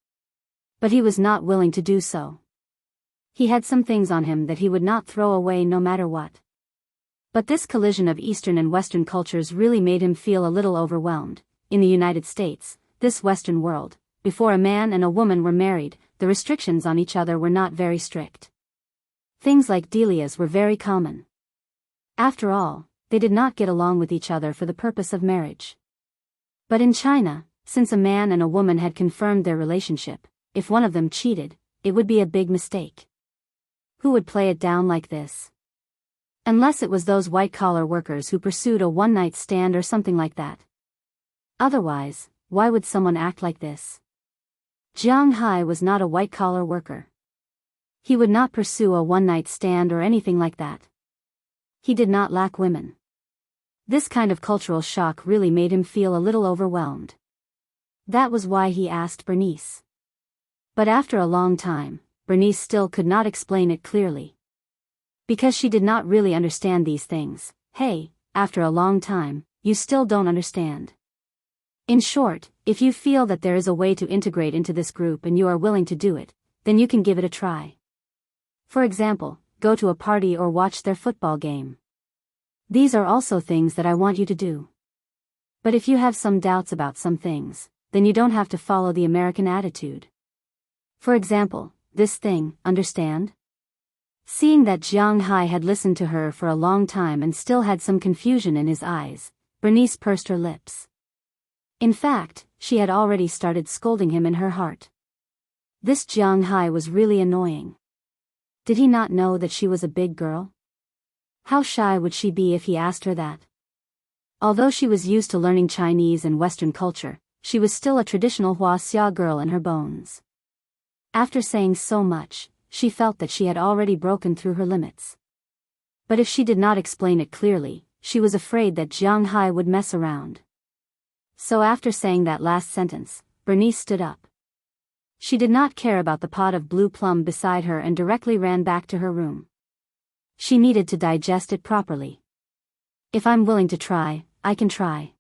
[SPEAKER 1] But he was not willing to do so. He had some things on him that he would not throw away no matter what. But this collision of Eastern and Western cultures really made him feel a little overwhelmed. In the United States, this Western world, before a man and a woman were married, the restrictions on each other were not very strict. Things like delias were very common. After all, they did not get along with each other for the purpose of marriage. But in China, since a man and a woman had confirmed their relationship, if one of them cheated, it would be a big mistake. Who would play it down like this? Unless it was those white-collar workers who pursued a one-night stand or something like that. Otherwise, why would someone act like this? Jiang Hai was not a white-collar worker. He would not pursue a one-night stand or anything like that. He did not lack women. This kind of cultural shock really made him feel a little overwhelmed. That was why he asked Bernice. But after a long time, Bernice still could not explain it clearly. Because she did not really understand these things. Hey, after a long time, you still don't understand. In short, if you feel that there is a way to integrate into this group and you are willing to do it, then you can give it a try. For example, go to a party or watch their football game. These are also things that I want you to do. But if you have some doubts about some things, then you don't have to follow the American attitude. For example, this thing, understand? Seeing that Jiang Hai had listened to her for a long time and still had some confusion in his eyes, Bernice pursed her lips. In fact, she had already started scolding him in her heart. This Jiang Hai was really annoying. Did he not know that she was a big girl? How shy would she be if he asked her that? Although she was used to learning Chinese and Western culture, she was still a traditional Wuxia girl in her bones. After saying so much, she felt that she had already broken through her limits. But if she did not explain it clearly, she was afraid that Jiang Hai would mess around. So after saying that last sentence, Bernice stood up. She did not care about the pot of blue plum beside her and directly ran back to her room. She needed to digest it properly. If I'm willing to try, I can try.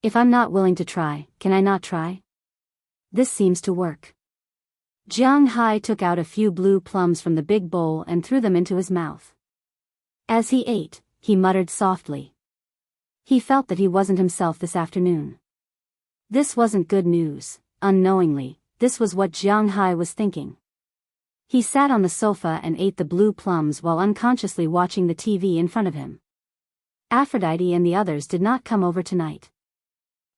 [SPEAKER 1] If I'm not willing to try, can I not try? This seems to work. Jiang Hai took out a few blue plums from the big bowl and threw them into his mouth. As he ate, he muttered softly. He felt that he wasn't himself this afternoon. This wasn't good news. Unknowingly, this was what Jiang Hai was thinking. He sat on the sofa and ate the blue plums while unconsciously watching the TV in front of him. Aphrodite and the others did not come over tonight.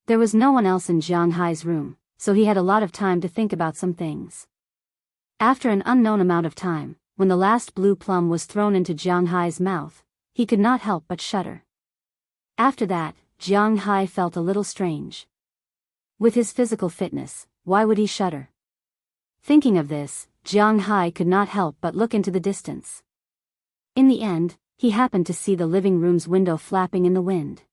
[SPEAKER 1] There was no one else in Jiang Hai's room, so he had a lot of time to think about some things. After an unknown amount of time, when the last blue plum was thrown into Jiang Hai's mouth, he could not help but shudder. After that, Jiang Hai felt a little strange. With his physical fitness, why would he shudder? Thinking of this, Jiang Hai could not help but look into the distance. In the end, he happened to see the living room's window flapping in the wind.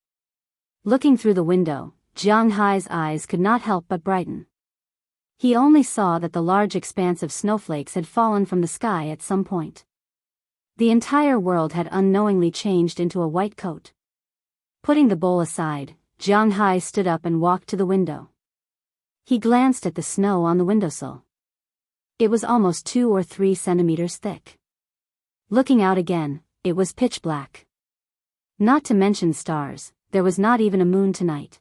[SPEAKER 1] Looking through the window, Jiang Hai's eyes could not help but brighten. He only saw that the large expanse of snowflakes had fallen from the sky at some point. The entire world had unknowingly changed into a white coat. Putting the bowl aside, Jiang Hai stood up and walked to the window. He glanced at the snow on the windowsill. It was almost 2 or 3 centimeters thick. Looking out again, it was pitch black. Not to mention stars, there was not even a moon tonight.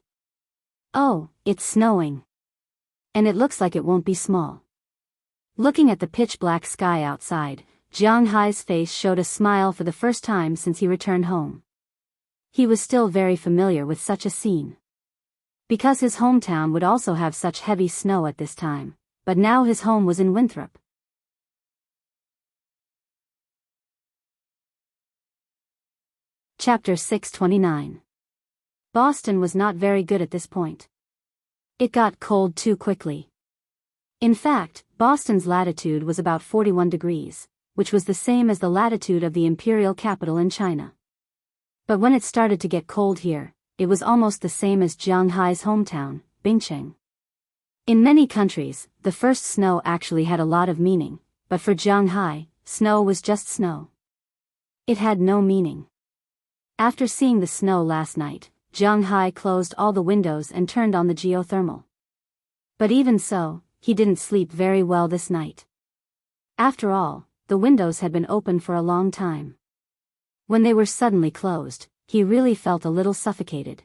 [SPEAKER 1] Oh, it's snowing. And it looks like it won't be small. Looking at the pitch-black sky outside, Jiang Hai's face showed a smile for the first time since he returned home. He was still very familiar with such a scene. Because his hometown would also have such heavy snow at this time, but now his home was in Winthrop. Chapter 629. Boston was not very good at this point. It got cold too quickly. In fact, Boston's latitude was about 41 degrees, which was the same as the latitude of the imperial capital in China. But when it started to get cold here, it was almost the same as Jiang Hai's hometown, Bingcheng. In many countries, the first snow actually had a lot of meaning, but for Jiang Hai, snow was just snow. It had no meaning. After seeing the snow last night, Jiang Hai closed all the windows and turned on the geothermal. But even so, he didn't sleep very well this night. After all, the windows had been open for a long time. When they were suddenly closed, he really felt a little suffocated.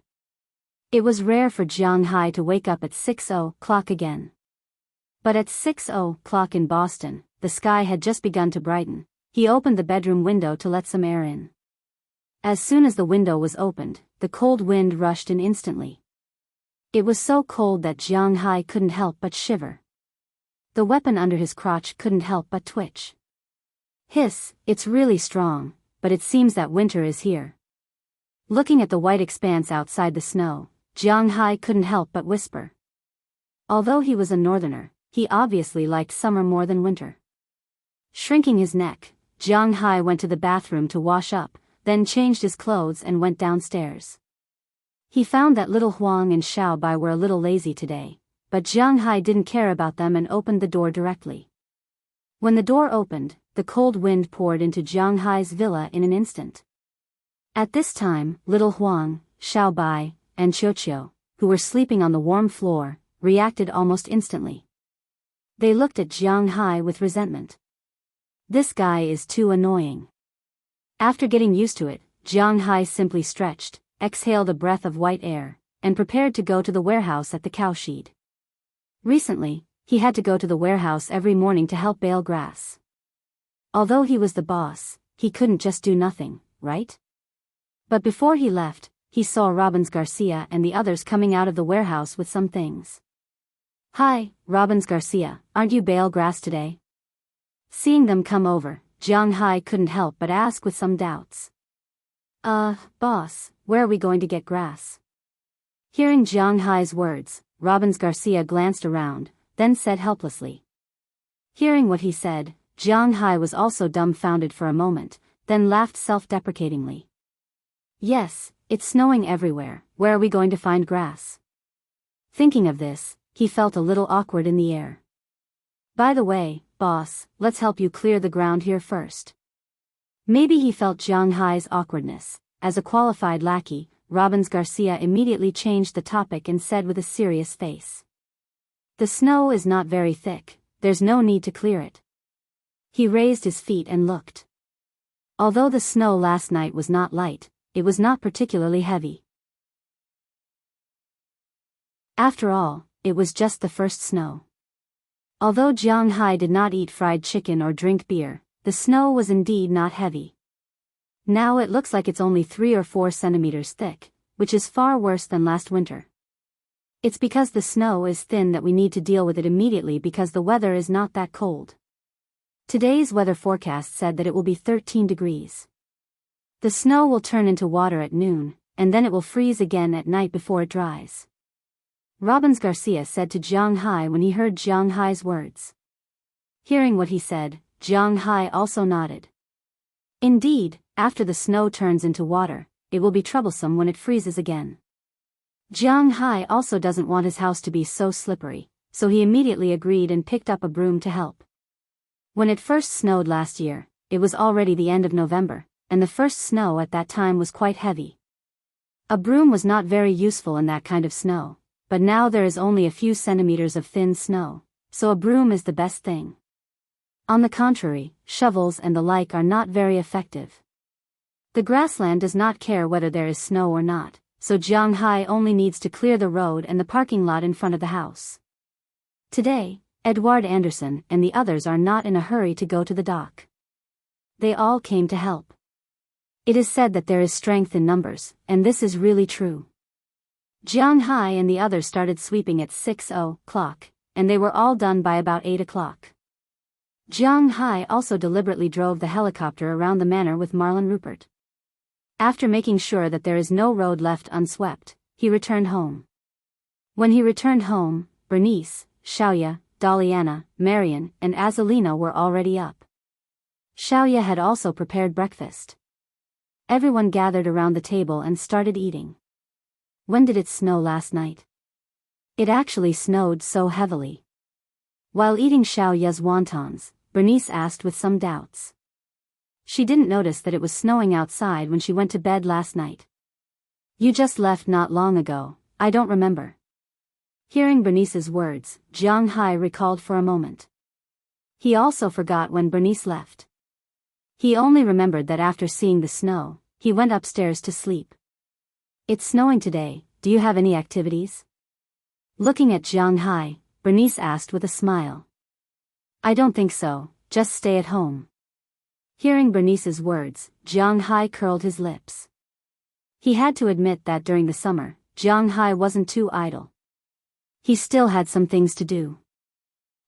[SPEAKER 1] It was rare for Jiang Hai to wake up at 6:00 again. But at 6:00 in Boston, the sky had just begun to brighten. He opened the bedroom window to let some air in. As soon as the window was opened, the cold wind rushed in instantly. It was so cold that Jiang Hai couldn't help but shiver. The weapon under his crotch couldn't help but twitch. Hiss, it's really strong, but it seems that winter is here. Looking at the white expanse outside the snow, Jiang Hai couldn't help but whisper. Although he was a northerner, he obviously liked summer more than winter. Shrinking his neck, Jiang Hai went to the bathroom to wash up, then changed his clothes and went downstairs. He found that little Huang and Xiaobai were a little lazy today, but Jiang Hai didn't care about them and opened the door directly. When the door opened, the cold wind poured into Jiang Hai's villa in an instant. At this time, little Huang, Xiaobai, and Qiuqiu, who were sleeping on the warm floor, reacted almost instantly. They looked at Jiang Hai with resentment. This guy is too annoying. After getting used to it, Jiang Hai simply stretched, exhaled a breath of white air, and prepared to go to the warehouse at the cowshed. Recently, he had to go to the warehouse every morning to help bale grass. Although he was the boss, he couldn't just do nothing, right? But before he left, he saw Robbins Garcia and the others coming out of the warehouse with some things. Hi, Robbins Garcia, aren't you bale grass today? Seeing them come over, Jiang Hai couldn't help but ask with some doubts. Boss, where are we going to get grass? Hearing Jiang Hai's words, Robbins Garcia glanced around, then said helplessly. Hearing what he said, Jiang Hai was also dumbfounded for a moment, then laughed self-deprecatingly. Yes, it's snowing everywhere, where are we going to find grass? Thinking of this, he felt a little awkward in the air. By the way, boss, let's help you clear the ground here first. Maybe he felt Jiang Hai's awkwardness. As a qualified lackey, Robbins Garcia immediately changed the topic and said with a serious face. The snow is not very thick, there's no need to clear it. He raised his feet and looked. Although the snow last night was not light, it was not particularly heavy. After all, it was just the first snow. Although Jiang Hai did not eat fried chicken or drink beer, the snow was indeed not heavy. Now it looks like it's only 3 or 4 centimeters thick, which is far worse than last winter. It's because the snow is thin that we need to deal with it immediately because the weather is not that cold. Today's weather forecast said that it will be 13 degrees. The snow will turn into water at noon, and then it will freeze again at night before it dries. Robbins Garcia said to Jiang Hai when he heard Jiang Hai's words. Hearing what he said, Jiang Hai also nodded. Indeed, after the snow turns into water, it will be troublesome when it freezes again. Jiang Hai also doesn't want his house to be so slippery, so he immediately agreed and picked up a broom to help. When it first snowed last year, it was already the end of November, and the first snow at that time was quite heavy. A broom was not very useful in that kind of snow, but now there is only a few centimeters of thin snow, so a broom is the best thing. On the contrary, shovels and the like are not very effective. The grassland does not care whether there is snow or not, so Jiang Hai only needs to clear the road and the parking lot in front of the house. Today, Edward Anderson and the others are not in a hurry to go to the dock. They all came to help. It is said that there is strength in numbers, and this is really true. Jiang Hai and the others started sweeping at 6 o'clock, and they were all done by about 8 o'clock. Jiang Hai also deliberately drove the helicopter around the manor with Marlon Rupert. After making sure that there is no road left unswept, he returned home. When he returned home, Bernice, Xiaoya, Daliana, Marian, and Azalina were already up. Xiaoya had also prepared breakfast. Everyone gathered around the table and started eating. When did it snow last night? It actually snowed so heavily. While eating Xiaoya's wontons, Bernice asked with some doubts. She didn't notice that it was snowing outside when she went to bed last night. You just left not long ago, I don't remember. Hearing Bernice's words, Jiang Hai recalled for a moment. He also forgot when Bernice left. He only remembered that after seeing the snow, he went upstairs to sleep. It's snowing today, do you have any activities? Looking at Jiang Hai, Bernice asked with a smile. I don't think so, just stay at home. Hearing Bernice's words, Jiang Hai curled his lips. He had to admit that during the summer, Jiang Hai wasn't too idle. He still had some things to do.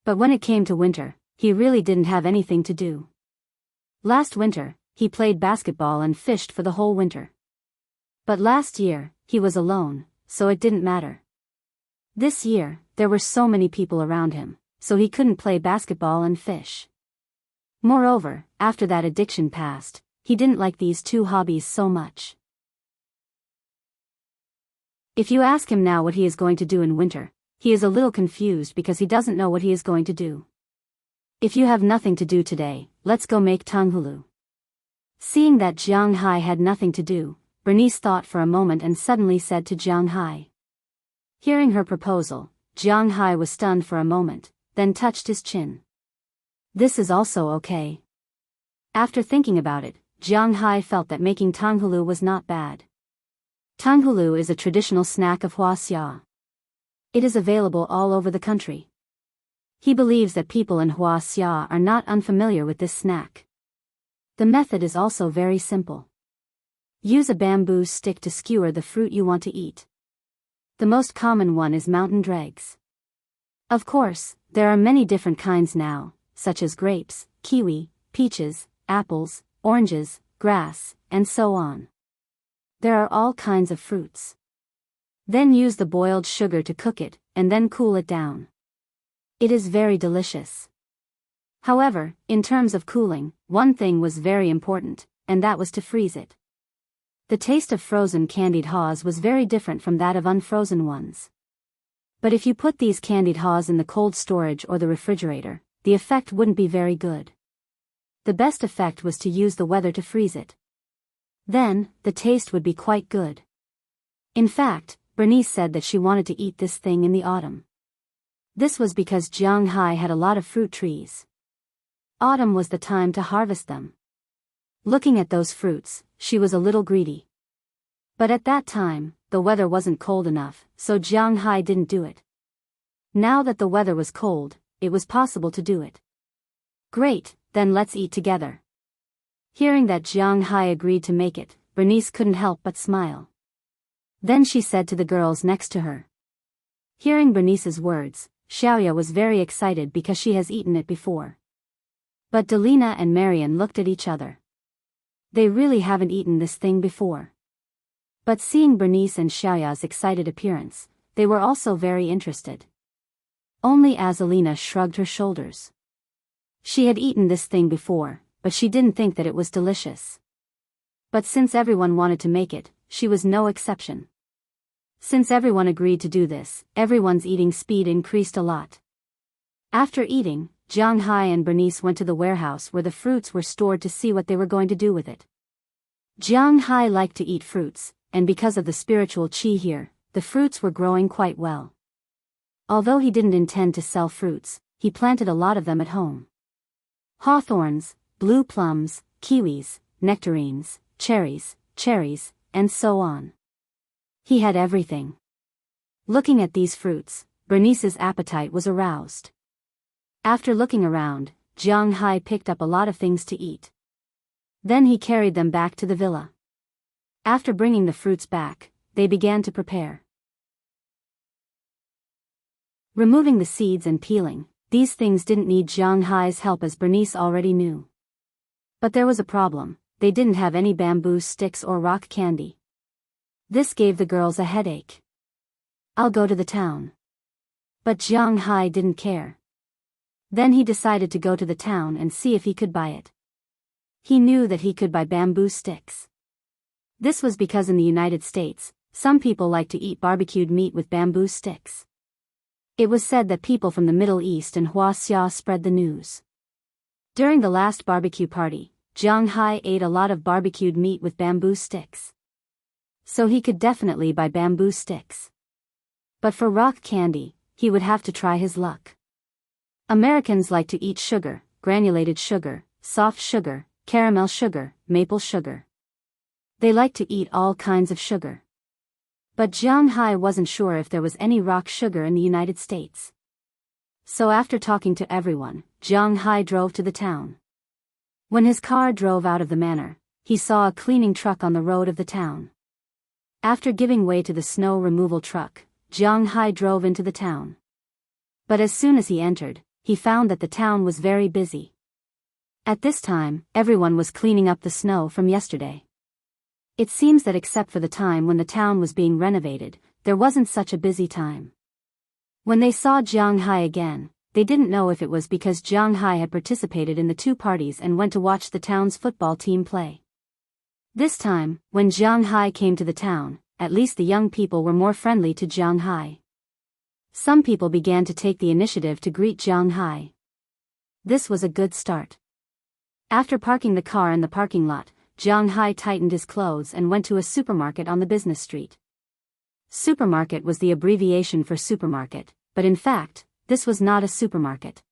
[SPEAKER 1] But when it came to winter, he really didn't have anything to do. Last winter, he played basketball and fished for the whole winter. But last year, he was alone, so it didn't matter. This year, there were so many people around him, so he couldn't play basketball and fish. Moreover, after that addiction passed, he didn't like these two hobbies so much. If you ask him now what he is going to do in winter, he is a little confused because he doesn't know what he is going to do. If you have nothing to do today, let's go make tanghulu. Seeing that Jiang Hai had nothing to do, Bernice thought for a moment and suddenly said to Jiang Hai. Hearing her proposal, Jiang Hai was stunned for a moment, then touched his chin. This is also okay. After thinking about it, Jiang Hai felt that making tanghulu was not bad. Tanghulu is a traditional snack of Wuxia. It is available all over the country. He believes that people in Wuxia are not unfamiliar with this snack. The method is also very simple. Use a bamboo stick to skewer the fruit you want to eat. The most common one is mountain dregs. Of course, there are many different kinds now, such as grapes, kiwi, peaches, apples, oranges, grass, and so on. There are all kinds of fruits. Then use the boiled sugar to cook it, and then cool it down. It is very delicious. However, in terms of cooling, one thing was very important, and that was to freeze it. The taste of frozen candied haws was very different from that of unfrozen ones. But if you put these candied haws in the cold storage or the refrigerator, the effect wouldn't be very good. The best effect was to use the weather to freeze it. Then, the taste would be quite good. In fact, Bernice said that she wanted to eat this thing in the autumn. This was because Jianghai had a lot of fruit trees. Autumn was the time to harvest them. Looking at those fruits, she was a little greedy. But at that time, the weather wasn't cold enough, so Jianghai didn't do it. Now that the weather was cold, it was possible to do it. Great, then let's eat together. Hearing that Jianghai agreed to make it, Bernice couldn't help but smile. Then she said to the girls next to her. Hearing Bernice's words, Xiaoya was very excited because she has eaten it before. But Delina and Marian looked at each other. They really haven't eaten this thing before. But seeing Bernice and Xiaoya's excited appearance, they were also very interested. Only Azalina shrugged her shoulders. She had eaten this thing before, but she didn't think that it was delicious. But since everyone wanted to make it, she was no exception. Since everyone agreed to do this, everyone's eating speed increased a lot. After eating, Jianghai and Bernice went to the warehouse where the fruits were stored to see what they were going to do with it. Jianghai liked to eat fruits, and because of the spiritual qi here, the fruits were growing quite well. Although he didn't intend to sell fruits, he planted a lot of them at home. Hawthorns, blue plums, kiwis, nectarines, cherries, and so on. He had everything. Looking at these fruits, Bernice's appetite was aroused. After looking around, Jianghai picked up a lot of things to eat. Then he carried them back to the villa. After bringing the fruits back, they began to prepare. Removing the seeds and peeling, these things didn't need Jianghai's help as Bernice already knew. But there was a problem, they didn't have any bamboo sticks or rock candy. This gave the girls a headache. I'll go to the town. But Jianghai didn't care. Then he decided to go to the town and see if he could buy it. He knew that he could buy bamboo sticks. This was because in the United States, some people like to eat barbecued meat with bamboo sticks. It was said that people from the Middle East and Wuxia spread the news. During the last barbecue party, Jianghai ate a lot of barbecued meat with bamboo sticks. So he could definitely buy bamboo sticks. But for rock candy, he would have to try his luck. Americans like to eat sugar, granulated sugar, soft sugar, caramel sugar, maple sugar. They like to eat all kinds of sugar. But Jianghai wasn't sure if there was any rock sugar in the United States. So after talking to everyone, Jianghai drove to the town. When his car drove out of the manor, he saw a cleaning truck on the road of the town. After giving way to the snow removal truck, Jianghai drove into the town. But as soon as he entered, he found that the town was very busy. At this time, everyone was cleaning up the snow from yesterday. It seems that except for the time when the town was being renovated, there wasn't such a busy time. When they saw Jianghai again, they didn't know if it was because Jianghai had participated in the two parties and went to watch the town's football team play. This time, when Jianghai came to the town, at least the young people were more friendly to Jianghai. Some people began to take the initiative to greet Jianghai. This was a good start. After parking the car in the parking lot, Jianghai tightened his clothes and went to a supermarket on the business street. Supermarket was the abbreviation for supermarket, but in fact, this was not a supermarket.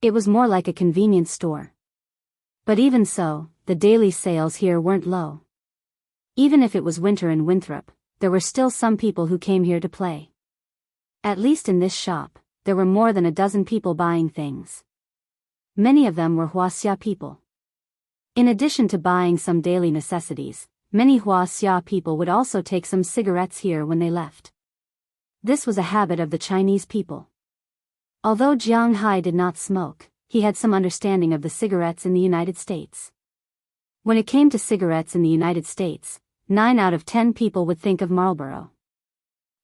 [SPEAKER 1] It was more like a convenience store. But even so, the daily sales here weren't low. Even if it was winter in Winthrop, there were still some people who came here to play. At least in this shop, there were more than a dozen people buying things. Many of them were Wuxia people. In addition to buying some daily necessities, many Wuxia people would also take some cigarettes here when they left. This was a habit of the Chinese people. Although Jianghai did not smoke, he had some understanding of the cigarettes in the United States. When it came to cigarettes in the United States, 9 out of 10 people would think of Marlboro.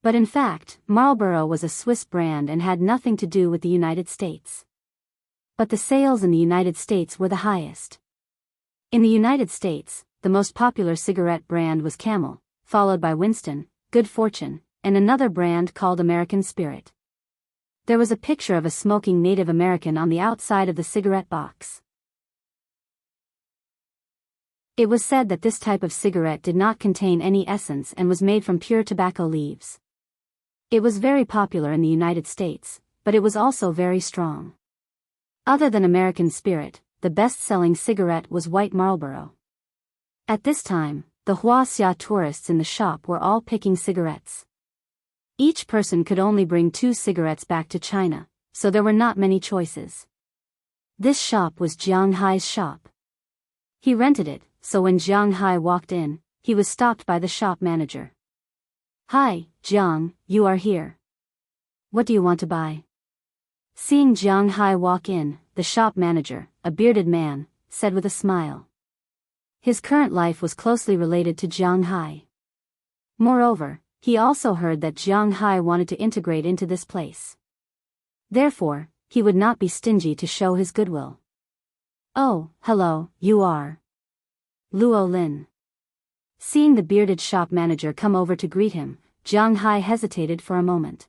[SPEAKER 1] But in fact, Marlboro was a Swiss brand and had nothing to do with the United States. But the sales in the United States were the highest. In the United States, the most popular cigarette brand was Camel, followed by Winston, Good Fortune, and another brand called American Spirit. There was a picture of a smoking Native American on the outside of the cigarette box. It was said that this type of cigarette did not contain any essence and was made from pure tobacco leaves. It was very popular in the United States, but it was also very strong. Other than American Spirit, the best-selling cigarette was White Marlboro. At this time, the Wuxia tourists in the shop were all picking cigarettes. Each person could only bring 2 cigarettes back to China, so there were not many choices. This shop was Jiang Hai's shop. He rented it, so when Jiang Hai walked in, he was stopped by the shop manager. "Hi, Jiang, you are here. What do you want to buy?" Seeing Jiang Hai walk in, the shop manager, a bearded man, said with a smile. His current life was closely related to Jiang Hai. Moreover, he also heard that Jiang Hai wanted to integrate into this place. Therefore, he would not be stingy to show his goodwill. "Oh, hello, you are Luo Lin." Seeing the bearded shop manager come over to greet him, Jiang Hai hesitated for a moment.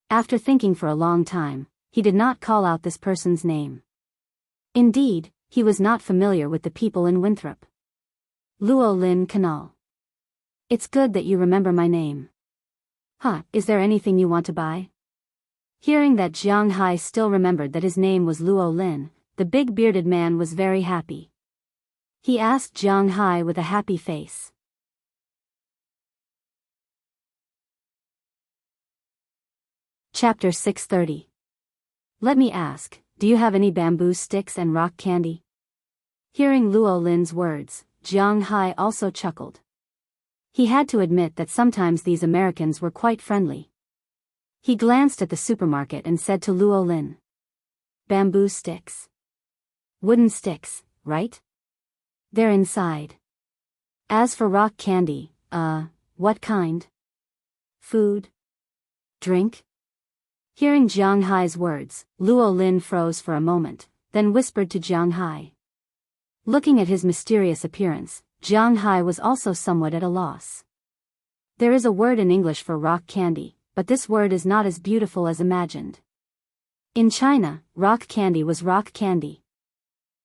[SPEAKER 1] After thinking for a long time, he did not call out this person's name. Indeed, he was not familiar with the people in Winthrop. "Luo Lin Canal. It's good that you remember my name. Is there anything you want to buy?" Hearing that Jiang Hai still remembered that his name was Luo Lin, the big bearded man was very happy. He asked Jiang Hai with a happy face. Chapter 630. Let me ask, do you have any bamboo sticks and rock candy? Hearing Luo Lin's words, Jiang Hai also chuckled. He had to admit that sometimes these Americans were quite friendly. He glanced at the supermarket and said to Luo Lin. "Bamboo sticks. Wooden sticks, right? They're inside. As for rock candy, what kind? Food? Drink?" Hearing Jiang Hai's words, Luo Lin froze for a moment, then whispered to Jiang Hai. Looking at his mysterious appearance, Jiang Hai was also somewhat at a loss. There is a word in English for rock candy, but this word is not as beautiful as imagined. In China, rock candy was rock candy.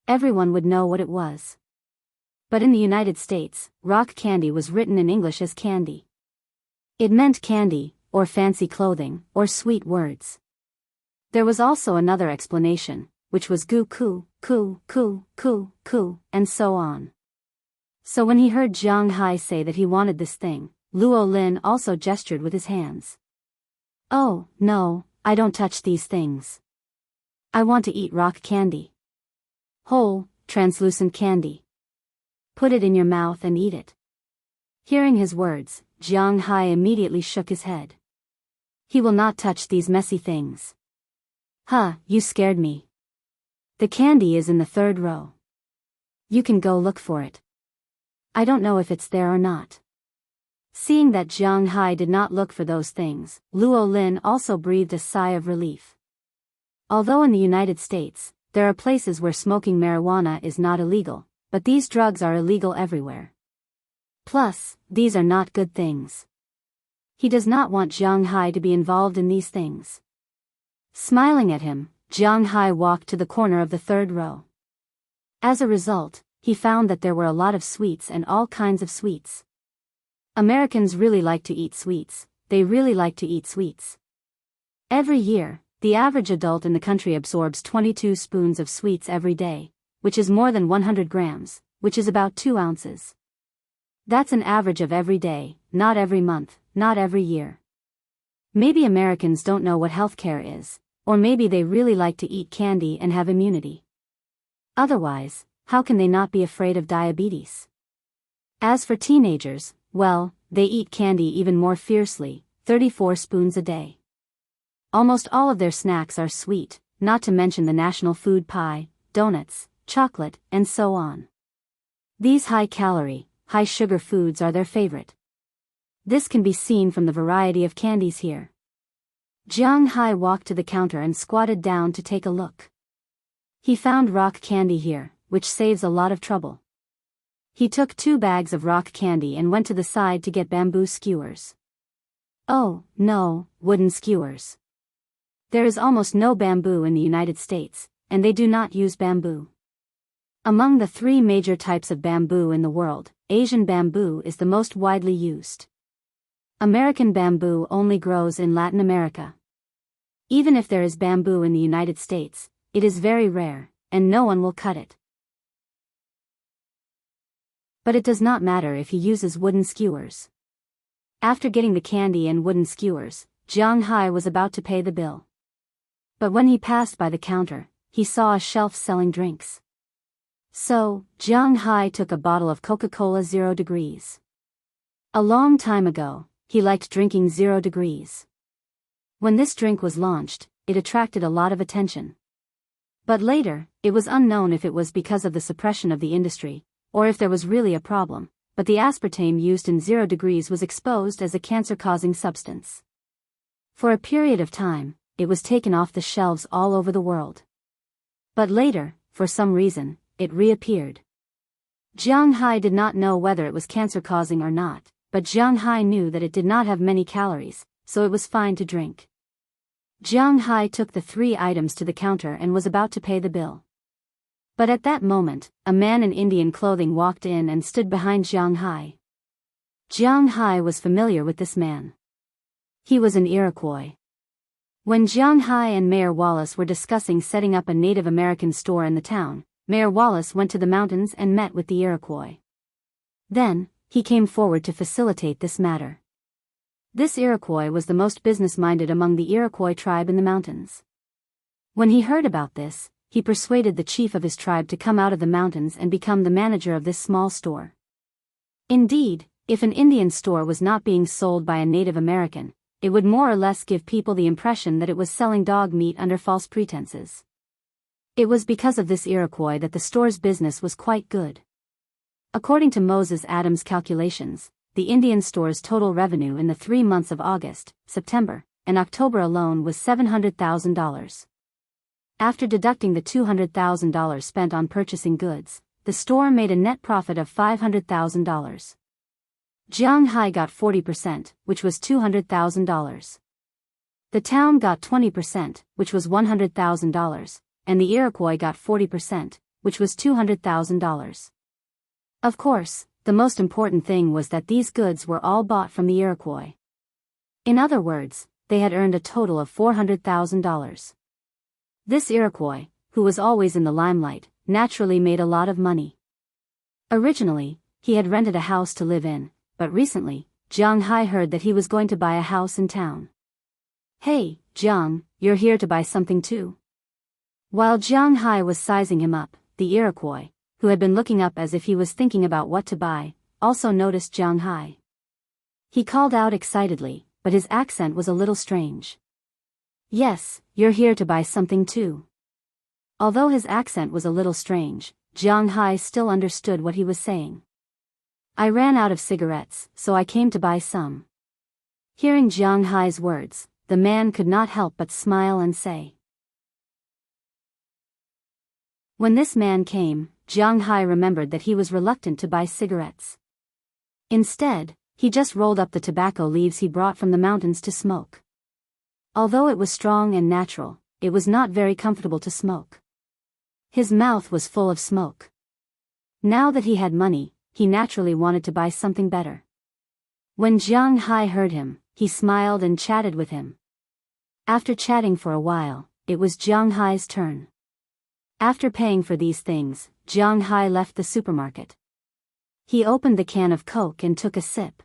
[SPEAKER 1] Everyone would know what it was. But in the United States, rock candy was written in English as candy. It meant candy, or fancy clothing, or sweet words. There was also another explanation, which was gu ku, ku, ku, ku, ku, and so on. So when he heard Jiang Hai say that he wanted this thing, Luo Lin also gestured with his hands. "Oh, no, I don't touch these things. I want to eat rock candy. Whole, translucent candy. Put it in your mouth and eat it." Hearing his words, Jiang Hai immediately shook his head. "He will not touch these messy things." You scared me. The candy is in the 3rd row. You can go look for it. I don't know if it's there or not." Seeing that Jiang Hai did not look for those things, Luo Lin also breathed a sigh of relief. Although in the United States, there are places where smoking marijuana is not illegal, but these drugs are illegal everywhere. Plus, these are not good things. He does not want Jiang Hai to be involved in these things. Smiling at him, Jiang Hai walked to the corner of the 3rd row. As a result, he found that there were a lot of sweets and all kinds of sweets. Americans really like to eat sweets. They really like to eat sweets. Every year, the average adult in the country absorbs 22 spoons of sweets every day, which is more than 100 grams, which is about 2 ounces. That's an average of every day, not every month, not every year. Maybe Americans don't know what healthcare is, or maybe they really like to eat candy and have immunity. Otherwise, how can they not be afraid of diabetes? As for teenagers, well, they eat candy even more fiercely, 34 spoons a day. Almost all of their snacks are sweet, not to mention the national food pie, donuts, chocolate, and so on. These high-calorie, high-sugar foods are their favorite. This can be seen from the variety of candies here. Jiang Hai walked to the counter and squatted down to take a look. He found rock candy here, which saves a lot of trouble. He took 2 bags of rock candy and went to the side to get bamboo skewers. Oh, no, wooden skewers. There is almost no bamboo in the United States, and they do not use bamboo. Among the 3 major types of bamboo in the world, Asian bamboo is the most widely used. American bamboo only grows in Latin America. Even if there is bamboo in the United States, it is very rare, and no one will cut it. But it does not matter if he uses wooden skewers. After getting the candy and wooden skewers, Jiang Hai was about to pay the bill. But when he passed by the counter, he saw a shelf selling drinks. So, Jiang Hai took a bottle of Coca-Cola 0 degrees. A long time ago, he liked drinking 0 degrees. When this drink was launched, it attracted a lot of attention. But later, it was unknown if it was because of the suppression of the industry, or if there was really a problem, but the aspartame used in 0 degrees was exposed as a cancer-causing substance. For a period of time, it was taken off the shelves all over the world. But later, for some reason, it reappeared. Jiang Hai did not know whether it was cancer-causing or not, but Jiang Hai knew that it did not have many calories, so it was fine to drink. Jiang Hai took the 3 items to the counter and was about to pay the bill. But at that moment, a man in Indian clothing walked in and stood behind Jiang Hai. Jiang Hai was familiar with this man. He was an Iroquois. When Jiang Hai and Mayor Wallace were discussing setting up a Native American store in the town, Mayor Wallace went to the mountains and met with the Iroquois. Then, he came forward to facilitate this matter. This Iroquois was the most business-minded among the Iroquois tribe in the mountains. When he heard about this, he persuaded the chief of his tribe to come out of the mountains and become the manager of this small store. Indeed, if an Indian store was not being sold by a Native American, it would more or less give people the impression that it was selling dog meat under false pretenses. It was because of this Iroquois that the store's business was quite good. According to Moses Adams' calculations, the Indian store's total revenue in the 3 months of August, September, and October alone was $700,000. After deducting the $200,000 spent on purchasing goods, the store made a net profit of $500,000. Jiang Hai got 40%, which was $200,000. The town got 20%, which was $100,000, and the Iroquois got 40%, which was $200,000. Of course, the most important thing was that these goods were all bought from the Iroquois. In other words, they had earned a total of $400,000. This Iroquois, who was always in the limelight, naturally made a lot of money. Originally, he had rented a house to live in, but recently, Jiang Hai heard that he was going to buy a house in town. "Hey, Jiang, you're here to buy something too?" While Jiang Hai was sizing him up, the Iroquois, who had been looking up as if he was thinking about what to buy, also noticed Jiang Hai. He called out excitedly, but his accent was a little strange. "Yes, you're here to buy something too." Although his accent was a little strange, Jiang Hai still understood what he was saying. "I ran out of cigarettes, so I came to buy some." Hearing Jiang Hai's words, the man could not help but smile and say. When this man came, Jiang Hai remembered that he was reluctant to buy cigarettes. Instead, he just rolled up the tobacco leaves he brought from the mountains to smoke. Although it was strong and natural, it was not very comfortable to smoke. His mouth was full of smoke. Now that he had money, he naturally wanted to buy something better. When Jiang Hai heard him, he smiled and chatted with him. After chatting for a while, it was Jiang Hai's turn. After paying for these things, Jiang Hai left the supermarket. He opened the can of Coke and took a sip.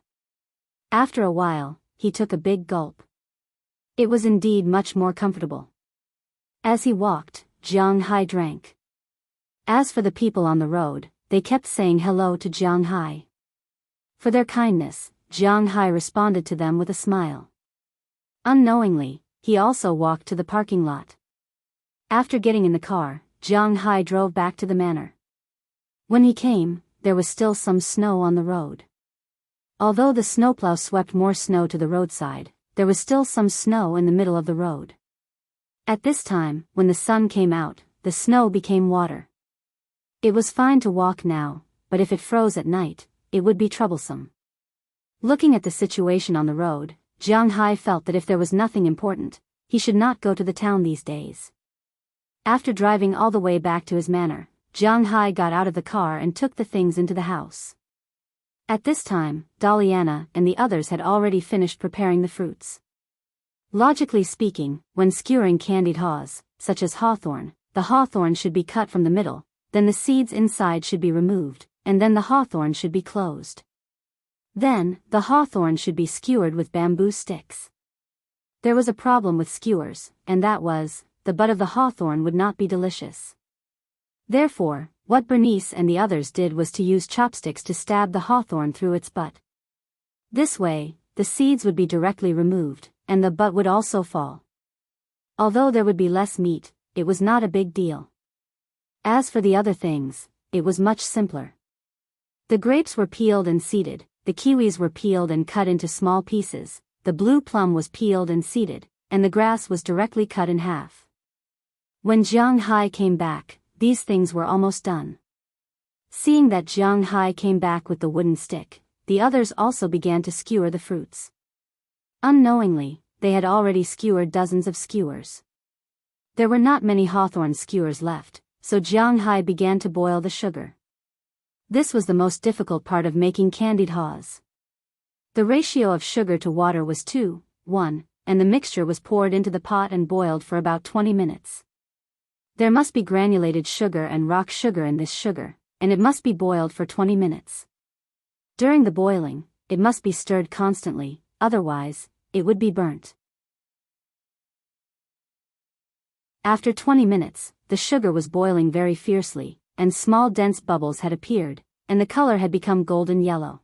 [SPEAKER 1] After a while, he took a big gulp. It was indeed much more comfortable. As he walked, Jiang Hai drank. As for the people on the road, they kept saying hello to Jiang Hai. For their kindness, Jiang Hai responded to them with a smile. Unknowingly, he also walked to the parking lot. After getting in the car, Jiang Hai drove back to the manor. When he came, there was still some snow on the road. Although the snowplow swept more snow to the roadside, there was still some snow in the middle of the road. At this time, when the sun came out, the snow became water. It was fine to walk now, but if it froze at night, it would be troublesome. Looking at the situation on the road, Jiang Hai felt that if there was nothing important, he should not go to the town these days. After driving all the way back to his manor, Jiang Hai got out of the car and took the things into the house. At this time, Daliana and the others had already finished preparing the fruits. Logically speaking, when skewering candied haws, such as hawthorn, the hawthorn should be cut from the middle, then the seeds inside should be removed, and then the hawthorn should be closed. Then, the hawthorn should be skewered with bamboo sticks. There was a problem with skewers, and that was, the butt of the hawthorn would not be delicious. Therefore, what Bernice and the others did was to use chopsticks to stab the hawthorn through its butt. This way, the seeds would be directly removed, and the butt would also fall. Although there would be less meat, it was not a big deal. As for the other things, it was much simpler. The grapes were peeled and seeded, the kiwis were peeled and cut into small pieces, the blue plum was peeled and seeded, and the grass was directly cut in half. When Jiang Hai came back, these things were almost done. Seeing that Jiang Hai came back with the wooden stick, the others also began to skewer the fruits. Unknowingly, they had already skewered dozens of skewers. There were not many hawthorn skewers left, so Jiang Hai began to boil the sugar. This was the most difficult part of making candied haws. The ratio of sugar to water was 2:1, and the mixture was poured into the pot and boiled for about 20 minutes. There must be granulated sugar and rock sugar in this sugar, and it must be boiled for 20 minutes. During the boiling, it must be stirred constantly, otherwise, it would be burnt. After 20 minutes, the sugar was boiling very fiercely, and small dense bubbles had appeared, and the color had become golden yellow.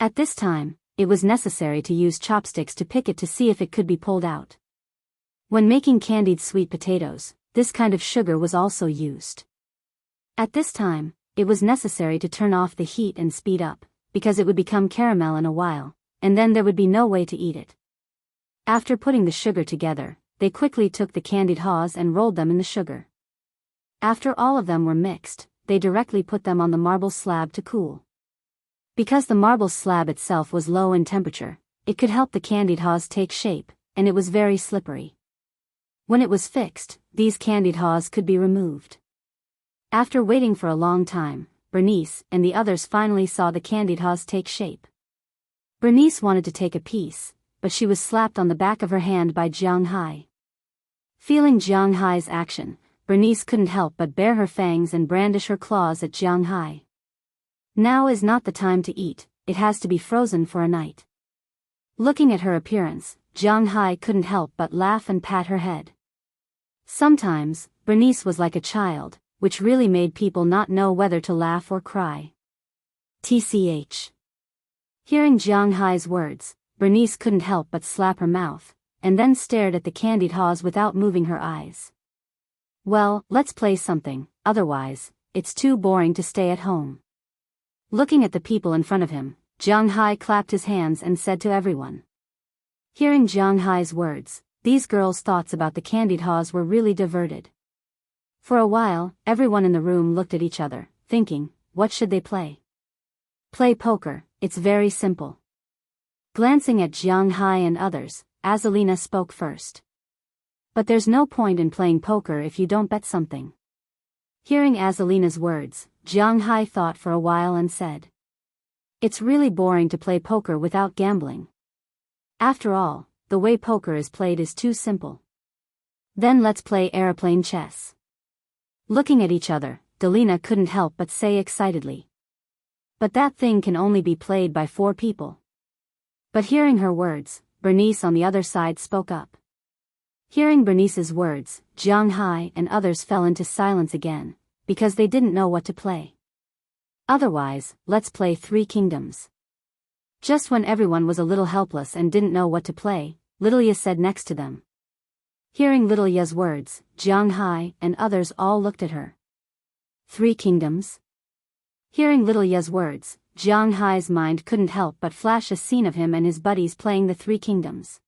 [SPEAKER 1] At this time, it was necessary to use chopsticks to pick it to see if it could be pulled out. When making candied sweet potatoes, this kind of sugar was also used. At this time, it was necessary to turn off the heat and speed up, because it would become caramel in a while, and then there would be no way to eat it. After putting the sugar together, they quickly took the candied haws and rolled them in the sugar. After all of them were mixed, they directly put them on the marble slab to cool. Because the marble slab itself was low in temperature, it could help the candied haws take shape, and it was very slippery. When it was fixed, these candied haws could be removed. After waiting for a long time, Bernice and the others finally saw the candied haws take shape. Bernice wanted to take a piece, but she was slapped on the back of her hand by Jiang Hai. Feeling Jiang Hai's action, Bernice couldn't help but bare her fangs and brandish her claws at Jiang Hai. Now is not the time to eat, it has to be frozen for a night. Looking at her appearance, Jiang Hai couldn't help but laugh and pat her head. Sometimes, Bernice was like a child, which really made people not know whether to laugh or cry. Tch. Hearing Jiang Hai's words, Bernice couldn't help but slap her mouth, and then stared at the candied haws without moving her eyes. Well, let's play something, otherwise, it's too boring to stay at home. Looking at the people in front of him, Jiang Hai clapped his hands and said to everyone. Hearing Jiang Hai's words, these girls' thoughts about the candied haws were really diverted. For a while, everyone in the room looked at each other, thinking, what should they play? Play poker, it's very simple. Glancing at Jiang Hai and others, Azalina spoke first. But there's no point in playing poker if you don't bet something. Hearing Azalina's words, Jiang Hai thought for a while and said. It's really boring to play poker without gambling. After all, the way poker is played is too simple. Then let's play aeroplane chess. Looking at each other, Delina couldn't help but say excitedly. But that thing can only be played by 4 people. But hearing her words, Bernice on the other side spoke up. Hearing Bernice's words, Jiang Hai and others fell into silence again, because they didn't know what to play. Otherwise, let's play 3 kingdoms. Just when everyone was a little helpless and didn't know what to play, Little Ye said next to them. Hearing Little Ye's words, Jiang Hai and others all looked at her. 3 kingdoms? Hearing Little Ye's words, Jiang Hai's mind couldn't help but flash a scene of him and his buddies playing the 3 kingdoms.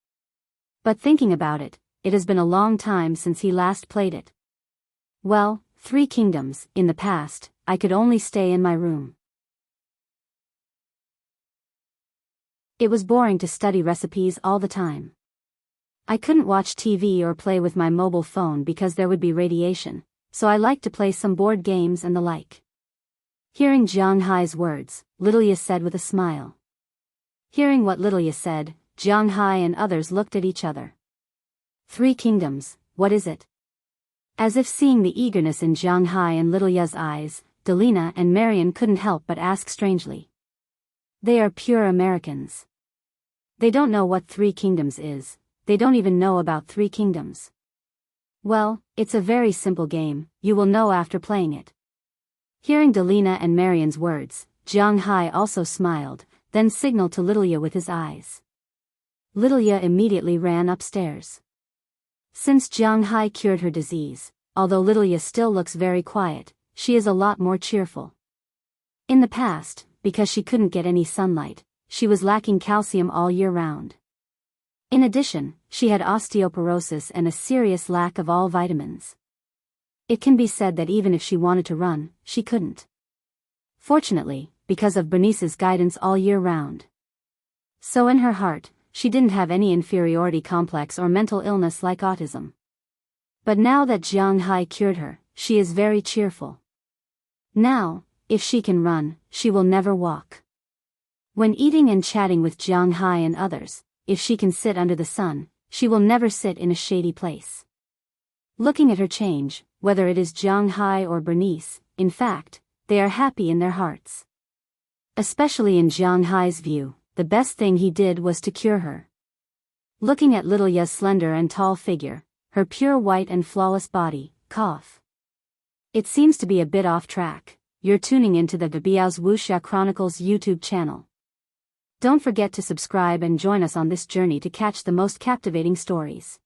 [SPEAKER 1] But thinking about it, it has been a long time since he last played it. Well, 3 kingdoms, in the past, I could only stay in my room. It was boring to study recipes all the time. I couldn't watch TV or play with my mobile phone because there would be radiation, so I liked to play some board games and the like. Hearing Jiang Hai's words, Little Ye said with a smile. Hearing what Little Ye said, Jiang Hai and others looked at each other. 3 kingdoms, what is it? As if seeing the eagerness in Jiang Hai and Little Ya's eyes, Delina and Marian couldn't help but ask strangely. They are pure Americans. They don't know what 3 kingdoms is, they don't even know about 3 kingdoms. Well, it's a very simple game, you will know after playing it. Hearing Delina and Marian's words, Jiang Hai also smiled, then signaled to Little Ya with his eyes. Little Ya immediately ran upstairs. Since Jiang Hai cured her disease, although Little Ya still looks very quiet, she is a lot more cheerful. In the past, because she couldn't get any sunlight, she was lacking calcium all year round. In addition, she had osteoporosis and a serious lack of all vitamins. It can be said that even if she wanted to run, she couldn't. Fortunately, because of Bernice's guidance all year round. So in her heart, she didn't have any inferiority complex or mental illness like autism. But now that Jiang Hai cured her, she is very cheerful. Now, if she can run, she will never walk. When eating and chatting with Jiang Hai and others, if she can sit under the sun, she will never sit in a shady place. Looking at her change, whether it is Jiang Hai or Bernice, in fact, they are happy in their hearts. Especially in Jiang Hai's view, the best thing he did was to cure her. Looking at Little Ya's slender and tall figure, her pure white and flawless body, cough. It seems to be a bit off track. You're tuning into the Biyao's Wuxia Chronicles YouTube channel. Don't forget to subscribe and join us on this journey to catch the most captivating stories.